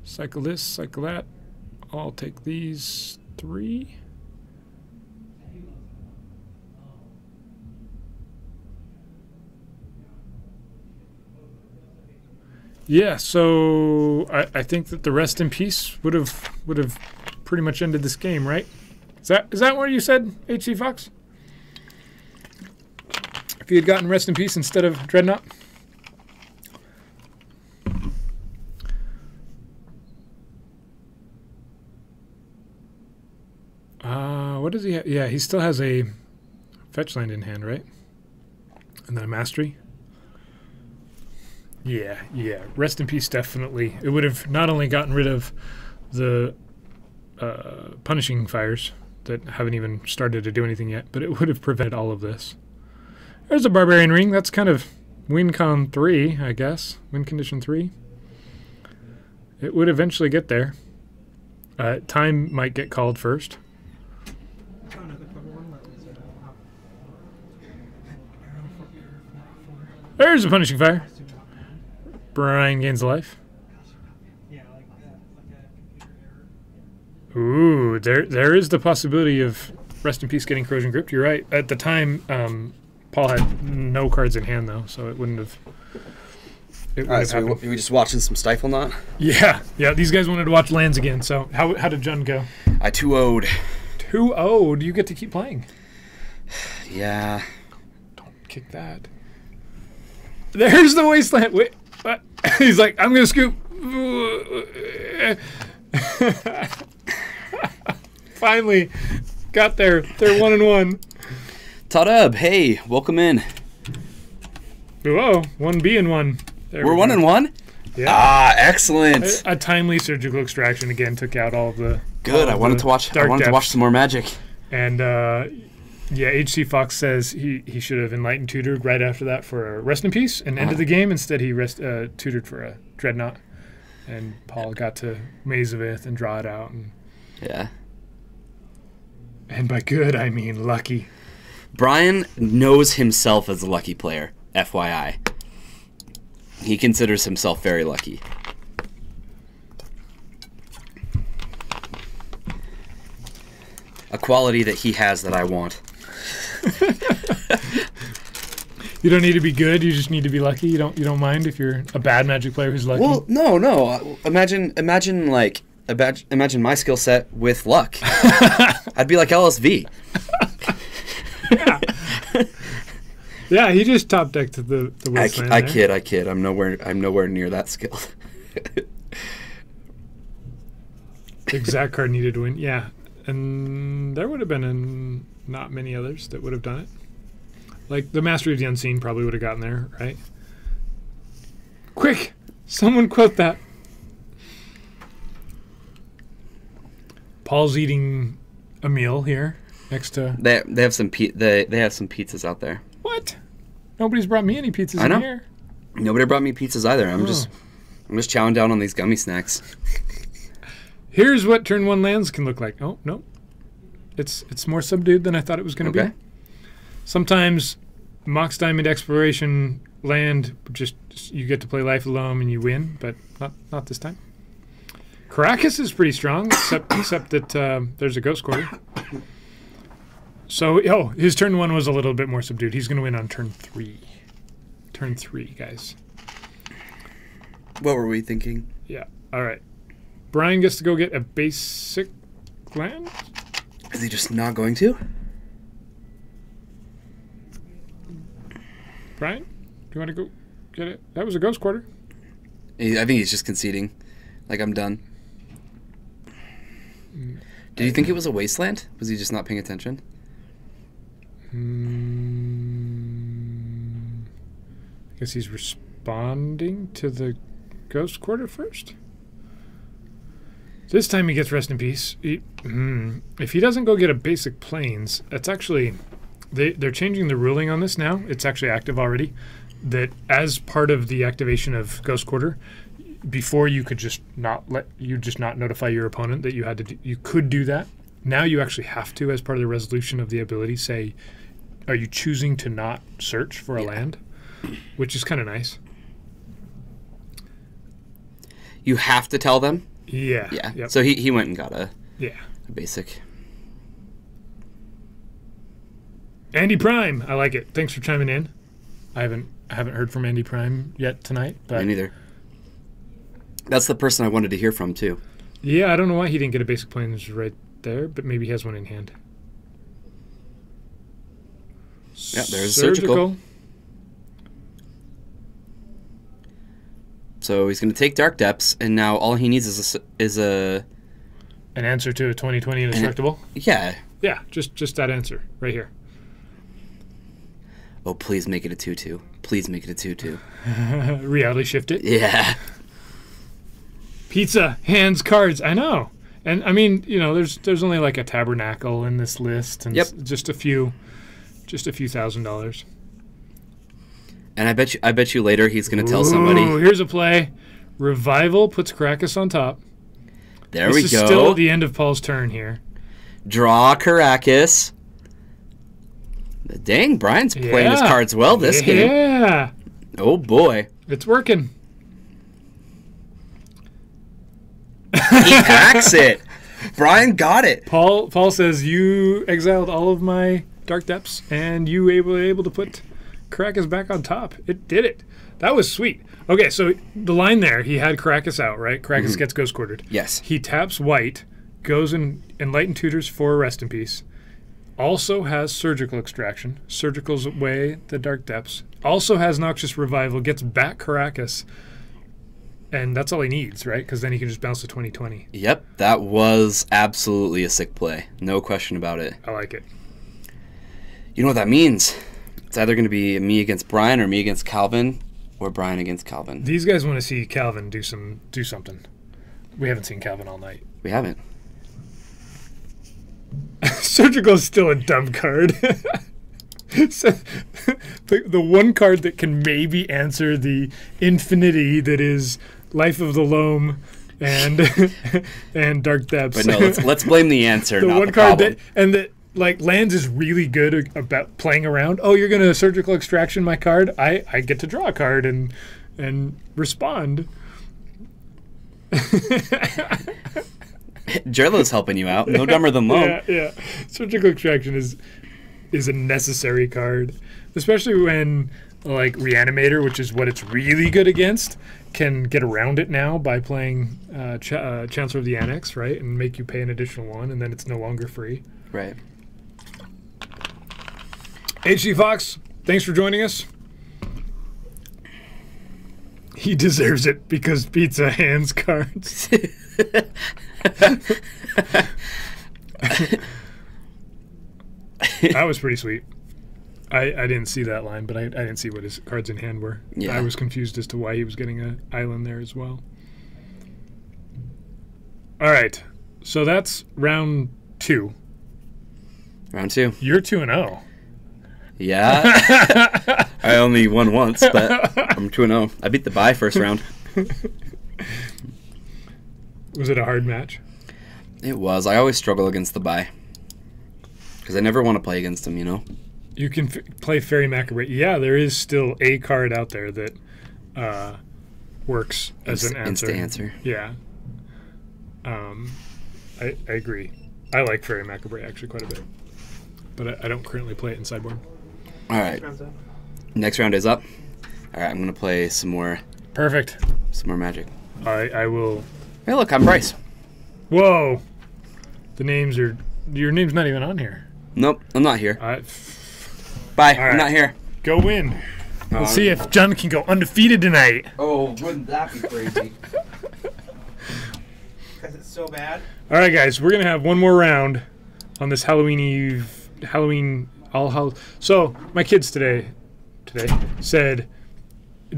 Cycle this, cycle that. I'll take these 3. Yeah, so I think that the rest in peace would have pretty much ended this game, right? Is that what you said, HC Fox? If you had gotten rest in peace instead of Dreadnought? What does he have? Yeah, he still has a fetch land in hand, right? And then a mastery. Yeah. Rest in peace, definitely. It would have not only gotten rid of the punishing fires that haven't even started to do anything yet, but it would have prevented all of this. There's a Barbarian Ring. That's kind of win con 3, I guess. Win condition 3. It would eventually get there. Time might get called first. There's a punishing fire. Brian gains a life. Ooh, there is the possibility of rest in peace getting corrosion gripped. You're right. At the time, Paul had no cards in hand though, so it wouldn't have. All right, so we just watching some Stifle Knot? Yeah. These guys wanted to watch lands again. So how did John go? I 2-0'd. 2-0. You get to keep playing. Yeah. Don't kick that. There's the wasteland. Wait, what? He's like, I'm gonna scoop. Finally, got there. They're 1-1. Tadub, hey, welcome in. Whoa, 1B and 1. We're 1-1. Yeah. Ah, excellent. A timely surgical extraction again took out all of the. Good. I wanted to watch some more Magic. And yeah, HC Fox says he should have Enlightened Tutored right after that for a rest in peace and ended the game. Instead, he tutored for a Dreadnought. And Paul got to Maze of Ith and draw it out. And, yeah. And by good, I mean lucky. Brian knows himself as a lucky player, FYI. He considers himself very lucky. A quality that he has that I want. You don't need to be good. You just need to be lucky. You don't mind if you're a bad Magic player who's lucky. Well, no. Imagine my skill set with luck. I'd be like LSV. Yeah. Yeah, he just top decked the wasteland. I kid. I'm nowhere near that skilled. Exact card needed to win. Yeah, and there would have been not many others that would have done it. Like the Mastery of the Unseen probably would have gotten there, right? Quick, someone quote that. Paul's eating a meal here next to. They have some they have some pizzas out there. What? Nobody's brought me any pizzas I know. in here. Nobody brought me pizzas either. I'm just chowing down on these gummy snacks. Here's what turn 1 lands can look like. Oh no, it's more subdued than I thought it was going to be. Sometimes Mox Diamond Exploration land just you get to play Life Alone and you win, but not this time. Caracas is pretty strong, except that there's a Ghost Quarter. So, his turn 1 was a little bit more subdued. He's going to win on turn 3. Turn 3, guys. What were we thinking? Yeah. All right. Brian gets to go get a basic land. Is he just not going to? Brian, do you want to go get it? That was a ghost quarter. I think he's just conceding. Like, I'm done. Did you think it was a wasteland? Was he just not paying attention? I guess he's responding to the ghost quarter first. This time he gets rest in peace. If he doesn't go get a basic planes, that's actually... They're changing the ruling on this now. It's actually active already. That as part of the activation of Ghost Quarter, before you could just not notify your opponent that you had to you could do that. Now you actually have to, as part of the resolution of the ability, say, are you choosing to not search for a land? Which is kind of nice. You have to tell them? Yeah. Yeah. Yep. So he went and got a basic. Andy Prime, I like it. Thanks for chiming in. I haven't heard from Andy Prime yet tonight, but Me neither. That's the person I wanted to hear from too. Yeah, I don't know why he didn't get a basic planes right there, but maybe he has one in hand. Yeah, there's surgical. So he's going to take Dark Depths, and now all he needs is an answer to a 2020 indestructible. Yeah. Yeah, just that answer right here. Oh, please make it a 2/2. Please make it a 2/2. Reality shift it. Yeah. Pizza, hands, cards. I know. And I mean, there's only like a tabernacle in this list, and just a few $1,000. And I bet you later he's going to tell somebody. Here's a play. Revival puts Caracas on top. There we go. This is still at the end of Paul's turn here. Draw Caracas. Dang, Brian's playing his cards well this game. Yeah. Oh, boy. It's working. He packs it. Brian got it. Paul says, you exiled all of my Dark Depths, and you were able to put Caracas back on top. It did it. That was sweet. Okay, so the line there, he had Caracas out, right? Caracas gets ghost quartered. Yes. He taps white, goes and Enlightened Tutors for Rest in Peace. Also has Surgical Extraction. Surgical's away the Dark Depths. Also has Noxious Revival, gets back Caracas. And that's all he needs, right? Because then he can just bounce to 2020. Yep, that was absolutely a sick play. No question about it. I like it. You know what that means? It's either going to be me against Brian or me against Calvin or Brian against Calvin. These guys want to see Calvin do something. We haven't seen Calvin all night. We haven't. Surgical is still a dumb card. So, the one card that can maybe answer the infinity that is Life of the Loam and Dark Depths. But no, let's blame the answer, the not one the card problem. that like lands is really good about playing around. Oh, you're gonna Surgical Extraction my card. I get to draw a card and respond. Jerlo's helping you out. No dumber than Loam. Yeah. Surgical Extraction is a necessary card, especially when like Reanimator, which is what it's really good against, can get around it now by playing Chancellor of the Annex, right, and make you pay an additional one, and then it's no longer free. Right. HG Fox, thanks for joining us. He deserves it because pizza hands cards. That was pretty sweet. I didn't see that line, but I didn't see what his cards in hand were. Yeah. I was confused as to why he was getting an island there as well. All right, so that's round 2. Round 2. You're 2-0. Yeah. I only won once, but I'm 2-0. I beat the bye first round. Was it a hard match? It was. I always struggle against the bye. Because I never want to play against him, you know? You can play Fairy Macabre. Yeah, there is still a card out there that works as an answer. Instant answer. Yeah. I agree. I like Fairy Macabre actually quite a bit. But I don't currently play it in sideboard. All right. Next round is up. All right, I'm going to play some more. Perfect. Some more Magic. I will. Hey, look, I'm Bryce. Whoa. The names are... Your name's not even on here. Nope, I'm not here. Bye. Bye, All right. I'm not here. Go win. We'll see if John can go undefeated tonight. Oh, wouldn't that be crazy? Because it's so bad. All right, guys, we're gonna have one more round on this Halloween All Hallows. So my kids today said,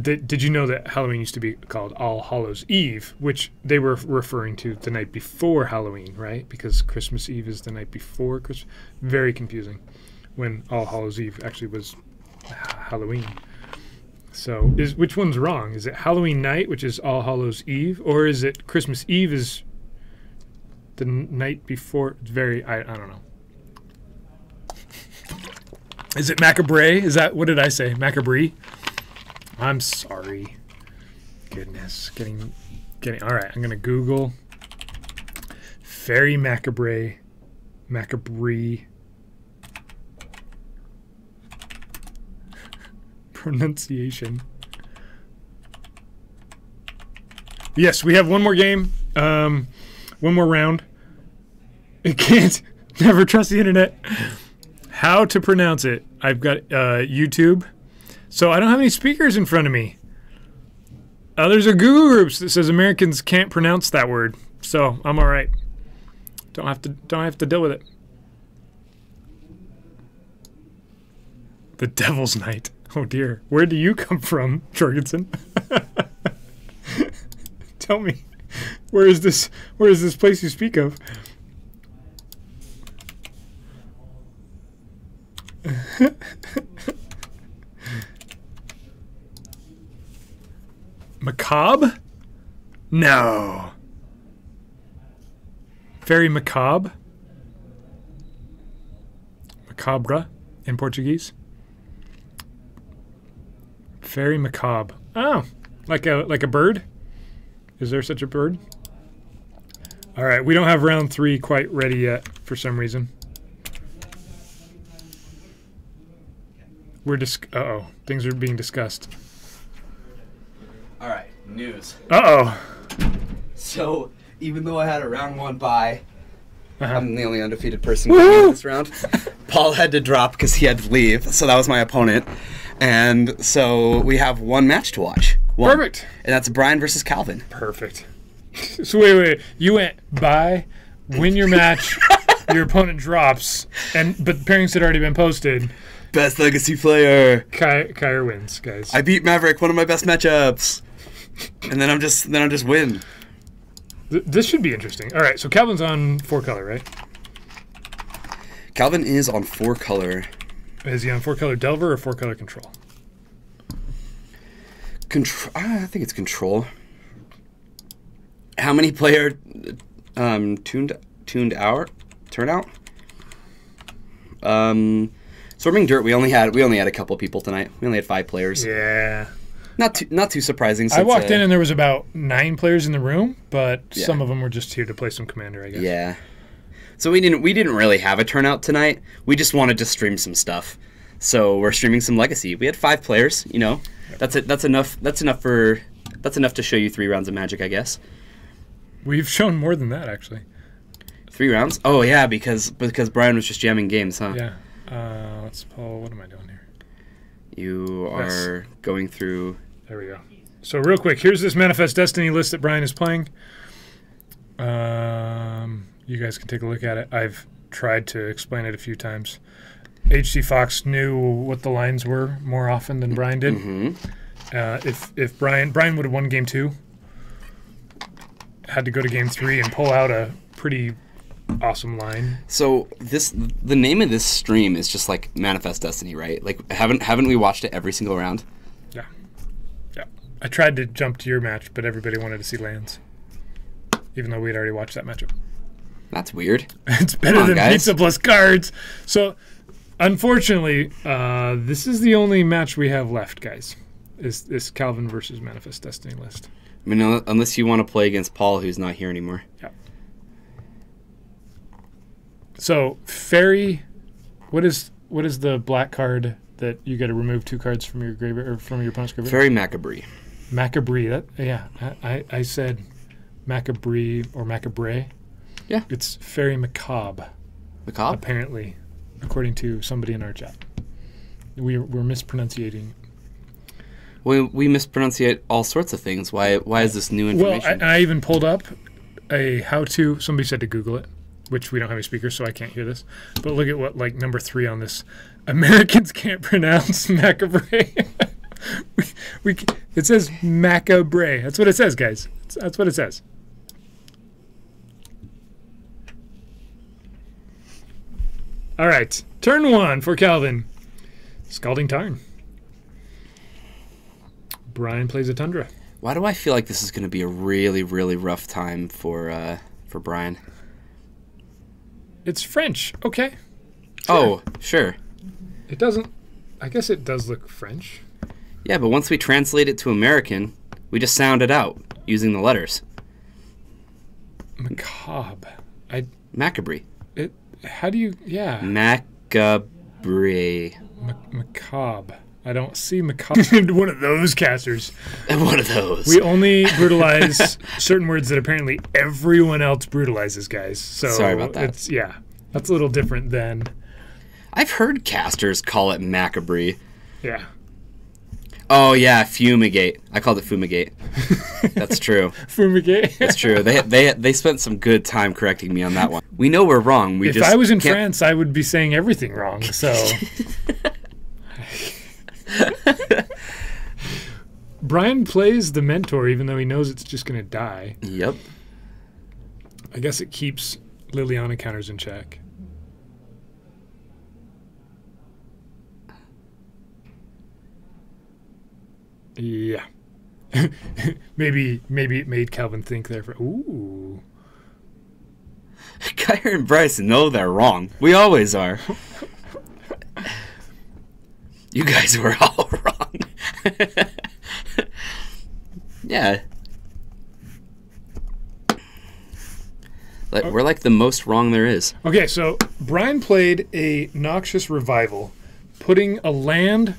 did you know that Halloween used to be called All Hallows Eve, which they were referring to the night before Halloween, right? Because Christmas Eve is the night before Christmas. Very confusing when All Hallows Eve actually was Halloween. So which one's wrong? Is it Halloween night, which is All Hallows Eve, or is it Christmas Eve is the night before? It's I don't know. Is it macabre? Is that, what did I say? Macabre? I'm sorry. Goodness. Getting all right, I'm going to Google fairy macabre pronunciation. Yes, we have one more game. One more round. It can't. Never trust the internet. How to pronounce it. I've got YouTube. So I don't have any speakers in front of me. There's a Google groups that says Americans can't pronounce that word. So I'm all right. Don't have to deal with it. The Devil's Night. Oh dear. Where do you come from, Jorgensen? Tell me. Where is this place you speak of? Macabre? No. Very macabre? Macabre in Portuguese? Very macabre. Oh, like a bird? Is there such a bird? All right, we don't have round 3 quite ready yet for some reason. We're uh-oh, things are being discussed. All right, news. Uh-oh. So, even though I had a round 1 bye, Uh-huh. I'm the only undefeated person going in this round. Paul had to drop because he had to leave, so that was my opponent. And so we have one match to watch. One. Perfect. And that's Brian versus Calvin. Perfect. So wait. You went bye, win your match, your opponent drops, but the pairings had already been posted. Best legacy player. Kyer wins, guys. I beat Maverick, one of my best matchups. And then I'm just win. This should be interesting. All right, so Calvin's on 4-color, right? Calvin is on 4-color. Is he on 4-color Delver or 4-color Control? I think it's Control. How many player turnout? Storming Dirt. We only had a couple people tonight. We only had 5 players. Yeah. Not too surprising. I walked in and there was about 9 players in the room, but Yeah. some of them were just here to play some Commander, I guess. Yeah. So we didn't really have a turnout tonight. We just wanted to stream some stuff. So we're streaming some Legacy. We had 5 players. You know, that's enough. That's enough to show you 3 rounds of Magic, I guess. We've shown more than that, actually. 3 rounds? Oh yeah, because Brian was just jamming games, huh? Yeah. Let's pull. What am I doing here? You are going through. There we go. So real quick, here's this Manifest Destiny list that Brian is playing. You guys can take a look at it. I've tried to explain it a few times. HC Fox knew what the lines were more often than Brian did. Mm-hmm. If Brian would have won game 2, had to go to game 3 and pull out a pretty awesome line. So the name of this stream is just like Manifest Destiny, right? Like haven't we watched it every single round? Yeah. I tried to jump to your match, but everybody wanted to see lands, even though we'd already watched that matchup. That's weird. It's better than pizza plus cards. So, unfortunately, this is the only match we have left, guys. Is this Calvin versus Manifest Destiny list? I mean, unless you want to play against Paul, who's not here anymore. Yeah. So, Fairy, what is the black card that you got to remove 2 cards from your graveyard or from your opponent's graveyard? Fairy Macabre. Macabre. I said Macabre or Macabre. Yeah. It's Fairy Macabre. Macabre? Apparently, according to somebody in our chat. We're mispronouncing. We mispronunciate all sorts of things. Why is this new Well, information? I even pulled up a how-to. Somebody said to Google it, which we don't have any speakers, so I can't hear this. But look at what, like, number 3 on this. Americans can't pronounce macabre. It says macabre. That's what it says, guys. That's what it says. All right. Turn 1 for Calvin. Scalding Tarn. Brian plays a Tundra. Why do I feel like this is going to be a really, really rough time for Brian? It's French. Okay. Oh, sure. It doesn't... I guess it does look French. Yeah, but once we translate it to American, we just sound it out using the letters. Macabre. Macabre. How do you... Yeah. Macabre. Macabre. I don't see macabre. One of those casters. One of those. We only brutalize certain words that apparently everyone else brutalizes, guys. So sorry about that. That's a little different than... I've heard casters call it macabre. Yeah. Oh, yeah, fumigate. I called it fumigate. That's true. Fumigate. That's true. They spent some good time correcting me on that one. We know we're wrong. If I was in France, I would be saying everything wrong. So... Brian plays the Mentor even though he knows it's just going to die. Yep. I guess it keeps Liliana counters in check. Yeah. maybe it made Calvin think there for... Ooh. Kyer and Bryce know they're wrong. We always are. You guys were all wrong. Yeah. We're like the most wrong there is. Okay, so Brian played a Noxious Revival, putting a land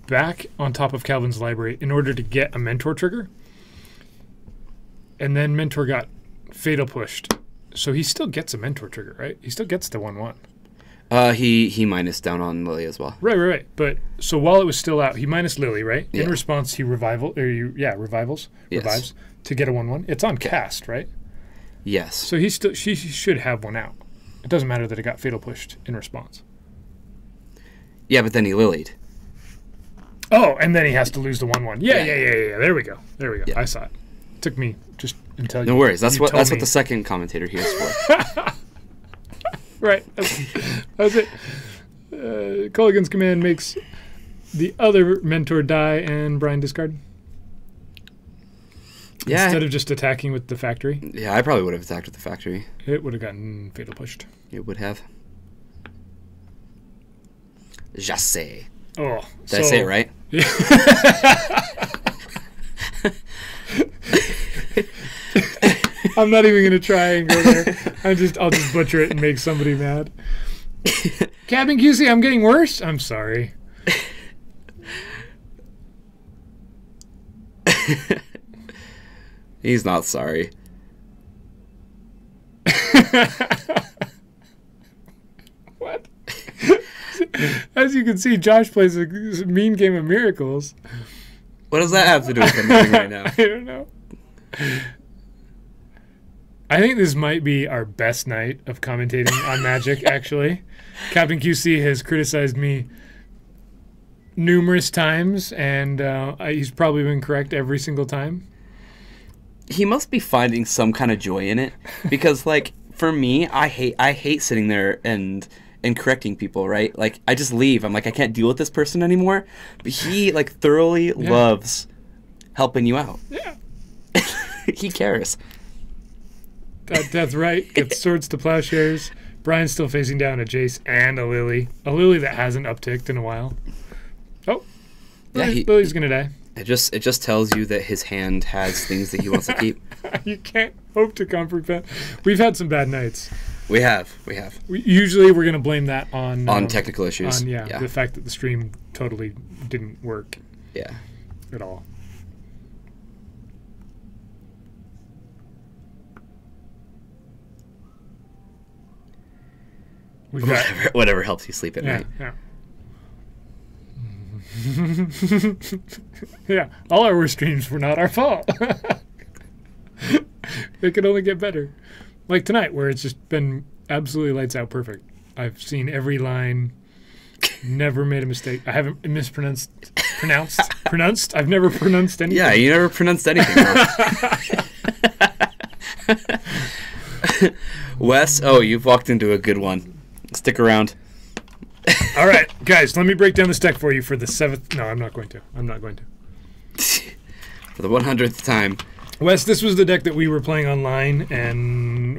back on top of Calvin's library in order to get a Mentor trigger. And then Mentor got Fatal Pushed. So he still gets a Mentor trigger, right? He still gets the 1/1. He minus down on Lily as well. Right. But so while it was still out, he minus Lily, right? Yeah. In response, he revives to get a 1/1. It's on cast, right? Yes. So she should have one out. It doesn't matter that it got Fatal Pushed in response. Yeah, but then he lilied. Oh, and then he has to lose the 1/1. Yeah. There we go. Yeah. I saw it. Took me just until no worries. That's what me. the second commentator here is for. Right. That's it. Culligan's command makes the other Mentor die and Brian discard. Yeah. Instead of just attacking with the factory. Yeah, I probably would have attacked with the factory. It would have gotten Fatal Pushed. It would have. Jasse. Oh. Did I say it right? I'm not even gonna try and go there. I'll just butcher it and make somebody mad. Captain QC, I'm getting worse. I'm sorry. He's not sorry. What? As you can see, Josh plays a mean game of Miracles. What does that have to do with anything right now? I don't know. I think this might be our best night of commentating on Magic, actually. Captain QC has criticized me numerous times, and he's probably been correct every single time. He must be finding some kind of joy in it, because, like, for me, I hate sitting there and correcting people, right? Like, I just leave. I'm like, I can't deal with this person anymore. But he, like, thoroughly loves helping you out. Yeah. He cares. That's right. Gets swords to plowshares. Brian's still facing down a Jace and a Lily. A Lily that hasn't upticked in a while. Oh. Yeah, Lily's going to die. It just tells you that his hand has things that he wants to keep. You can't hope to comfort Ben. We've had some bad nights. We have. Usually we're going to blame that on technical issues. On, the fact that the stream totally didn't work. Yeah. At all. Whatever helps you sleep at night. Yeah. Yeah, all our worst dreams were not our fault. It could only get better. Like tonight, where it's just been absolutely lights out perfect. I've seen every line, never made a mistake. I haven't pronounced. I've never pronounced anything. Yeah, you never pronounced anything wrong. Wes, oh, you've walked into a good one. Stick around. All right, guys, let me break down this deck for you for the 7th. No, I'm not going to. For the 100th time. Wes, this was the deck that we were playing online, and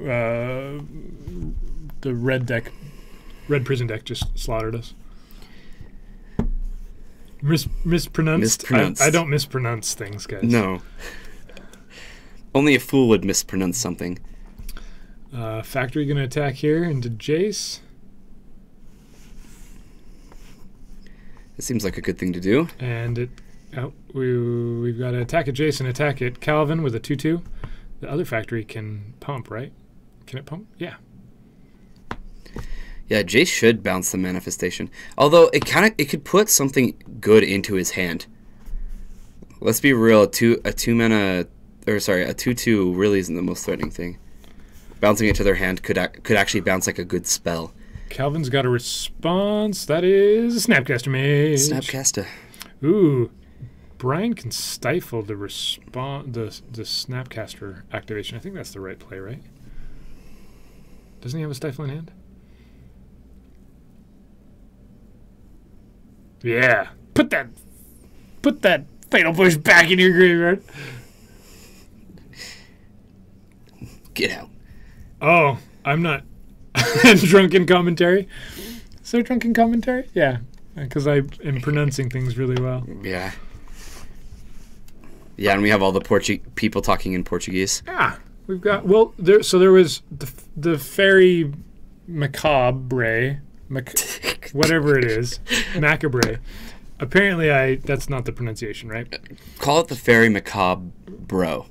the red prison deck just slaughtered us. Mispronounced. I don't mispronounce things, guys. No. Only a fool would mispronounce something. Factory going to attack here into Jace. It seems like a good thing to do. And we've got to attack at Jace and attack at Calvin with a 2/2. The other factory can pump, right? Can it pump? Yeah. Yeah, Jace should bounce the manifestation. Although it could put something good into his hand. Let's be real, a 2/2 really isn't the most threatening thing. Bouncing it to their hand could actually bounce like a good spell. Calvin's got a response. That is Snapcaster Mage. Snapcaster. Ooh. Brian can stifle the Snapcaster activation. I think that's the right play, right? Doesn't he have a stifle in hand? Yeah. Put that Fatal Push back in your graveyard. Get out. Oh, I'm not drunken commentary. Is there drunken commentary? Yeah, because I am pronouncing things really well. Yeah. Yeah, and we have all the people talking in Portuguese. Yeah, we've got there was the fairy macabre, whatever it is, macabre. Apparently, that's not the pronunciation, right? Call it the fairy macabre, bro.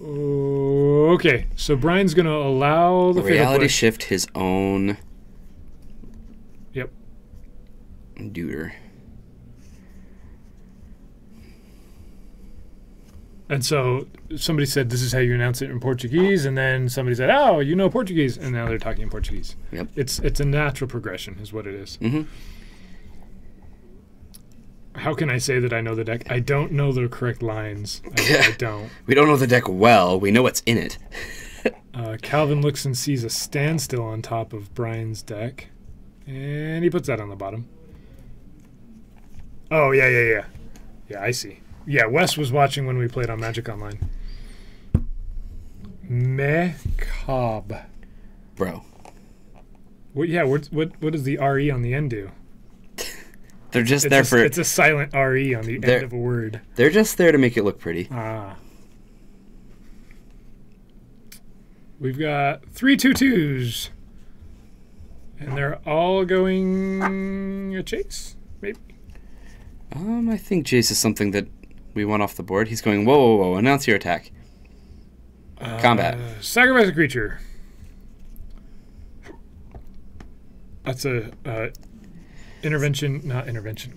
Okay, so Brian's going to allow the reality shift his own. Yep. Duder. And so somebody said, this is how you announce it in Portuguese, and then somebody said, oh, you know Portuguese, and now they're talking in Portuguese. Yep. It's a natural progression is what it is. Mm-hmm. How can I say that I know the deck? I don't know the correct lines. I don't. We don't know the deck well. We know what's in it. Calvin looks and sees a standstill on top of Brian's deck, and he puts that on the bottom. Oh, yeah. Yeah, I see. Yeah, Wes was watching when we played on Magic Online. Macabre. Bro. What does the RE on the end do? They're just there for... It's a silent RE on the end of a word. They're just there to make it look pretty. Ah. We've got 3 2/2s. And they're all going a chase, maybe? I think Jace is something that we want off the board. He's going, whoa, announce your attack. Combat. Sacrifice a creature. That's a... not intervention.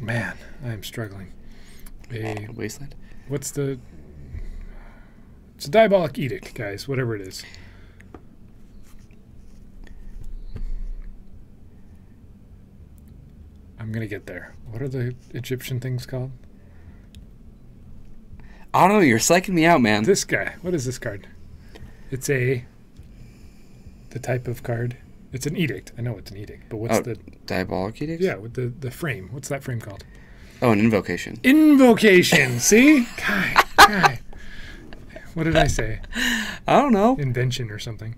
Man, I am struggling. A wasteland. It's a diabolic edict, guys. Whatever it is. I'm gonna get there. What are the Egyptian things called? I don't know. You're psyching me out, man. This guy. What is this card? It's the type of card. It's an edict. I know it's an edict, but what's the... Diabolic edict? Yeah, with the frame. What's that frame called? Oh, an invocation. Invocation! See? Guy. What did I say? I don't know. Invention or something.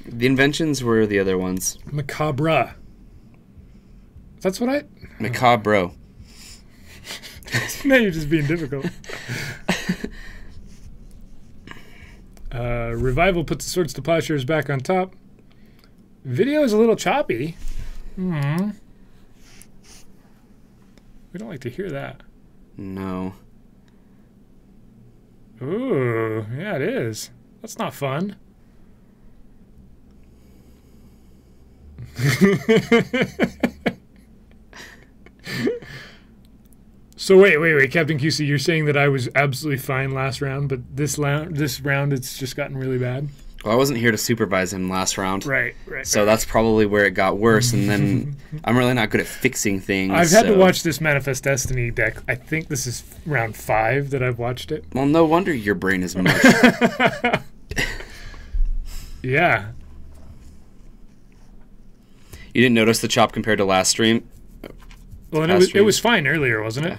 The inventions were the other ones. Macabre. That's what I... Macabre. Now you're just being difficult. Revival puts the Swords to Plowshares back on top. Video is a little choppy. We don't like to hear that. No. Ooh, yeah, it is. That's not fun. So wait, Captain QC, you're saying that I was absolutely fine last round, but this round it's just gotten really bad? Well, I wasn't here to supervise him last round. Right. So that's probably where it got worse, and then I'm really not good at fixing things. I've had to watch this Manifest Destiny deck. I think this is round 5 that I've watched it. Well, no wonder your brain is mush. Yeah. You didn't notice the chop compared to last stream? Well, and it was fine earlier, wasn't it?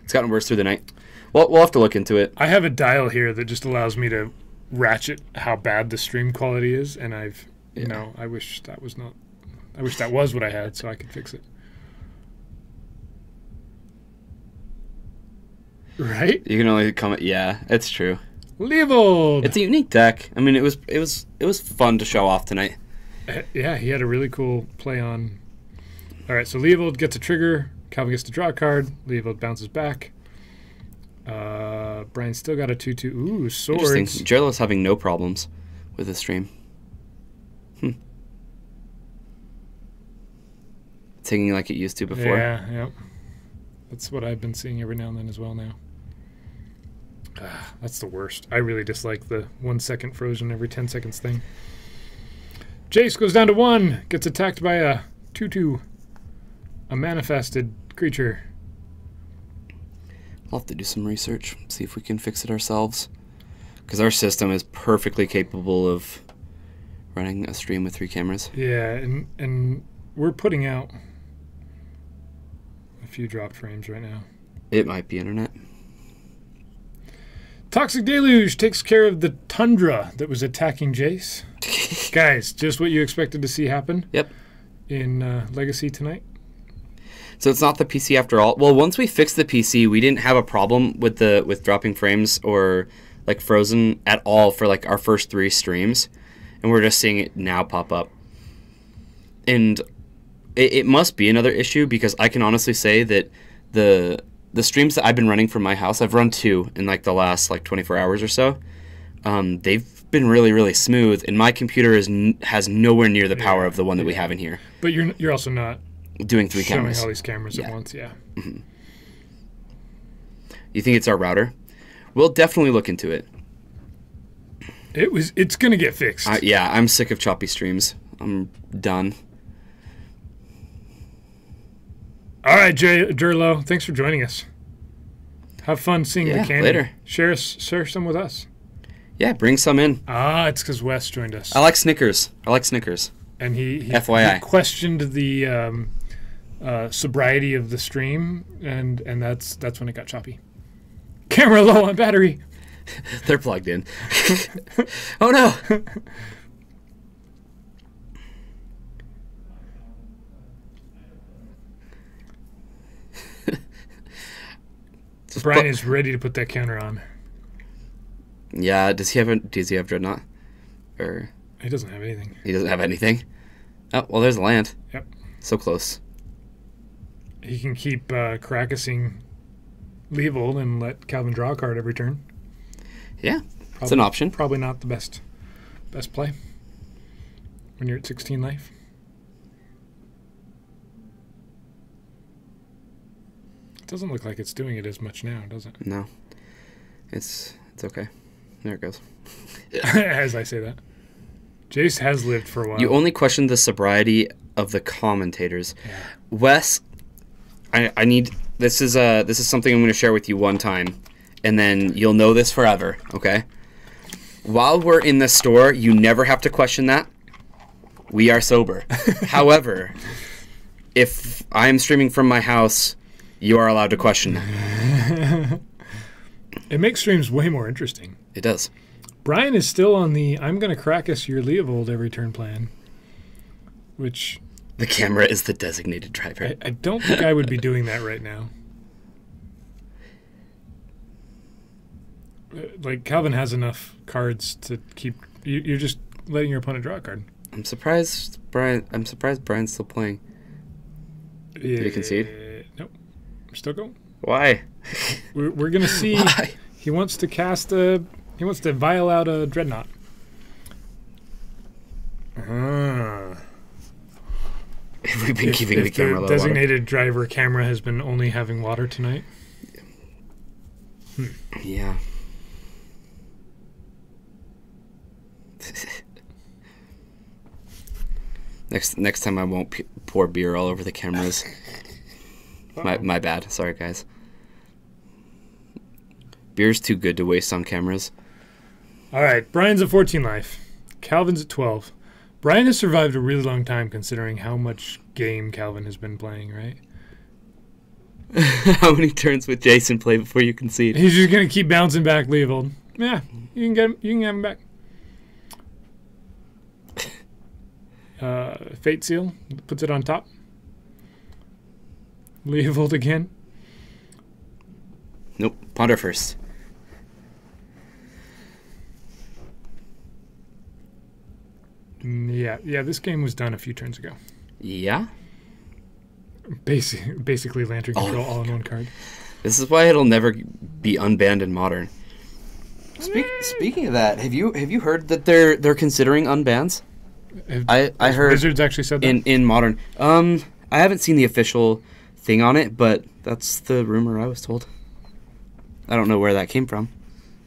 It's gotten worse through the night. Well, we'll have to look into it. I have a dial here that just allows me to ratchet how bad the stream quality is, and I wish that was what I had so I could fix it. Right? You can only comment. Yeah, it's true. Leovold! It's a unique deck. I mean, it was fun to show off tonight. Yeah, he had a really cool play on. All right, so Leovold gets a trigger. Calvin gets to draw a card. Leovold bounces back. Brian still got a 2/2. Ooh, swords. Interesting. Jerlo's having no problems with this stream. It's hanging like it used to before. Yeah. That's what I've been seeing every now and then as well now. That's the worst. I really dislike the 1 second frozen every 10 seconds thing. Jace goes down to 1. Gets attacked by a 2/2. A manifested creature. We'll have to do some research, see if we can fix it ourselves. Because our system is perfectly capable of running a stream with 3 cameras. Yeah, and we're putting out a few dropped frames right now. It might be internet. Toxic Deluge takes care of the Tundra that was attacking Jace. Guys, just what you expected to see happen. Yep. In Legacy tonight. So it's not the PC after all. Well, once we fixed the PC, we didn't have a problem with dropping frames or like frozen at all for like our first 3 streams, and we're just seeing it now pop up. And it must be another issue, because I can honestly say that the streams that I've been running from my house, I've run 2 in like the last like 24 hours or so. They've been really, really smooth, and my computer has nowhere near the power of the one that we have in here. But you're also not doing 3 showing cameras. all these cameras at once, yeah. Mm-hmm. You think it's our router? We'll definitely look into it. It's gonna get fixed. Yeah, I'm sick of choppy streams. I'm done. All right, Jerlo, thanks for joining us. Have fun seeing the candy. Later. Share some with us. Yeah, bring some in. It's because Wes joined us. I like Snickers. And he FYI. questioned the sobriety of the stream, and that's when it got choppy. Camera low on battery. They're plugged in. Oh no. Brian is ready to put that counter on. Yeah, does he have Dreadnought? Or he doesn't have anything. He doesn't have anything? Oh, well, there's a land. Yep. So close. He can keep Caracasing Leovold and let Calvin draw a card every turn. Yeah, it's an option. Probably not the best play when you're at 16 life. It doesn't look like it's doing it as much now, does it? No. It's okay. There it goes. As I say that. Jace has lived for a while. You only questioned the sobriety of the commentators. Yeah. Wes, I need this is something I'm going to share with you one time, and then you'll know this forever, okay? While we're in the store, you never have to question that. We are sober. However, if I'm streaming from my house, you are allowed to question that. It makes streams way more interesting. It does. Brian is still on the I'm going to crack us your Leovold every turn plan, which... The camera is the designated driver. I don't think I would be doing that right now. Like, Calvin has enough cards to keep... You're just letting your opponent draw a card. I'm surprised Brian's still playing. Did he concede? Nope. I'm still going. Why? We're going to see... Why? He wants to cast a... He wants to vial out a Dreadnought. We've been keeping the if camera the low. designated driver camera has been only having water tonight. Yeah. Next time I won't pour beer all over the cameras. My bad. Sorry, guys. Beer's too good to waste on cameras. All right, Brian's at 14 life. Calvin's at 12. Brian has survived a really long time considering how much game Calvin has been playing, right? How many turns with Jason play before you concede? He's just going to keep bouncing back Leovold. Yeah, you can get him. You can have him back. Fate Seal puts it on top. Leovold again. Nope. Ponder first. Yeah. This game was done a few turns ago. Yeah. Basically, Lantern Control all in one card. This is why it'll never be unbanned in Modern. Speaking of that, have you heard that they're considering unbans? I heard Wizards actually said that in Modern. I haven't seen the official thing on it, but that's the rumor I was told. I don't know where that came from.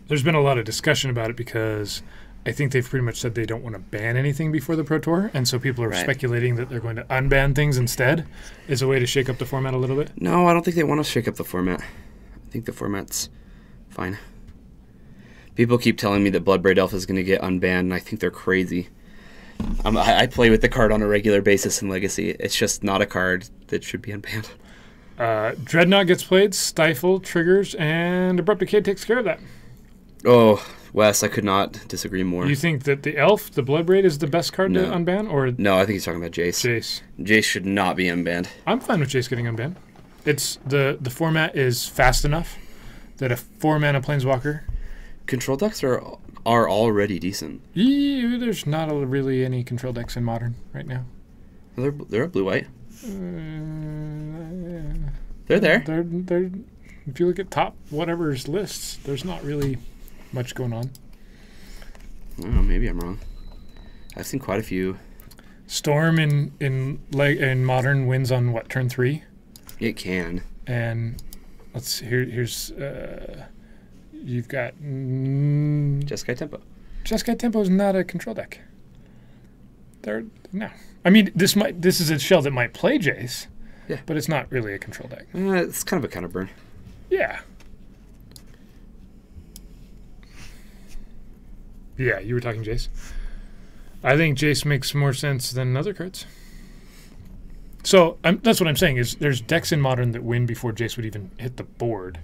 There's been a lot of discussion about it because I think they've pretty much said they don't want to ban anything before the Pro Tour, and so people are speculating that they're going to unban things instead as a way to shake up the format a little bit. No, I don't think they want to shake up the format. I think the format's fine. People keep telling me that Bloodbraid Elf is going to get unbanned, and I think they're crazy. I play with the card on a regular basis in Legacy. It's just not a card that should be unbanned. Dreadnought gets played, Stifle triggers, and Abrupt Decay takes care of that. Oh, Wes, I could not disagree more. You think that the Elf, the Bloodbraid, is the best card to unban? Or no, I think he's talking about Jace. Jace should not be unbanned. I'm fine with Jace getting unbanned. It's the format is fast enough that a 4-mana Planeswalker... Control decks are already decent. Yeah, there's not really any control decks in Modern right now. They're a blue-white. They're there. They're, if you look at top whatever's lists, there's not really much going on. I don't know, maybe I'm wrong. I've seen quite a few. Storm in Modern wins on what, turn 3? It can. And let's see, here's you've got Jeskai Tempo. Jeskai Tempo is not a control deck. No. I mean, this is a shell that might play Jace. Yeah. But it's not really a control deck. It's kind of a counter burn. Yeah. Yeah, you were talking Jace. I think Jace makes more sense than other cards. So that's what I'm saying is there's decks in Modern that win before Jace would even hit the board.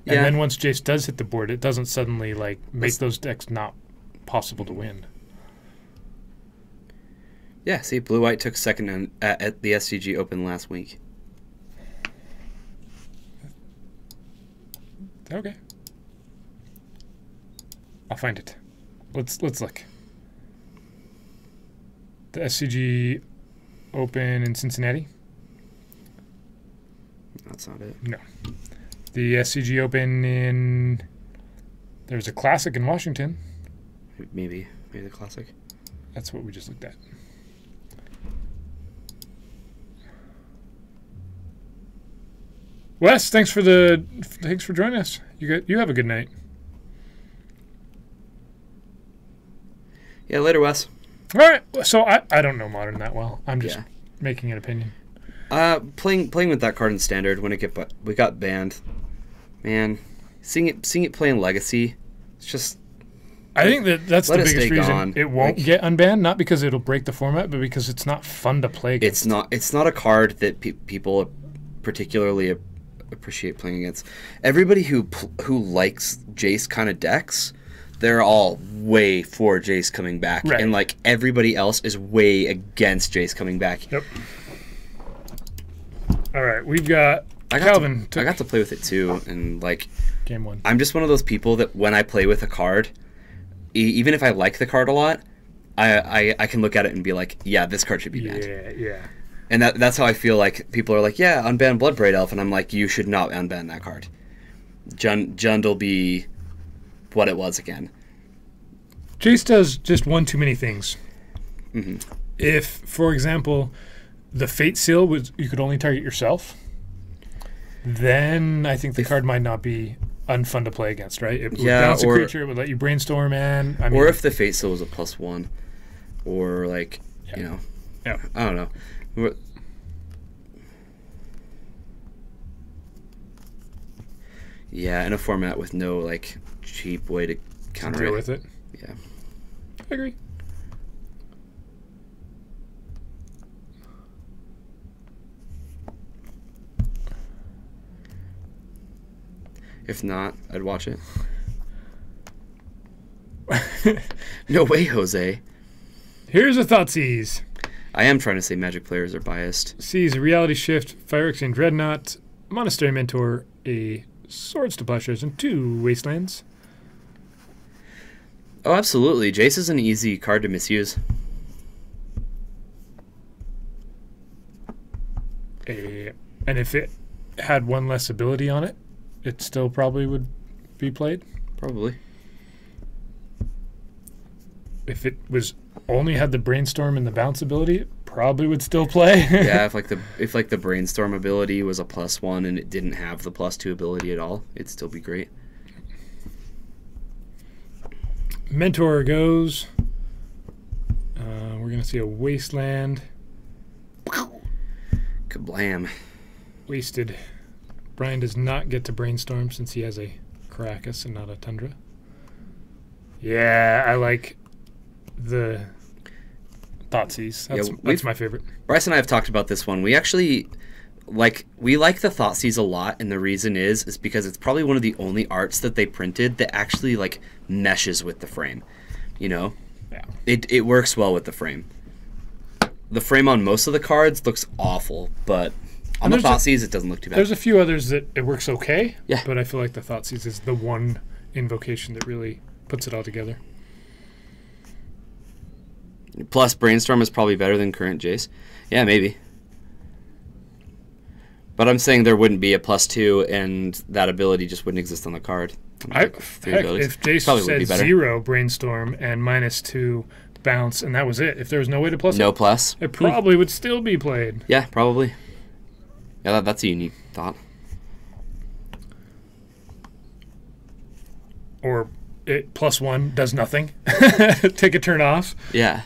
And then once Jace does hit the board, it doesn't suddenly make those decks not possible to win. Yeah, see, Blue-White took second at the SCG Open last week. Okay. I'll find it. Let's look. The SCG Open in Cincinnati? That's not it. No. The SCG Open in... There's a Classic in Washington. Maybe the Classic. That's what we just looked at. Wes, thanks for joining us. You have a good night. Yeah, later, Wes. All right. So I don't know Modern that well. I'm just making an opinion. Playing with that card in Standard when we got banned. Man, seeing it play in Legacy, it's just. I think that's the biggest reason gone. It won't get unbanned. Not because it'll break the format, but because it's not fun to play against. It's not a card that people particularly appreciate playing against. Everybody who likes Jace kind of decks, they're all way for Jace coming back, and everybody else is way against Jace coming back. Yep. All right, we've got Calvin. I got to play with it too, and game 1. I'm just one of those people that when I play with a card, even if I like the card a lot, I can look at it and be like, yeah, this card should be banned. Yeah. And that's how I feel like people are like, yeah, unban Bloodbraid Elf, and I'm like, you should not unban that card. Jund'll be what it was again. Jace does just one too many things. Mm-hmm. If, for example, the Fate Seal was you could only target yourself, then I think the card might not be unfun to play against, right? It would bounce a creature, it would let you brainstorm, and I mean, or if the Fate Seal was a +1, or like you know, I don't know. Yeah, in a format with no like cheap way to counter deal with it. Yeah, I agree. If not, I'd watch it. No way, Jose. Here's a Thoughtseize. I am trying to say Magic players are biased. Sees a Reality Shift, Fire Exchange Dreadnought, Monastery Mentor, a Swords to Plowshares, and 2 Wastelands. Oh, absolutely. Jace is an easy card to misuse. And if it had one less ability on it, it still probably would be played. Probably. If it was only had the Brainstorm and the Bounce ability, it probably would still play. Yeah, if the Brainstorm ability was a +1 and it didn't have the +2 ability at all, it'd still be great. Mentor goes. We're gonna see a Wasteland. Kablam. Wasted. Brian does not get to Brainstorm since he has a Caracas and not a Tundra. Yeah, I like the Thoughtseize. That's my favorite. Bryce and I have talked about this one. We actually like the Thoughtseize a lot, and the reason is because it's probably one of the only arts that they printed that actually like meshes with the frame. You know? Yeah. It works well with the frame. The frame on most of the cards looks awful, but on the Thoughtseize it doesn't look too bad. There's a few others that it works okay. Yeah. But I feel like the Thoughtseize is the one invocation that really puts it all together. Plus, Brainstorm is probably better than current Jace. Yeah, maybe. But I'm saying there wouldn't be a +2, and that ability just wouldn't exist on the card. If Jace said 0 Brainstorm and -2 Bounce, and that was it, if there was no way to plus it probably would still be played. Yeah, probably. Yeah, that's a unique thought. Or it +1 does nothing. Take a turn off. Yeah.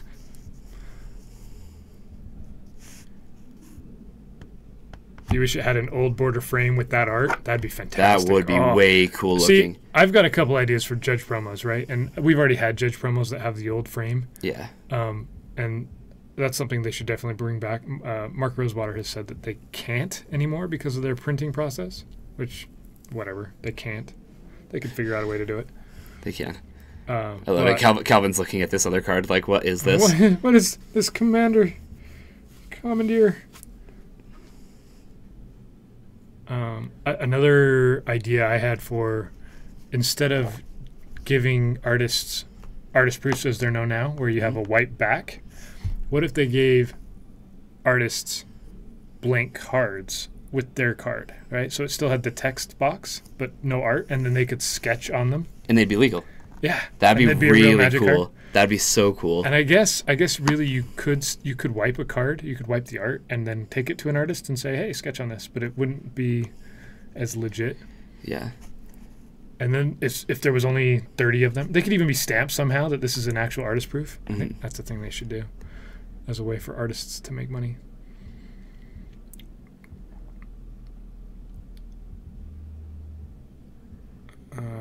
You wish it had an old border frame with that art? That'd be fantastic. That would be way cool looking. See, I've got a couple ideas for Judge promos, right? And we've already had Judge promos that have the old frame. Yeah. And that's something they should definitely bring back. Mark Rosewater has said that they can't anymore because of their printing process, which, whatever, they can't. They could figure out a way to do it. They can. I love it. Calvin's looking at this other card like, what is this? What is this Commandeer? Another idea I had for, instead of giving artists artist proofs as they're known now, where you have a white back, what if they gave artists blank cards with their card, right? So it still had the text box, but no art, and then they could sketch on them. And they'd be legal. Yeah. That'd be really cool. Card. That'd be so cool. And I guess really you could wipe a card, you could wipe the art, and then take it to an artist and say, hey, sketch on this, but it wouldn't be as legit. Yeah. And then if there was only 30 of them, they could even be stamped somehow that this is an actual artist proof. I think that's the thing they should do as a way for artists to make money.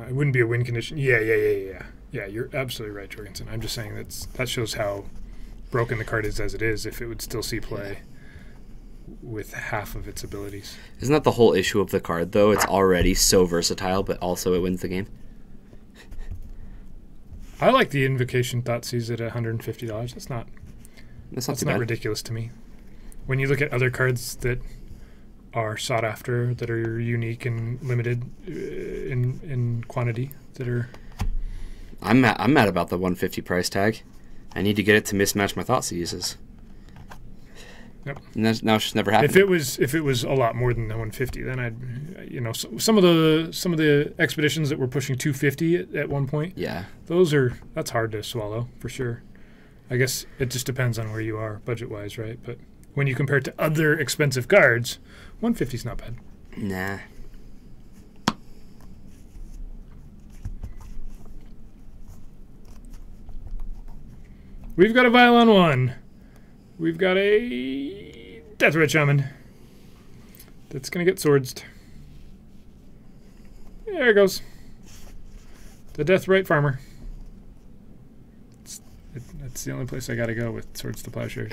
It wouldn't be a win condition. Yeah. Yeah, you're absolutely right, Jorgensen. I'm just saying that shows how broken the card is as it is, if it would still see play with half of its abilities. Isn't that the whole issue of the card, though? It's already so versatile, but also it wins the game. I like the Invocation Thoughtseize at $150. That's not ridiculous to me. When you look at other cards that are sought after, that are unique and limited in quantity, that are... I'm mad about the 150 price tag. I need to get it to mismatch my Thoughtseizes. Yep. And now it's just never happened. If it was a lot more than the 150, then I'd, some of the expeditions that were pushing 250 at one point. Yeah. That's hard to swallow for sure. I guess it just depends on where you are budget wise, right? But when you compare it to other expensive cards, 150 is not bad. Nah. We've got a Violon 1. We've got a Death-Red Shaman. That's going to get swordsed. There it goes. The Death-Right Farmer. That's the only place I got to go with Swords to Plowshares.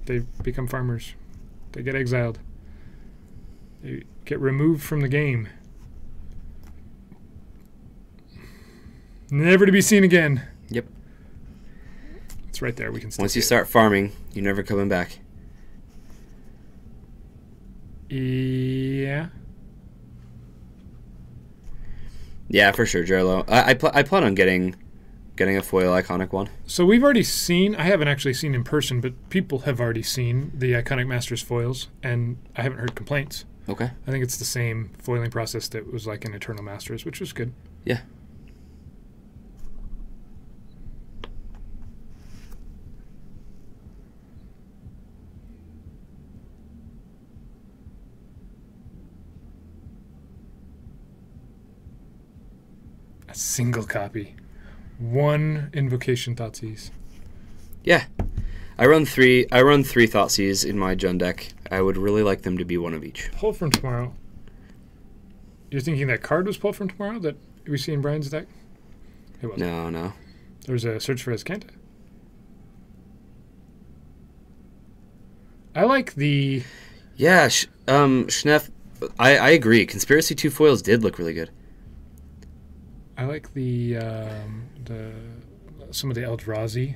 They become farmers. They get exiled. They get removed from the game. Never to be seen again. Yep. It's right there. We can still Once you see start farming, you're never coming back. it. Yeah. Yeah, for sure, Jerlo. I plan on getting a foil iconic one. So we've already seen, I haven't actually seen in person, but people have already seen the Iconic Masters foils, and I haven't heard complaints. Okay. I think it's the same foiling process that was like in Eternal Masters, which was good. Yeah. A single copy. One Invocation Thoughtseize. Yeah. I run three Thoughtseize in my Jund deck. I would really like them to be one of each. Pull from Tomorrow. You're thinking that card was pulled from Tomorrow that we see in Brian's deck? It wasn't. No. There's a Search for Azcanta. I like the... Yeah, Schneff, I agree. Conspiracy 2 foils did look really good. I like the some of the Eldrazi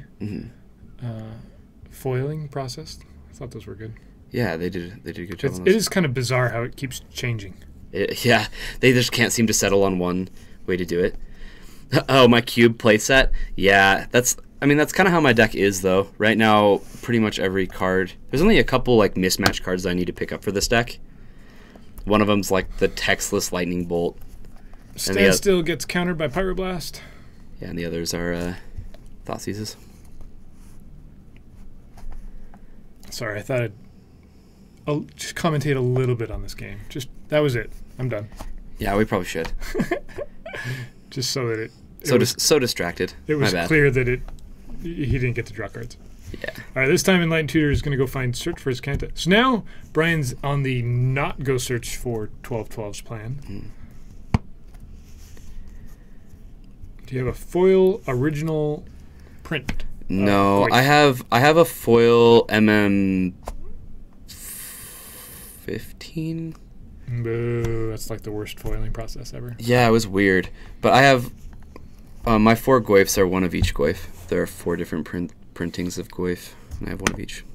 foiling process. I thought those were good. Yeah, they did a good job on It those. is kind of bizarre how it keeps changing. Yeah, they just can't seem to settle on one way to do it. Oh, my cube playset? Yeah, that's kind of how my deck is, though. Right now, pretty much every card... There's only a couple, like, mismatch cards that I need to pick up for this deck. One of them's, like, the Textless Lightning Bolt. Standstill gets countered by Pyroblast. Yeah, and the others are Thoughtseizes. Sorry, I thought I'll just commentate a little bit on this game. That was it. I'm done. Yeah, we probably should. Just so that So distracted. it was My bad. clear that he didn't get to draw cards. Yeah. All right, this time Enlightened Tutor is going to go find Search for Azcanta. So now Brian's on the not go search for 12/12s plan. Do you have a foil original print? No, voice? I have a foil MM15. Boo, that's like the worst foiling process ever. Yeah, it was weird. But I have my 4 Goyfs are one of each Goyf. There are 4 different printings of Goyf, and I have one of each.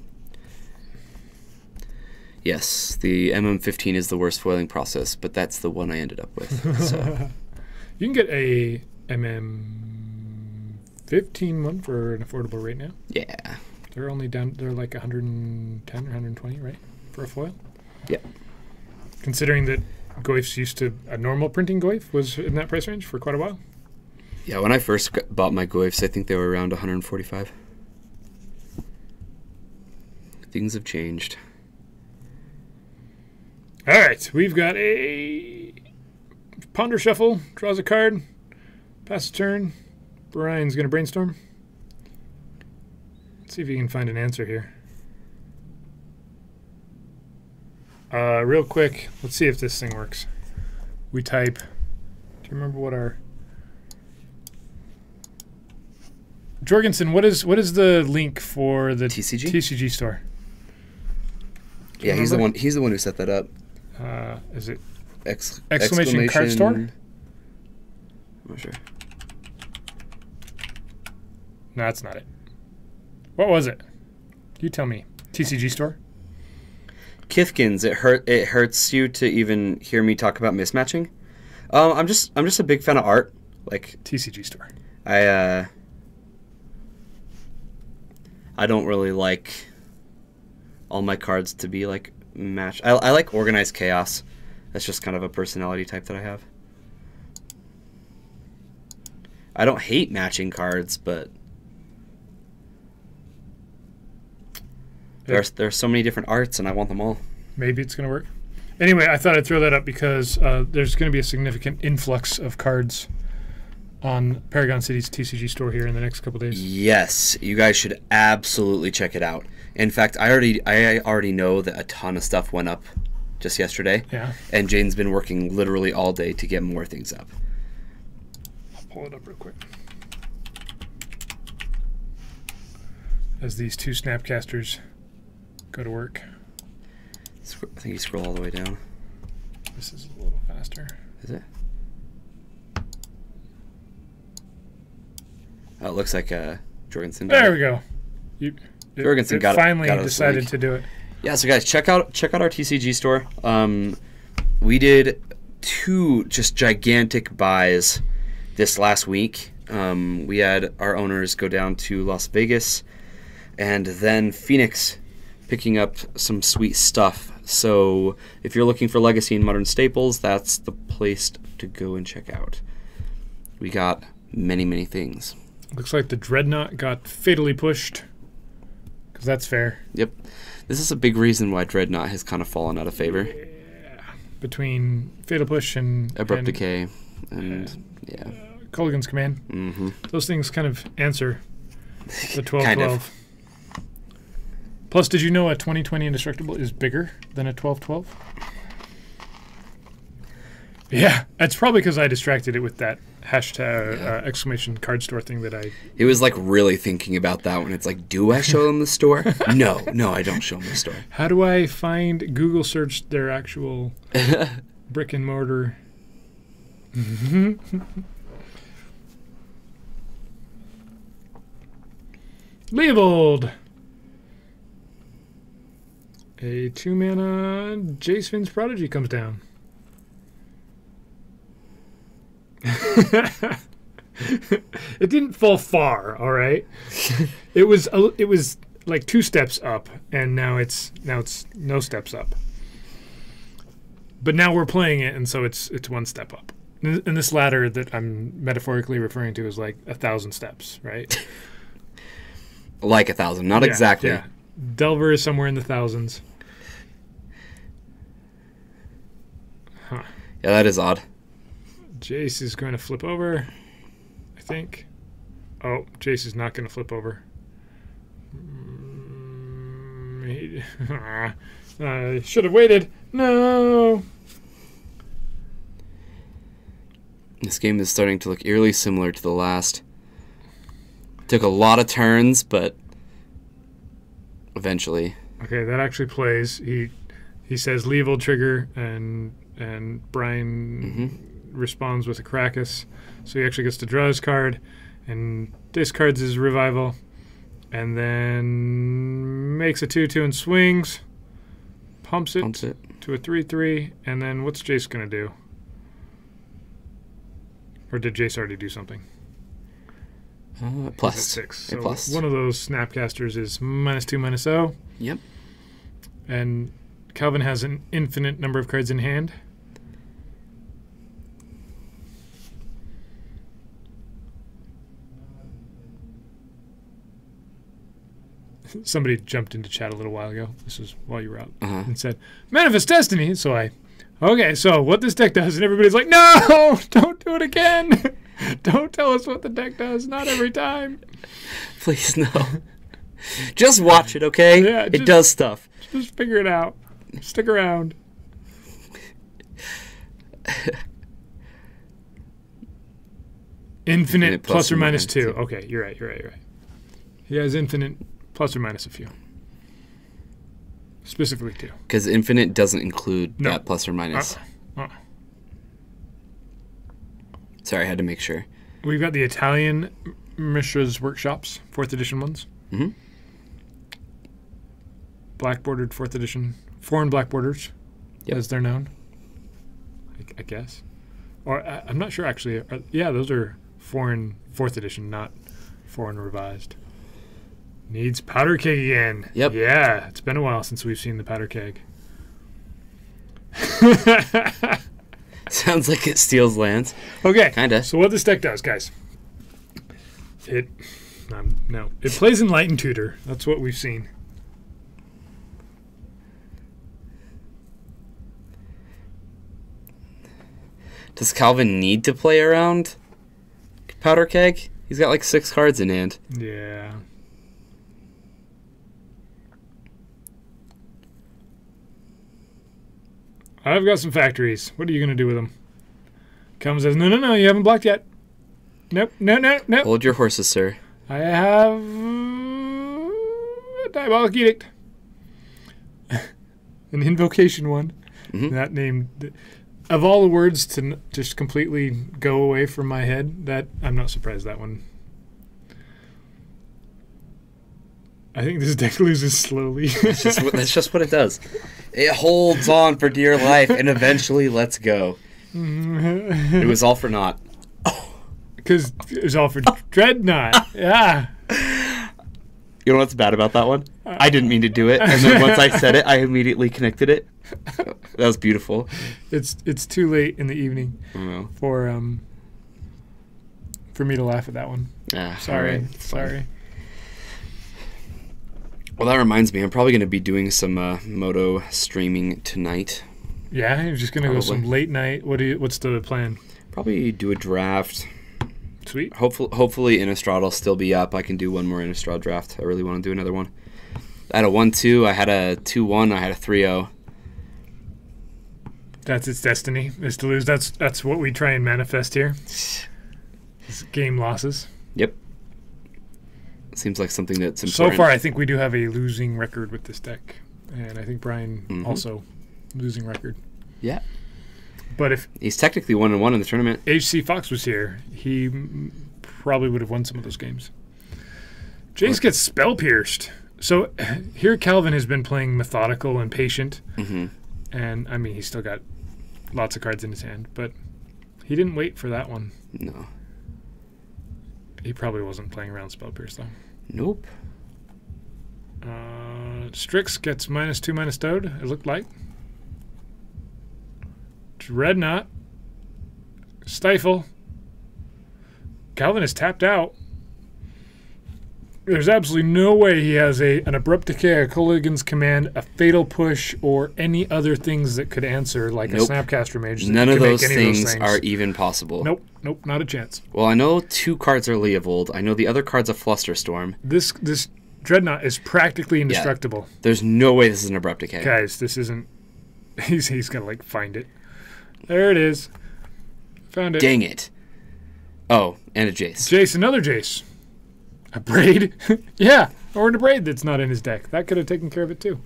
Yes, the MM15 is the worst foiling process, but that's the one I ended up with. So. You can get a MM15 one for an affordable rate now. Yeah. They're only down. They're like 110 or 120, right, for a foil. Yeah. Considering that Goyfs used to a normal printing Goyf was in that price range for quite a while. Yeah, when I first bought my Goyfs, I think they were around 145. Things have changed. All right, we've got a Ponder Shuffle. Draws a card. Pass a turn. Brian's going to brainstorm. Let's see if you can find an answer here. Real quick, let's see if this thing works. We type. Do you remember what our Jorgensen? What is the link for the TCG store? Yeah, he's the one. He's the one who set that up. Is it Exclamation card store? I'm not sure. No, that's not it. What was it? You tell me. TCG store? Kithkins, it hurts you to even hear me talk about mismatching. I'm just a big fan of art. Like TCG store. I don't really like all my cards to be like matched. I like organized chaos. That's just kind of a personality type that I have. I don't hate matching cards, but There's so many different arts, and I want them all. Maybe it's going to work. Anyway, I thought I'd throw that up because there's going to be a significant influx of cards on Paragon City's TCG store here in the next couple days. Yes, you guys should absolutely check it out. In fact, I already know that a ton of stuff went up just yesterday. Yeah. And Jaden's been working literally all day to get more things up. I'll pull it up real quick. As these two Snapcasters go to work. I think you scroll all the way down. This is a little faster. Is it? Oh, it looks like Jorgensen. There we go. Jorgensen got finally got decided to do it. Yeah, so guys, check out our TCG store. We did 2 just gigantic buys this last week. We had our owners go down to Las Vegas and then Phoenix, picking up some sweet stuff. So if you're looking for Legacy and Modern Staples, that's the place to go and check out. We got many things. Looks like the Dreadnought got fatally pushed, because that's fair. Yep. This is a big reason why Dreadnought has kind of fallen out of favor. Yeah. Between Fatal Push and Abrupt Decay yeah. Culligan's Command. Mm-hmm. Those things kind of answer the 12-12. Kind of. Plus, did you know a 2020 Indestructible is bigger than a 12-12? Yeah, that's probably because I distracted it with that hashtag exclamation card store thing that I... He was like really thinking about that when it's like, do I show them the store? No, I don't show them the store. How do I find Google search their actual brick and mortar? Labeled. A 2-mana Jace Finn's Prodigy comes down. It didn't fall far, all right. It was like 2 steps up, and now it's no steps up. But now we're playing it, and so it's 1 step up. And this ladder that I'm metaphorically referring to is like 1,000 steps, right? Like 1,000, not exactly. Yeah. Delver is somewhere in the thousands. Huh. Yeah, that is odd. Jace is going to flip over, I think. Oh, Jace is not going to flip over. Should have waited. No. This game is starting to look eerily similar to the last. Took a lot of turns, but eventually. Okay, that actually plays. He says leave old trigger, and Brian responds with a Krakus, so he actually gets to draw his card and discards his revival, and then makes a 2/2 and swings, pumps it to a 3/3, and then what's Jace gonna do? Or did Jace already do something? Plus 6. So plus. one of those Snapcasters is -2/-0. Yep. And Calvin has an infinite number of cards in hand. Somebody jumped into chat a little while ago. This was while you were out. And said, Manifest Destiny. So okay, so what this deck does, and everybody's like, no, don't do it again. Don't tell us what the deck does. Not every time. Please, no. Just watch it, okay? Yeah, it does stuff. Just figure it out. Stick around. Infinite plus or minus 2. Okay, you're right. He has infinite plus or minus a few. Specifically 2. Because infinite doesn't include that plus or minus. Sorry, I had to make sure. We've got the Italian Mishra's Workshops, 4th edition ones. Black bordered 4th edition. Foreign black borders, as they're known. I guess. Or I'm not sure, actually. Yeah, those are foreign 4th edition, not foreign revised. Needs powder keg again. Yep. Yeah, it's been a while since we've seen the powder keg. Sounds like it steals lands. Okay. Kinda. So what this deck does, guys. It plays Enlightened Tutor. That's what we've seen. Does Calvin need to play around Powder Keg? He's got like 6 cards in hand. Yeah. I've got some factories. What are you going to do with them? Calvin says, no, you haven't blocked yet. Nope. Hold your horses, sir. I have a Diabolic Edict. An invocation one. Mm-hmm. That name, of all the words to just completely go away from my head, that I'm not surprised that one. I think this deck loses slowly. That's just what it does. It holds on for dear life and eventually lets go. It was all for naught. Because it was all for Dreadnought. Yeah. You know what's bad about that one? I didn't mean to do it, and then once I said it, I immediately connected it. That was beautiful. It's too late in the evening Oh. for me to laugh at that one. Ah, Sorry. all right. Sorry. Well, that reminds me, I'm probably going to be doing some Moto streaming tonight. Yeah, you're just gonna go Probably. some late night. What's the plan? Probably do a draft. Sweet. Hopefully Innistrad will still be up. I can do one more Innistrad draft. I really want to do another one. I had a 1-2. I had a 2-1. I had a 3-0. That's its destiny, is to lose. That's what we try and manifest here. It's game losses. Yep. Seems like something that's So important. far, I think we do have a losing record with this deck, and I think Brian also losing record. Yeah. But if He's technically 1-1 in the tournament. HC Fox was here, he probably would have won some of those games. Jace gets spell pierced. So here Calvin has been playing methodical and patient. Mm-hmm. And, I mean, he's still got lots of cards in his hand. But he didn't wait for that one. No. He probably wasn't playing around spell pierce, though. Nope. Strix gets -2, -Toad, it looked like. Dreadnought. Stifle. Calvin is tapped out. There's absolutely no way he has an Abrupt Decay, a Colligan's Command, a Fatal Push, or any other things that could answer, like Nope. a Snapcaster Mage. None of could make those any things are even possible. Nope, not a chance. Well, I know 2 cards are Leovold. I know the other card's a Flusterstorm. This Dreadnought is practically indestructible. There's no way this is an Abrupt Decay. Guys, this isn't... He's gonna, like, find it. There it is. Found it. Dang it. Oh, and a Jace. Jace, another Jace. A Braid? Yeah, or a Braid that's not in his deck. That could have taken care of it too.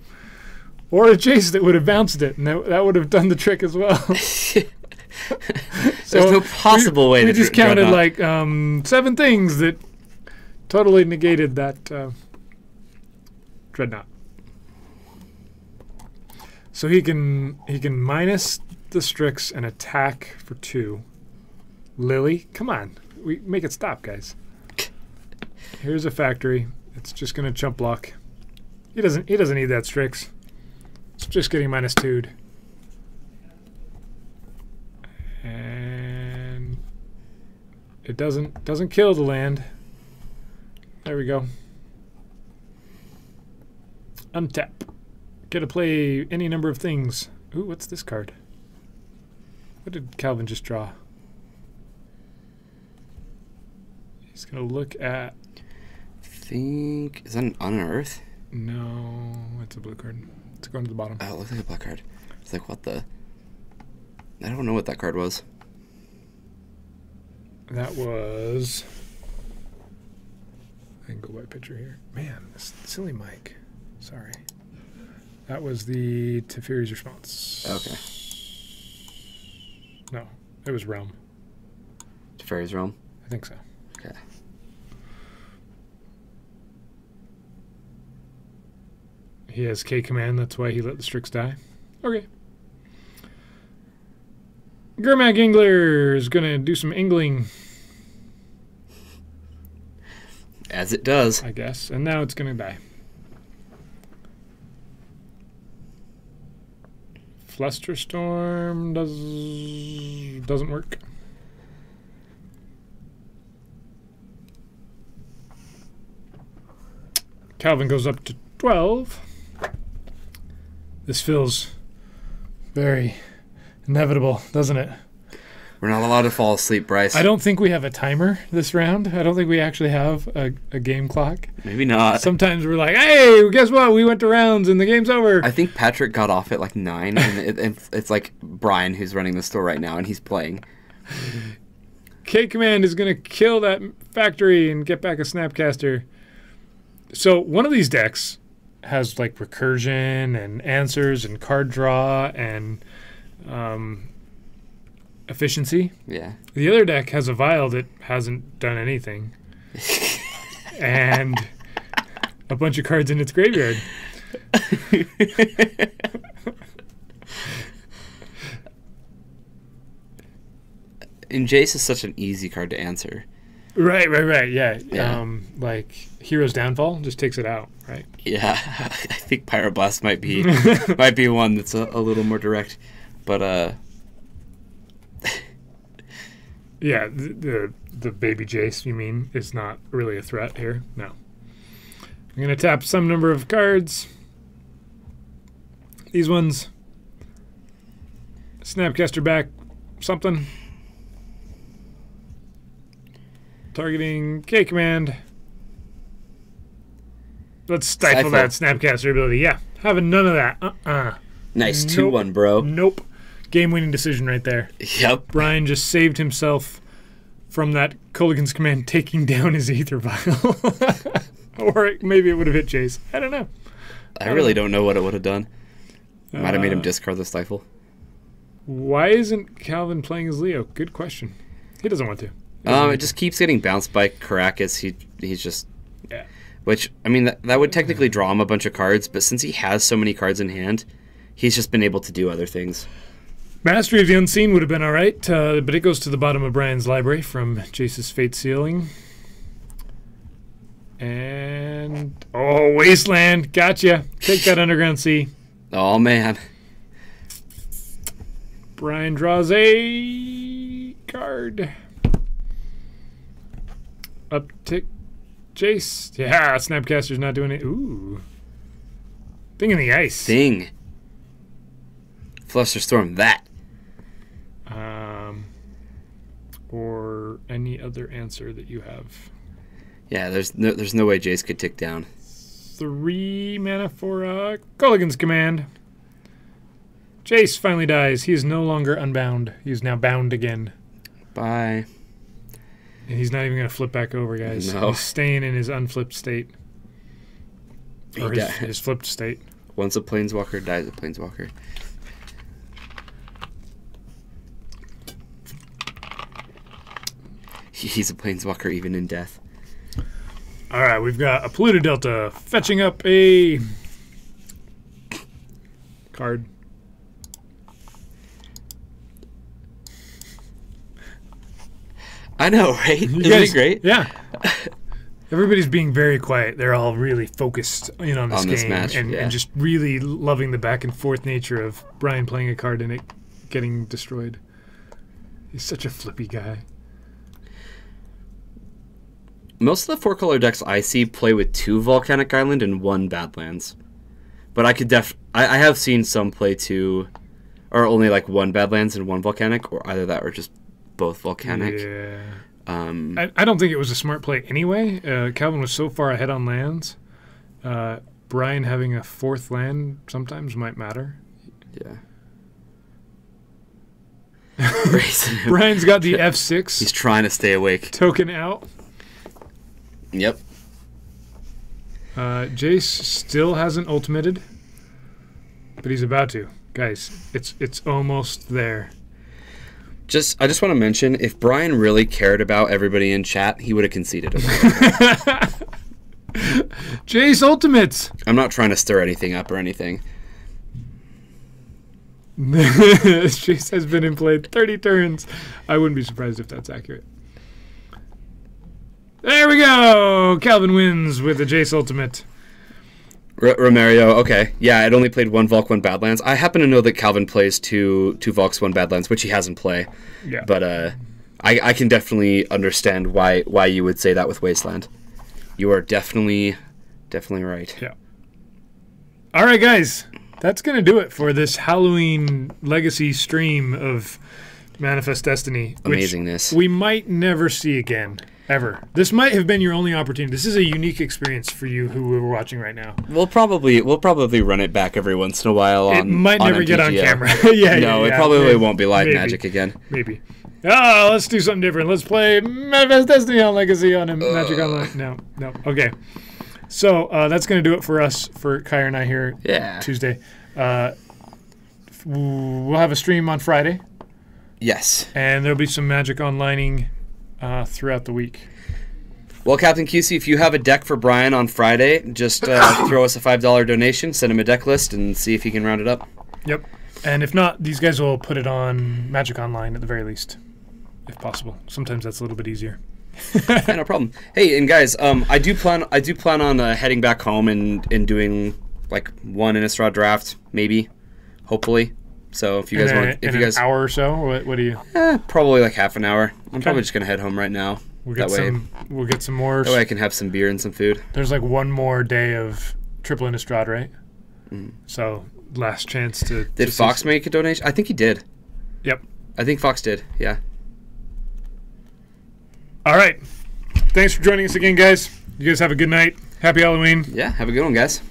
Or a Jace that would have bounced it, and that would have done the trick as well. There's no possible way we to just counted Dreadnought. like 7 things that totally negated that Dreadnought. So he can minus the Strix and attack for 2. Lily, come on, we make it stop, guys. Here's a factory. It's just gonna chump block. He doesn't need that Strix. It's just getting -2'd. And it doesn't kill the land. There we go. Untap. Get to play any number of things. Ooh, what's this card? What did Calvin just draw? He's gonna look at... Is that an Unearth? No, it's a blue card. It's going to the bottom. Oh, it looks like a black card. It's like, what the... I don't know what that card was. That was... I can go by picture here. Man, this silly mic. Sorry. That was the Teferi's response. Okay. No, it was Realm. Fairy's Realm? I think so. Okay. He has K command, that's why he let the Strix die. Okay. Gurmag Ingler is going to do some ingling, As it does. I guess. And now it's going to die. Flusterstorm doesn't work. Calvin goes up to 12. This feels very inevitable, doesn't it? We're not allowed to fall asleep, Bryce. I don't think we have a timer this round. I don't think we actually have a game clock. Maybe not. Sometimes we're like, hey, guess what? We went to rounds and the game's over. I think Patrick got off at like 9, and it's like Brian who's running the store right now, and he's playing. K-Command is going to kill that factory and get back a Snapcaster. So one of these decks has like recursion and answers and card draw and efficiency. Yeah. The other deck has a vial that hasn't done anything. And a bunch of cards in its graveyard. And Jace is such an easy card to answer. Right, yeah. Yeah. Like Hero's Downfall just takes it out, right? Yeah, I think Pyroblast might be one that's a little more direct, but Yeah, the baby Jace, you mean, is not really a threat here? No. I'm going to tap some number of cards. These ones. Snapcaster back something. Targeting K-Command. Let's stifle that Snapcaster ability. Yeah, having none of that. Nice Nope. 2-1, bro. Nope. Game-winning decision right there. Yep. Brian just saved himself from that Culligan's Command taking down his Aether Vial. Or maybe it would have hit Jace. I don't know. I really don't know what it would have done. Might have made him discard the Stifle. Why isn't Calvin playing as Leo? Good question. He doesn't want to. It just keeps getting bounced by Caracas. He's just... Yeah. Which, I mean, that would technically draw him a bunch of cards, but since he has so many cards in hand, he's just been able to do other things. Mastery of the Unseen would have been all right, but it goes to the bottom of Brian's library from Jace's Fate Sealing. And... Oh, Wasteland. Gotcha. Take that Underground Sea. Oh, man. Brian draws a card. Uptick Jace. Yeah, Snapcaster's not doing it. Ooh. Thing in the ice. Thing. Flusterstorm that. Or any other answer that you have. Yeah, there's no way Jace could tick down. 3 mana for Culligan's Command. Jace finally dies. He is no longer unbound. He is now bound again. Bye. And he's not even going to flip back over, guys. No. He's staying in his unflipped state. Or his flipped state. Once a Planeswalker dies a Planeswalker. He's a Planeswalker even in death. All right, we've got a Polluted Delta fetching up a card. I know, right? Isn't guys, it great? Yeah. Everybody's being very quiet. They're all really focused in on this On game this match, and just really loving the back and forth nature of Brian playing a card and it getting destroyed. He's such a flippy guy. Most of the 4-color decks I see play with 2 Volcanic Island and 1 Badlands. But I could I have seen some play 2, or only like 1 Badlands and 1 Volcanic, or either that or just both Volcanic. Yeah. I don't think it was a smart play anyway. Calvin was so far ahead on lands. Brian having a 4th land sometimes might matter. Yeah. Brian's got the F6. He's trying to stay awake. Token out. Yep. Jace still hasn't ultimated, but he's about to. Guys, it's almost there. I just want to mention, if Brian really cared about everybody in chat, he would have conceded. Jace ultimates. I'm not trying to stir anything up or anything. Jace has been in play 30 turns. I wouldn't be surprised if that's accurate. There we go. Calvin wins with the Jace ultimate. Romario, okay. Yeah, I'd only played 1 Volk, 1 Badlands. I happen to know that Calvin plays two Volks, 1 Badlands, which he has in play. Yeah. But I can definitely understand why you would say that with Wasteland. You are definitely right. Yeah. All right, guys. That's going to do it for this Halloween Legacy stream of Manifest Destiny. Which Amazingness. we might never see again, ever. This might have been your only opportunity. This is a unique experience for you who are watching right now. We'll probably run it back every once in a while. It might never get on MTGO. camera. No, it probably maybe, won't be live maybe, magic again. Maybe. Oh, let's do something different. Let's play Manifest Destiny on Legacy on a Magic Online. No. Okay. So that's going to do it for us, for Kyra and I here Tuesday. We'll have a stream on Friday. Yes. And there'll be some Magic Onlining throughout the week. Well, Captain QC, if you have a deck for Brian on Friday, just throw us a $5 donation, send him a deck list, and see if he can round it up. Yep. And if not, these guys will put it on Magic Online at the very least, if possible. Sometimes that's a little bit easier. Yeah, no problem. Hey, and guys, I do plan on heading back home and doing like one Innistrad draft, maybe, hopefully. So if you guys want, if you guys an hour or so, what do you? Probably like half an hour. I'm probably just gonna head home right now. We'll get some more. That way I can have some beer and some food. There's like one more day of triple Innistrad, right? So last chance to. Did Fox make a donation? I think he did. Yep. I think Fox did. Yeah. All right. Thanks for joining us again, guys. You guys have a good night. Happy Halloween. Yeah. Have a good one, guys.